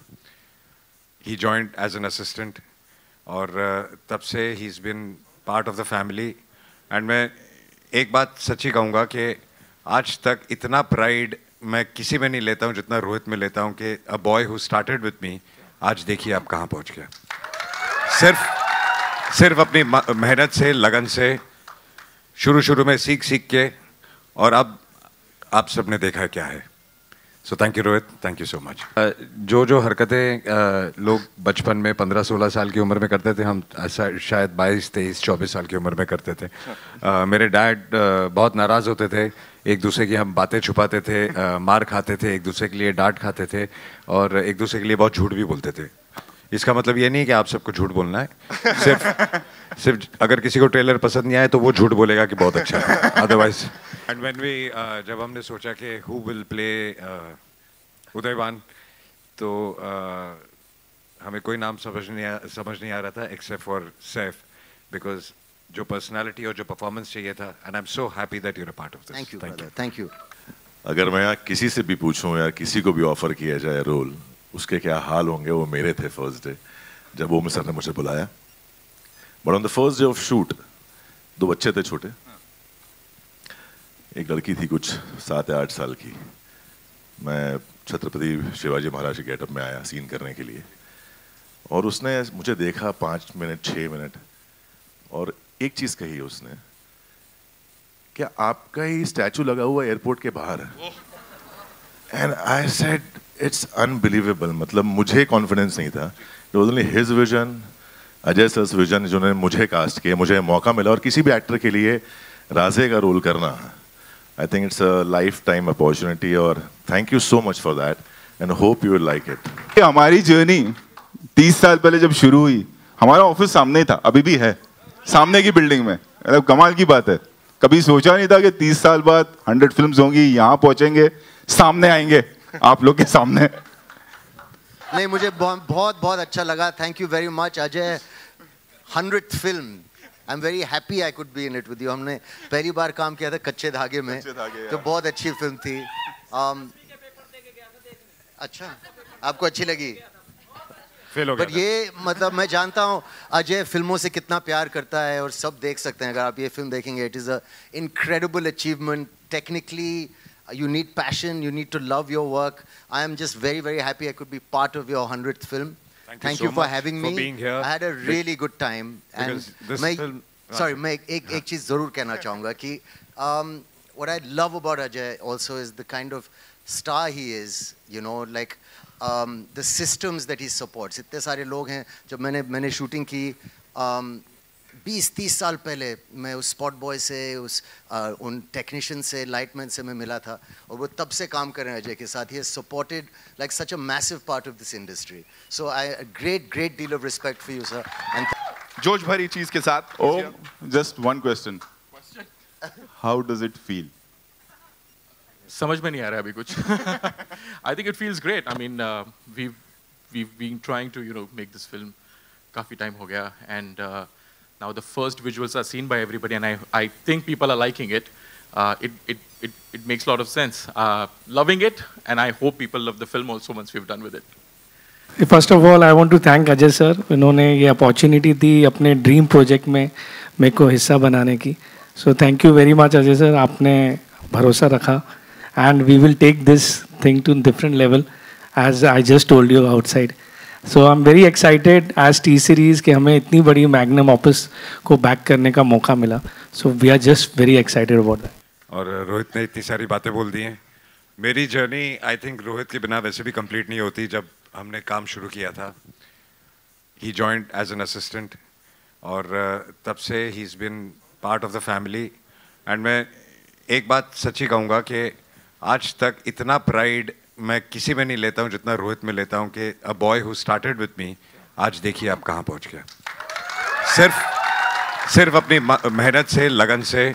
he joined as an assistant, और तब से he's been part of the family. And मैं एक बात सच्ची कहूँगा कि आज तक इतना प्राइड मैं किसी में नहीं लेता हूँ जितना रोहित में लेता हूँ कि a boy who started with me आज देखिए आप कहाँ पहुँच गया। सिर्फ अपनी मेहनत से, लगन से, शुरू में सीख के, और अब आप सबने देखा क्या है। सो thank you Rohit, thank you so much. जो हरकतें लोग बचपन में 15-16 साल की उम्र में करते थे, हम ऐसा शायद 22-23-24 साल की उम्र में करते थे। मेरे डैड बहुत नाराज़ होते थे, एक दूसरे की हम बातें छुपाते थे, मार खाते थे, एक दूसरे के लिए डांट खाते थे, और एक दूसरे के लिए बहुत झूठ भी बोलते थे। इसका मतलब ये नहीं कि आप सबको झूठ बोलना है, सिर्फ अगर किसी को ट्रेलर पसंद नहीं आए तो वो झूठ बोलेगा कि बहुत अच्छा है, अदरवाइज। एंड व्हेन वी जब हमने सोचा कि हु विल प्ले उदयवान, तो हमें कोई नाम समझ नहीं आ रहा था एक्सेप्ट फॉर सैफ, बिकॉज जो पर्सनालिटी और जो परफॉर्मेंस चाहिए था, and I am so happy that you are a part of this. Thank you. अगर मैं यहाँ किसी से भी पूछूं या किसी को भी ऑफर किया जाए रोल, उसके क्या हाल होंगे, वो मेरे थे फर्स्ट डे जब वो सर ने मुझे बुलाया। But on the first day of shoot 2 बच्चे थे छोटे, एक लड़की थी कुछ 7 या 8 साल की। मैं छत्रपति शिवाजी महाराज के गेटअप में आया सीन करने के लिए, और उसने मुझे देखा 5 मिनट 6 मिनट, और एक चीज कही उसने, क्या आपका ही स्टैचू लगा हुआ एयरपोर्ट के बाहर है? And I said it's unbelievable. मतलब मुझे कॉन्फिडेंस नहीं था। It was only his vision, Ajay sir vision, जिन्होंने मुझे कास्ट किया, मुझे मौका मिला। और किसी भी एक्टर के लिए राजे का रोल करना, I think it's a life time opportunity, और thank you so much for that, and hope you will like it. हमारी जर्नी 30 साल पहले जब शुरू हुई, हमारा ऑफिस सामने ही था, अभी भी है सामने की बिल्डिंग में। मतलब कमाल की बात है, कभी सोचा नहीं था कि 30 साल बाद 100 फिल्म्स होंगी, यहाँ पहुंचेंगे, सामने आएंगे आप लोग के सामने। नहीं, मुझे बहुत अच्छा लगा। Thank you very much Ajay. 100th film, I am very happy I could be in it with you. हमने पहली बार काम किया था कच्चे धागे में, तो बहुत अच्छी फिल्म थी। अच्छा, आपको अच्छी लगी? बट ये मतलब मैं जानता हूँ अजय फिल्मों से कितना प्यार करता है और सब देख सकते हैं अगर आप ये फिल्म देखेंगे। It is a incredible achievement. Technically you need passion, you need to love your work. I am just very happy I could be part of your 100th film. Thank you for having me. being here. I had a really good time. And this film, sorry, मैं एक चीज़ ज़रूर कहना चाहूँगा कि what I love about Ajay also is the kind of star he is, you know, like the systems that he supports. इतने सारे लोग हैं, जब मैंने शूटिंग की 20-30 साल पहले मैं उस स्पॉट बॉय से उन टेक्नीशियन से लाइटमैन से मैं मिला था और वो तब से काम कर रहे हैं अजय के साथ. He has supported like such a massive part of this industry. So a great deal of respect for you, sir. And जोश भरी चीज के साथ. Oh, just one question. How does it feel? समझ में नहीं आ रहा अभी कुछ. I think it feels great. I mean, we've been trying to make this film काफी time हो गया, and now the first visuals are seen by everybody, and I think people are liking it. It makes a lot of sense. Loving it, and I hope people love the film also once we've done with it. First of all I want to thank Ajay sir. इन्होंने ये opportunity दी अपने dream project में मेरे को हिस्सा बनाने की. So thank you very much Ajay sir. आपने भरोसा रखा, and we will take this thing to different level as I just told you outside. So I am very excited as T series कि हमें इतनी बड़ी मैग्नम ऑफिस को back करने का मौका मिला. So we are just very excited about that. और रोहित ने इतनी सारी बातें बोल दी हैं. मेरी जर्नी आई थिंक रोहित के बिना वैसे भी कंप्लीट नहीं होती. जब हमने काम शुरू किया था, ही जॉइंड एज एन असिस्टेंट, और तब से he is been part of the family. And मैं एक बात सच्ची कहूँगा कि आज तक इतना प्राइड मैं किसी में नहीं लेता हूँ जितना रोहित में लेता हूँ कि a boy who started with me आज देखिए आप कहाँ पहुँच गया. सिर्फ अपनी मेहनत से, लगन से,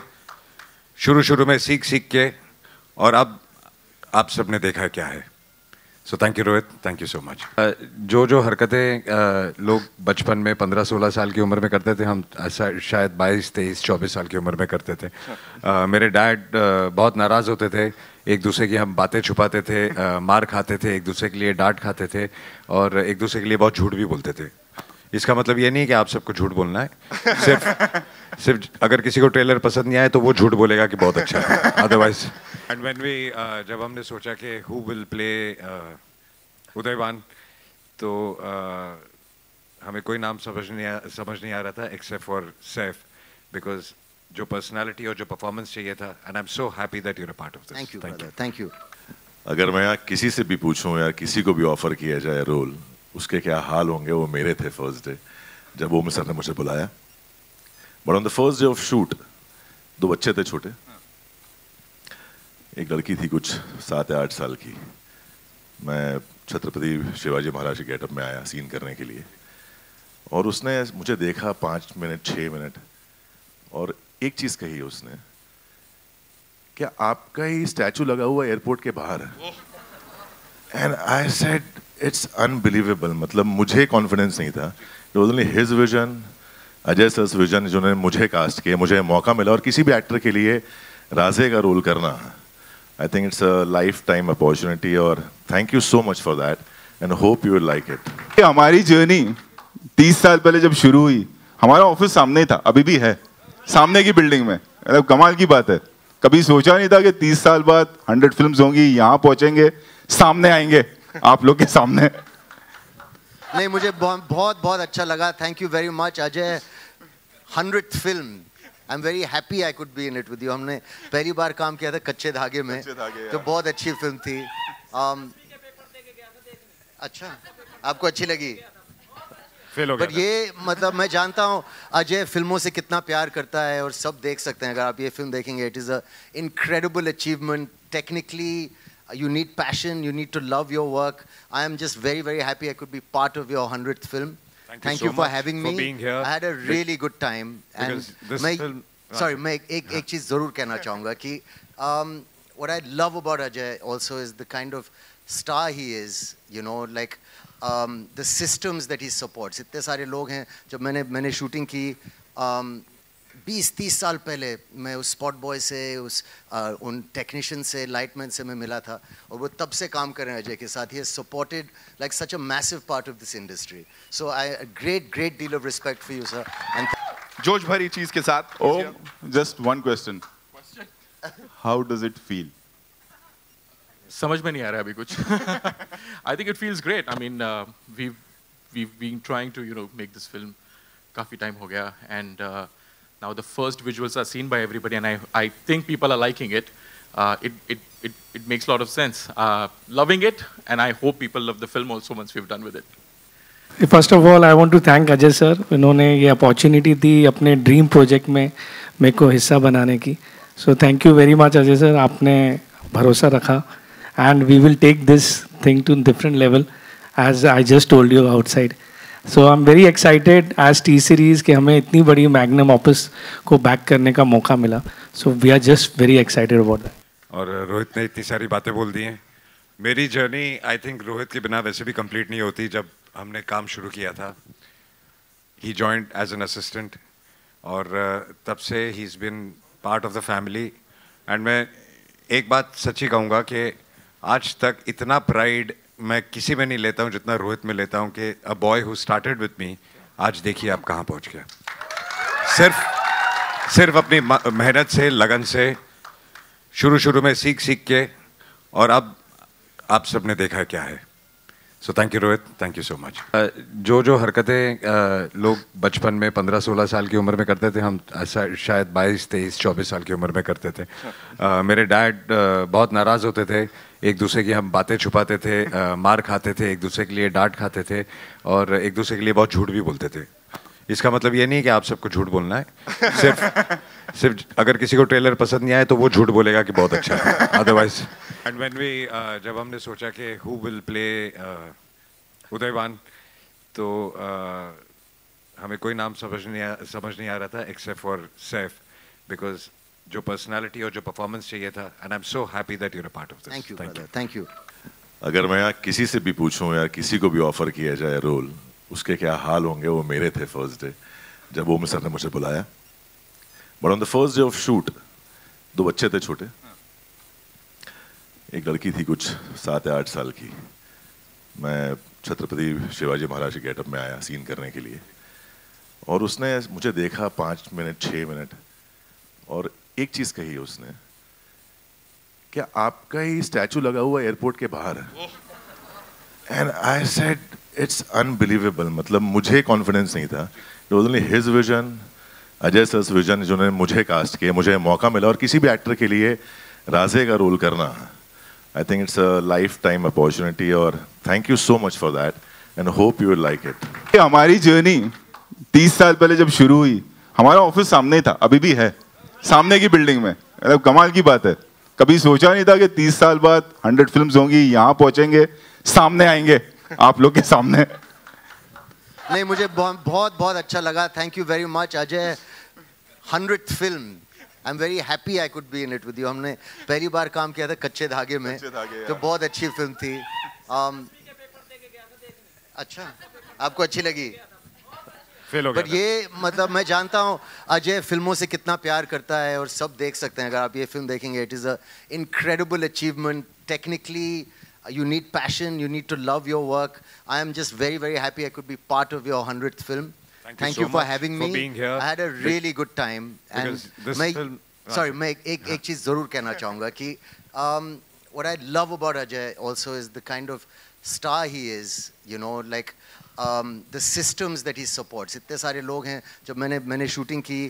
शुरू में सीख के, और अब आप सबने देखा क्या है. सो thank you Rohit, thank you so much. जो हरकतें लोग बचपन में 15-16 साल की उम्र में करते थे, हम शायद 22-23-24 साल की उम्र में करते थे. मेरे डैड बहुत नाराज़ होते थे, एक दूसरे की हम बातें छुपाते थे, मार खाते थे, एक दूसरे के लिए डांट खाते थे, और एक दूसरे के लिए बहुत झूठ भी बोलते थे. इसका मतलब ये नहीं है कि आप सबको झूठ बोलना है. सिर्फ अगर किसी को ट्रेलर पसंद नहीं आए तो वो झूठ बोलेगा कि बहुत अच्छा है. अदरवाइज एंड व्हेन वी जब हमने सोचा कि हु विल प्ले उदयवान, तो हमें कोई नाम समझ नहीं आ रहा था एक्सेप्ट फॉर सैफ, बिकॉज जो पर्सनालिटी और जो परफॉर्मेंस चाहिए था. And I am so happy that you are part of this. Thank you brother, thank you. अगर मैं यहाँ किसी से भी पूछूं या किसी को भी ऑफर किया जाए रोल, उसके क्या हाल होंगे, वो मेरे थे फर्स्ट डे जब वो सर ने मुझे बुलाया. But on the first day of shoot 2 बच्चे थे छोटे. एक लड़की थी कुछ 7 या 8 साल की. मैं छत्रपति शिवाजी महाराज के गेटअप में आया सीन करने के लिए, और उसने मुझे देखा 5 मिनट 6 मिनट, और एक चीज कही उसने, क्या आपका ही स्टैचू लगा हुआ एयरपोर्ट के बाहर है. And I said it's unbelievable. मतलब मुझे कॉन्फिडेंस नहीं था. It was only his vision, Ajay sir vision, जिन्होंने मुझे कास्ट किया, मुझे मौका मिला. और किसी भी एक्टर के लिए राजे का रोल करना, I think it's a life time opportunity, और thank you so much for that, and hope you will like it. हमारी जर्नी 30 साल पहले जब शुरू हुई, हमारा ऑफिस सामने ही था, अभी भी है, सामने की बिल्डिंग में. मतलब कमाल की बात है. कभी सोचा नहीं था कि 30 साल बाद 100 फिल्म्स होंगी, यहाँ पहुंचेंगे, सामने आएंगे आप लोग के सामने. नहीं, मुझे बहुत अच्छा लगा. Thank you very much Ajay. 100th film, I am very happy I could be in it with you. हमने पहली बार काम किया था कच्चे धागे में, तो बहुत अच्छी फिल्म थी. अच्छा, आपको अच्छी लगी? बट ये मतलब मैं जानता हूँ अजय फिल्मों से कितना प्यार करता है, और सब देख सकते हैं अगर आप ये फिल्म देखेंगे. It is a incredible achievement. Technically you need passion, you need to love your work. I am just very happy I could be part of your 100th film. Thank you for having me. For being here. I had a really good time. And this film, sorry, मैं एक चीज जरूर कहना चाहूँगा कि what I love about Ajay also is the kind of star he is, you know, like the systems that he supports. इतने सारे लोग हैं, जब मैंने शूटिंग की 20-30 साल पहले मैं उस स्पॉट बॉय से उन टेक्नीशियन से लाइटमैन से मैं मिला था, और वो तब से काम कर रहे हैं अजय के साथ. He has supported like such a massive part of this industry. So a great deal of respect for you, sir. And जोश भरी चीज के साथ. Oh, just one question. How does it feel? समझ में नहीं आ रहा अभी कुछ. I think it feels great. I mean, we've been trying to make this film काफी time हो गया, and now the first visuals are seen by everybody, and I think people are liking it. It makes a lot of sense. Loving it, and I hope people love the film also once we've done with it. First of all I want to thank Ajay sir, इन्होंने ये opportunity दी अपने dream project में मेरे को हिस्सा बनाने की. So thank you very much Ajay sir, आपने भरोसा रखा and we will take this thing to different level as I just told you outside. So I am very excited as T series कि हमें इतनी बड़ी मैग्नम ऑफिस को back करने का मौका मिला. So we are just very excited about that. और रोहित ने इतनी सारी बातें बोल दी हैं. मेरी जर्नी आई थिंक रोहित के बिना वैसे भी कंप्लीट नहीं होती. जब हमने काम शुरू किया था, ही जॉइंड एज एन असिस्टेंट, और तब से he is been part of the family. And मैं एक बात सच्ची कहूँगा कि आज तक इतना प्राइड मैं किसी में नहीं लेता हूँ जितना रोहित में लेता हूँ कि a boy who started with me, आज देखिए आप कहाँ पहुँच गया. सिर्फ अपनी मेहनत से, लगन से, शुरू में सीख के, और अब आप सबने देखा क्या है. सो thank you Rohit, thank you so much. जो हरकतें लोग बचपन में 15-16 साल की उम्र में करते थे, हम ऐसा शायद 22-23-24 साल की उम्र में करते थे. मेरे डैड बहुत नाराज़ होते थे, एक दूसरे की हम बातें छुपाते थे, मार खाते थे, एक दूसरे के लिए डांट खाते थे, और एक दूसरे के लिए बहुत झूठ भी बोलते थे. इसका मतलब ये नहीं कि आप सबको झूठ बोलना है. सिर्फ अगर किसी को ट्रेलर पसंद नहीं आए तो वो झूठ बोलेगा कि बहुत अच्छा है, अदरवाइज. एंड व्हेन वी जब हमने सोचा कि हु विल प्ले उदयवान, तो हमें कोई नाम समझ नहीं आ रहा था एक्सेप्ट फॉर सैफ, बिकॉज जो पर्सनालिटी और जो परफॉर्मेंस चाहिए था. And I am so happy that you are part of this. Thank you, thank you. अगर मैं यहाँ किसी से भी पूछूं या किसी को भी ऑफर किया जाए रोल, उसके क्या हाल होंगे, वो मेरे थे फर्स्ट डे जब वो सर ने मुझे बुलाया. But on the first day of shoot 2 बच्चे थे छोटे. एक लड़की थी कुछ 7 या 8 साल की. मैं छत्रपति शिवाजी महाराज के गेटअप में आया सीन करने के लिए, और उसने मुझे देखा 5 मिनट 6 मिनट, और एक चीज कही उसने, क्या आपका ही स्टैचू लगा हुआ एयरपोर्ट के बाहर है. And I said it's unbelievable. मतलब मुझे कॉन्फिडेंस नहीं था. It was only his vision, Ajay sir vision, जिन्होंने मुझे कास्ट किया, मुझे मौका मिला. और किसी भी एक्टर के लिए राजे का रोल करना, I think it's a life time opportunity. और thank you so much for that and hope you will like it. हमारी जर्नी 30 साल पहले जब शुरू हुई, हमारा ऑफिस सामने ही था, अभी भी है, सामने की बिल्डिंग में. मतलब कमाल की बात है, कभी सोचा नहीं था कि 30 साल बाद 100 फिल्म्स होंगी, यहाँ पहुंचेंगे, सामने आएंगे आप लोग के सामने. नहीं, मुझे बहुत अच्छा लगा. Thank you very much Ajay. 100th film, I am very happy I could be in it with you. हमने पहली बार काम किया था कच्चे धागे में, तो बहुत अच्छी फिल्म थी. अच्छा, आपको अच्छी लगी? बट ये मतलब मैं जानता हूँ अजय फिल्मों से कितना प्यार करता है, और सब देख सकते हैं अगर आप ये फिल्म देखेंगे. It is a incredible achievement. Technically you need passion, you need to love your work. I am just very happy I could be part of your 100th film. Thank you for having me. Being here. I had a really good time. And this film, sorry, मैं एक चीज़ ज़रूर कहना चाहूँगा कि what I love about Ajay also is the kind of star he is, you know, like the systems that he supports. इतने सारे लोग हैं. जब मैंने शूटिंग की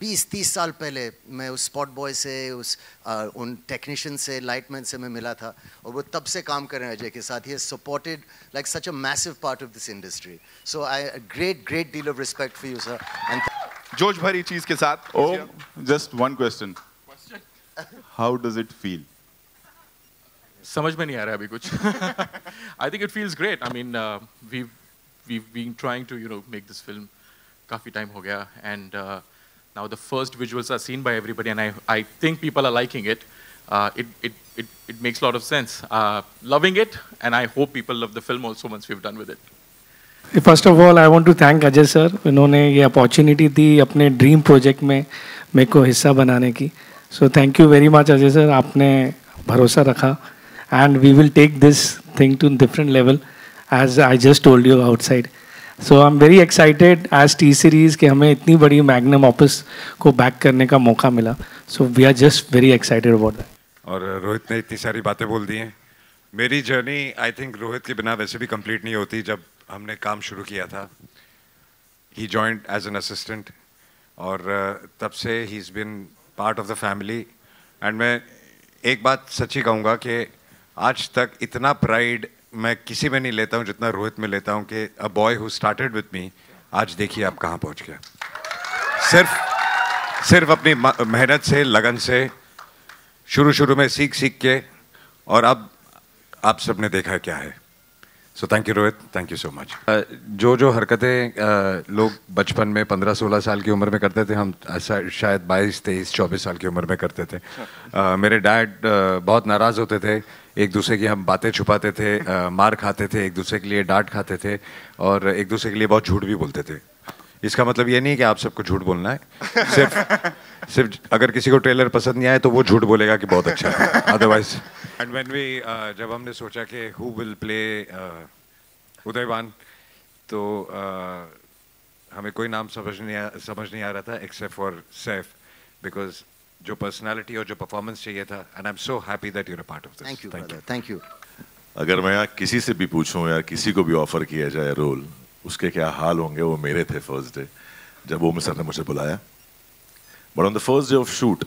20-30 साल पहले, मैं उस स्पॉट बॉय से, उन टेक्नीशियन से, लाइटमैन से मैं मिला था, और वो तब से काम कर रहे हैं अजय के साथ. He has supported like such a massive part of this industry. So I great deal of respect for you sir. And जोश भरी चीज के साथ. Just one question, how does it feel? समझ में नहीं आ रहा अभी कुछ. I think it feels great. I mean, we've been trying to make this film काफी टाइम हो गया, and now the first visuals are seen by everybody, and I think people are liking it. It makes a lot of sense. Loving it, and I hope people love the film also once we've done with it. First of all I want to thank Ajay sir, इन्होंने ये opportunity दी अपने dream project में मेरे को हिस्सा बनाने की. So thank you very much Ajay sir, आपने भरोसा रखा and we will take this thing to different level as I just told you outside. So I am very excited as T series कि हमें इतनी बड़ी मैग्नम ऑफिस को back करने का मौका मिला. So we are just very excited about that. और रोहित ने इतनी सारी बातें बोल दी हैं. मेरी जर्नी आई थिंक रोहित के बिना वैसे भी कंप्लीट नहीं होती. जब हमने काम शुरू किया था, ही जॉइंड एज एन असिस्टेंट, और तब से he is been part of the family. And मैं एक बात सच्ची कहूँगा कि आज तक इतना प्राइड मैं किसी में नहीं लेता हूँ जितना रोहित में लेता हूँ कि a boy who started with me आज देखिए आप कहाँ पहुँच गया। सिर्फ अपनी मेहनत से, लगन से, शुरू में सीख के, और अब आप सबने देखा क्या है। सो thank you Rohit, thank you so much. जो हरकतें लोग बचपन में 15-16 साल की उम्र में करते थे, हम ऐसा शायद 22-23-24 साल की उम्र में करते थे। मेरे डैड बहुत नाराज़ होते थे, एक दूसरे की हम बातें छुपाते थे, मार खाते थे, एक दूसरे के लिए डांट खाते थे, और एक दूसरे के लिए बहुत झूठ भी बोलते थे। इसका मतलब ये नहीं कि आप सबको झूठ बोलना है, सिर्फ अगर किसी को ट्रेलर पसंद नहीं आए तो वो झूठ बोलेगा कि बहुत अच्छा है, अदरवाइज। एंड व्हेन वी जब हमने सोचा कि हु विल प्ले उदयवान, तो हमें कोई नाम समझ नहीं आ रहा था एक्सेप्ट फॉर सैफ, बिकॉज जो पर्सनालिटी और जो परफॉर्मेंस चाहिए था, and I am so happy that you are a part of this. Thank you. अगर मैं यहाँ किसी से भी पूछूं या किसी को भी ऑफर किया जाए रोल, उसके क्या हाल होंगे, वो मेरे थे फर्स्ट डे जब वो सर ने मुझे बुलाया। But on the first day of shoot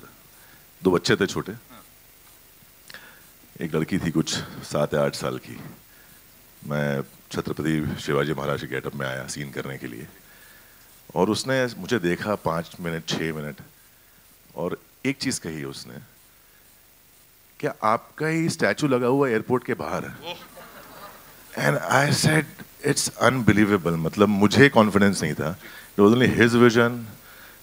2 बच्चे थे छोटे, एक लड़की थी कुछ 7 या 8 साल की। मैं छत्रपति शिवाजी महाराज के गेटअप में आया सीन करने के लिए, और उसने मुझे देखा 5 मिनट 6 मिनट, और एक चीज कही उसने, क्या आपका ही स्टैचू लगा हुआ एयरपोर्ट के बाहर है? And I said it's unbelievable. मतलब मुझे कॉन्फिडेंस नहीं था। It was only his vision,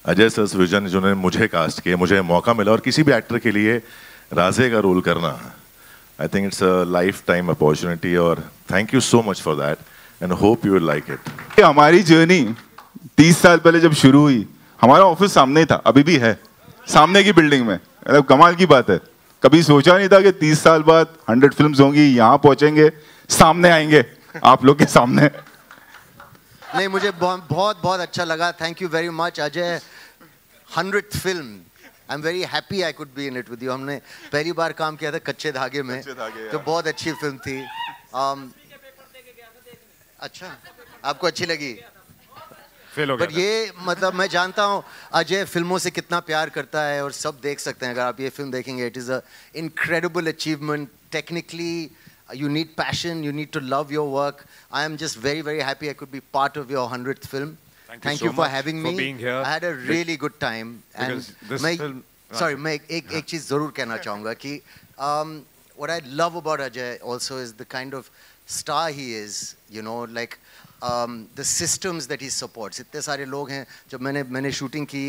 Ajay sir's vision, जिन्होंने मुझे कास्ट किया, मुझे मौका मिला। और किसी भी एक्टर के लिए राजे का रोल करना, I think it's a life time opportunity, और thank you so much for that and hope you will like it. हमारी जर्नी 30 साल पहले जब शुरू हुई, हमारा ऑफिस सामने ही था, अभी भी है, सामने की बिल्डिंग में। मतलब कमाल की बात है, कभी सोचा नहीं था कि 30 साल बाद 100 फिल्म्स होंगी, यहाँ पहुंचेंगे, सामने आएंगे आप लोग के सामने। नहीं, मुझे बहुत अच्छा लगा। Thank you very much Ajay. 100th film, I am very happy I could be in it with you. हमने पहली बार काम किया था कच्चे धागे में, तो बहुत अच्छी फिल्म थी। अच्छा, आपको अच्छी लगी? बट ये मतलब मैं जानता हूँ अजय फिल्मों से कितना प्यार करता है, और सब देख सकते हैं अगर आप ये फिल्म देखेंगे। It is a incredible achievement. Technically you need passion, you need to love your work. I am just very happy I could be part of your 100th film. Thank you for having me. Being here. I had a really good time. And मैं एक चीज़ ज़रूर कहना चाहूँगा कि what I love about Ajay also is the kind of star he is, you know, like the systems that he supports. इतने सारे लोग हैं। जब मैंने शूटिंग की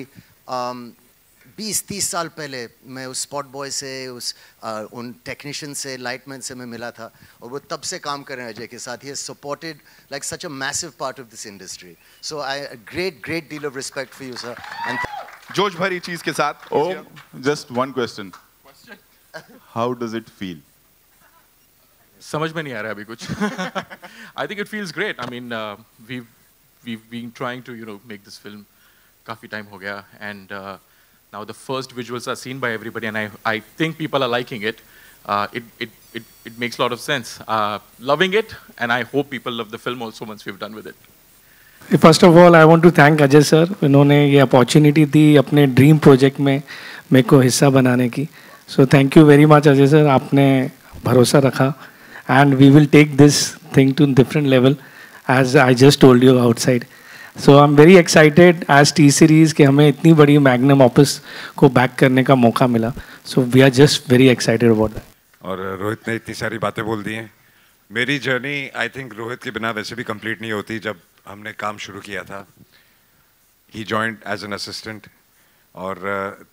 20-30 साल पहले, मैं उस स्पॉट बॉय से, उन टेक्नीशियन से, लाइटमैन से मैं मिला था, और वो तब से काम कर रहे हैं अजय के साथ। He has supported like such a massive part of this industry. So I great deal of respect for you sir. And जोश भरी चीज के साथ। Oh, just one question. How does it feel? समझ में नहीं आ रहा अभी कुछ। I think it feels great. I mean, we've been trying to make this film काफी टाइम हो गया, and now the first visuals are seen by everybody, and I think people are liking it. It makes a lot of sense. Loving it, and I hope people love the film also once we've done with it. First of all I want to thank Ajay sir, इन्होंने ये opportunity दी अपने dream project में मेरे को हिस्सा बनाने की। So thank you very much Ajay sir, आपने भरोसा रखा, and we will take this thing to different level as I just told you outside. So I am very excited as T series कि हमें इतनी बड़ी मैग्नम ऑफिस को back करने का मौका मिला। So we are just very excited about that. और रोहित ने इतनी सारी बातें बोल दी हैं। मेरी जर्नी आई थिंक रोहित के बिना वैसे भी कंप्लीट नहीं होती। जब हमने काम शुरू किया था, ही जॉइंड एज एन असिस्टेंट, और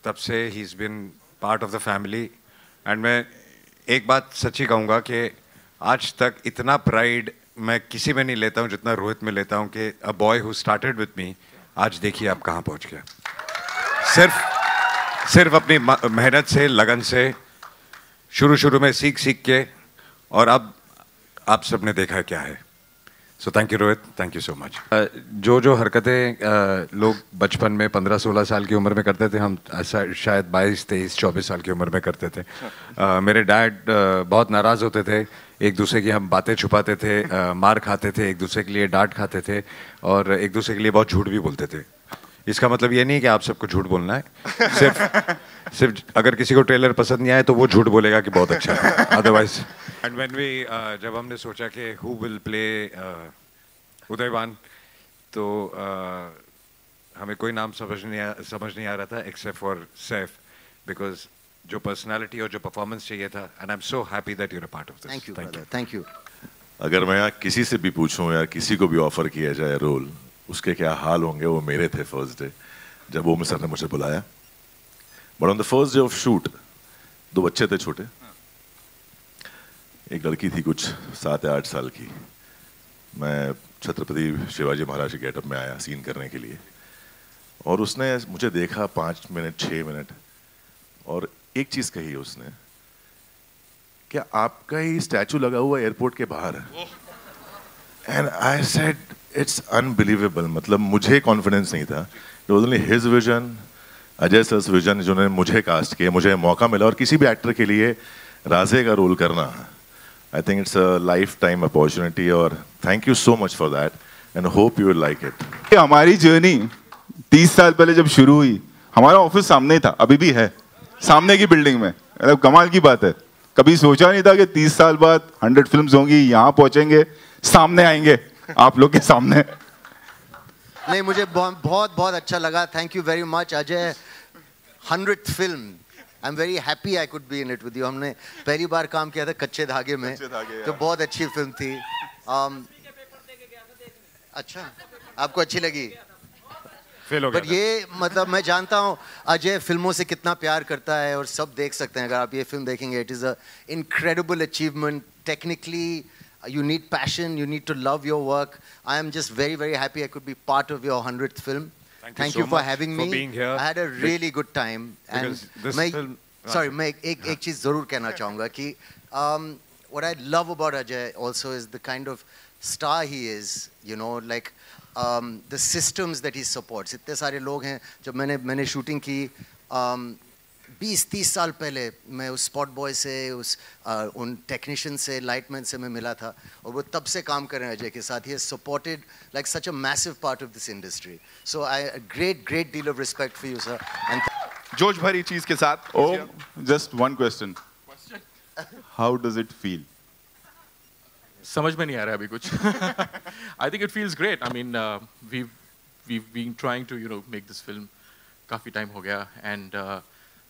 तब से he is been part of the family. And मैं एक बात सच्ची कहूँगा कि आज तक इतना प्राइड मैं किसी में नहीं लेता हूँ जितना रोहित में लेता हूँ कि a boy who started with me आज देखिए आप कहाँ पहुँच गया। सिर्फ अपनी मेहनत से, लगन से, शुरू में सीख के, और अब आप सबने देखा क्या है। सो thank you Rohit, thank you so much. जो हरकतें लोग बचपन में 15-16 साल की उम्र में करते थे, हम ऐसा शायद 22-23-24 साल की उम्र में करते थे। मेरे डैड बहुत नाराज़ होते थे, एक दूसरे की हम बातें छुपाते थे, मार खाते थे, एक दूसरे के लिए डांट खाते थे, और एक दूसरे के लिए बहुत झूठ भी बोलते थे। इसका मतलब ये नहीं कि आप सबको झूठ बोलना है, सिर्फ अगर किसी को ट्रेलर पसंद नहीं आए तो वो झूठ बोलेगा कि बहुत अच्छा है, अदरवाइज। एंड व्हेन वी जब हमने सोचा कि हु विल प्ले उदयवान, तो हमें कोई नाम समझ नहीं आ रहा था एक्सेप्ट फॉर सैफ, बिकॉज जो पर्सनालिटी और जो परफॉर्मेंस चाहिए था, and I am so happy that you are part of this. Thank you, thank you. अगर मैं यहाँ किसी से भी पूछूं या किसी को भी ऑफर किया जाए रोल, उसके क्या हाल होंगे, वो मेरे थे फर्स्ट डे जब ओम सर ने मुझे बुलाया। But on the first day of shoot 2 बच्चे थे छोटे, एक लड़की थी कुछ 7 या 8 साल की। मैं छत्रपति शिवाजी महाराज के गेटअप में आया सीन करने के लिए, और उसने मुझे देखा 5 मिनट 6 मिनट, और एक चीज कही उसने, क्या आपका ही स्टैचू लगा हुआ एयरपोर्ट के बाहर है? And I said it's unbelievable. मतलब मुझे कॉन्फिडेंस नहीं था। It was only his vision, Ajay sir's vision, जिन्होंने मुझे कास्ट किया, मुझे मौका मिला। और किसी भी एक्टर के लिए राजे का रोल करना, I think it's a life time opportunity, और thank you so much for that and hope you will like it. हमारी जर्नी 30 साल पहले जब शुरू हुई, हमारा ऑफिस सामने था, अभी भी है, सामने की बिल्डिंग में। मतलब कमाल की बात है, कभी सोचा नहीं था कि 30 साल बाद 100 फिल्म्स होंगी, यहाँ पहुंचेंगे, सामने आएंगे आप लोग के सामने। नहीं, मुझे बहुत अच्छा लगा। Thank you very much Ajay. 100th film, I am very happy I could be in it with you. हमने पहली बार काम किया था कच्चे धागे में, तो बहुत अच्छी फिल्म थी। अच्छा, आपको अच्छी लगी? बट ये मतलब मैं जानता हूँ अजय फिल्मों से कितना प्यार करता है, और सब देख सकते हैं अगर आप ये फिल्म देखेंगे। It is a incredible achievement. Technically you need passion, you need to love your work. I am just very happy I could be part of your 100th film. Thank you for having me. being here. I had a really good time. And मैं एक चीज़ ज़रूर कहना चाहूँगा कि what I love about Ajay also is the kind of star he is, you know, like the systems that he supports. इतने सारे लोग हैं। जब मैंने शूटिंग की 20-30 साल पहले, मैं उस स्पॉट बॉय से, उन टेक्नीशियन से, लाइटमैन से मैं मिला था, और वो तब से काम कर रहे हैं अजय के साथ। He has supported like such a massive part of this industry. So I great deal of respect for you sir. And जोश भरी चीज के साथ। Oh, just one question. How does it feel? समझ में नहीं आ रहा अभी कुछ। I think it feels great. I mean, we've been trying to make this film काफी टाइम हो गया, and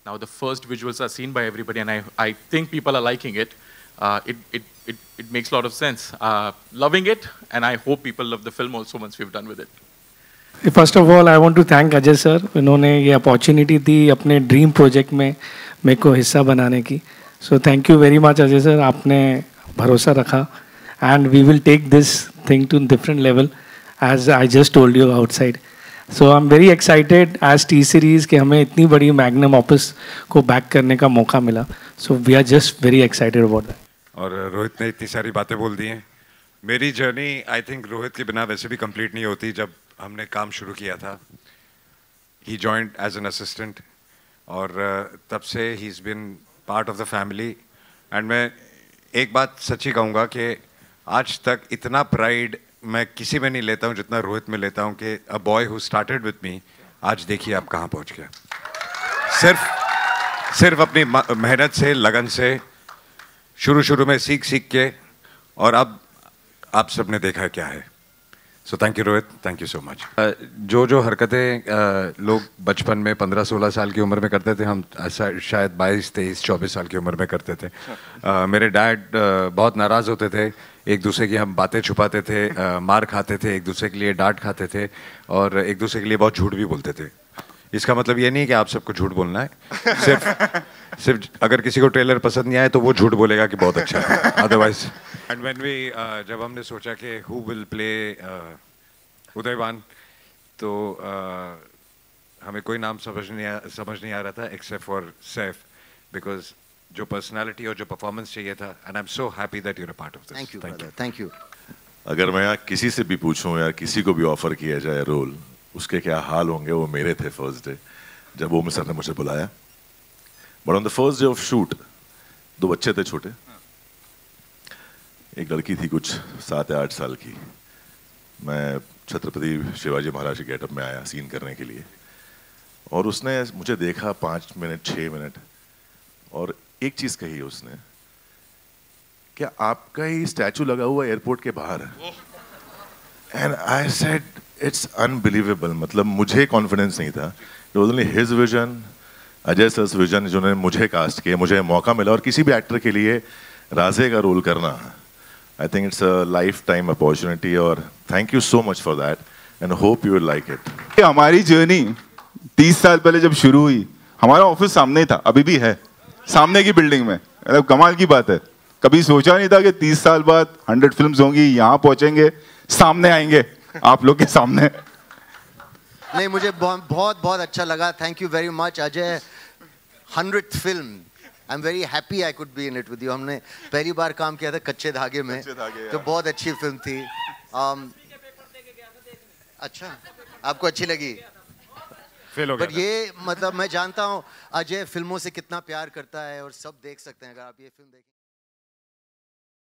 now the first visuals are seen by everybody, and I think people are liking it. It makes a lot of sense. Loving it, and I hope people love the film also once we've done with it. First of all, I want to thank Ajay sir. इन्होंने ये opportunity दी अपने dream project में मेरे को हिस्सा बनाने की. So thank you very much Ajay sir. आपने भरोसा रखा, and we will take this thing to different level, as I just told you outside. So I'm very excited as T series कि हमें इतनी बड़ी मैग्नम ऑफिस को back करने का मौका मिला. So we are just very excited about that. और रोहित ने इतनी सारी बातें बोल दी हैं. मेरी जर्नी आई थिंक रोहित के बिना वैसे भी कंप्लीट नहीं होती. जब हमने काम शुरू किया था, he joined as an assistant, और तब से he's been part of the family. And मैं एक बात सच्ची कहूँगा कि आज तक इतना प्राइड मैं किसी में नहीं लेता हूँ जितना रोहित में लेता हूँ कि a boy who started with me आज देखिए आप कहाँ पहुँच गया. सिर्फ अपनी मेहनत से, लगन से, शुरू में सीख के, और अब आप सबने देखा क्या है. सो thank you Rohit, thank you so much. जो हरकतें लोग बचपन में 15-16 साल की उम्र में करते थे, हम ऐसा शायद 22-23-24 साल की उम्र में करते थे. मेरे डैड बहुत नाराज़ होते थे, एक दूसरे की हम बातें छुपाते थे, मार खाते थे, एक दूसरे के लिए डांट खाते थे, और एक दूसरे के लिए बहुत झूठ भी बोलते थे. इसका मतलब ये नहीं कि आप सबको झूठ बोलना है. सिर्फ अगर किसी को ट्रेलर पसंद नहीं आए तो वो झूठ बोलेगा कि बहुत अच्छा है, अदरवाइज. एंड व्हेन वी जब हमने सोचा कि हु विल प्ले उदयवान, तो हमें कोई नाम समझ नहीं आ रहा था एक्सेप्ट फॉर सैफ, बिकॉज जो पर्सनालिटी और जो परफॉर्मेंस चाहिए था, and I am so happy that you are part of this. Thank you. अगर मैं यहाँ किसी से भी पूछूं या किसी को भी ऑफर किया जाए रोल, उसके क्या हाल होंगे, वो मेरे थे फर्स्ट डे जब ओम सर ने मुझे बुलाया. But on the first day of shoot 2 बच्चे थे छोटे, एक लड़की थी कुछ 7 या 8 साल की. मैं छत्रपति शिवाजी महाराज के गेटअप में आया सीन करने के लिए, और उसने मुझे देखा 5 मिनट 6 मिनट, और एक चीज़ कही उसने, क्या आपका ही स्टैचू लगा हुआ एयरपोर्ट के बाहर है? And I said it's unbelievable. मतलब मुझे कॉन्फिडेंस नहीं था। It was only his vision, Ajay sir vision, जिन्होंने मुझे कास्ट किया, मुझे मौका मिला। और किसी भी एक्टर के लिए राजे का रोल करना, I think it's a life time opportunity, और thank you so much for that and hope you will like it. हमारी जर्नी 30 साल पहले जब शुरू हुई, हमारा ऑफिस सामने ही था, अभी भी है, सामने की बिल्डिंग में। मतलब कमाल की बात है, कभी सोचा नहीं था कि 30 साल बाद 100 फिल्म्स होंगी, यहाँ पहुंचेंगे, सामने आएंगे आप लोग के सामने। नहीं, मुझे बहुत बहुत अच्छा लगा। Thank you very much Ajay. 100th film, I am very happy I could be in it with you. हमने पहली बार काम किया था कच्चे धागे में, तो बहुत अच्छी फिल्म थी। अच्छा, आपको अच्छी लगी? बट ये मतलब मैं जानता हूँ अजय फिल्मों से कितना प्यार करता है, और सब देख सकते हैं अगर आप ये फिल्म देखें।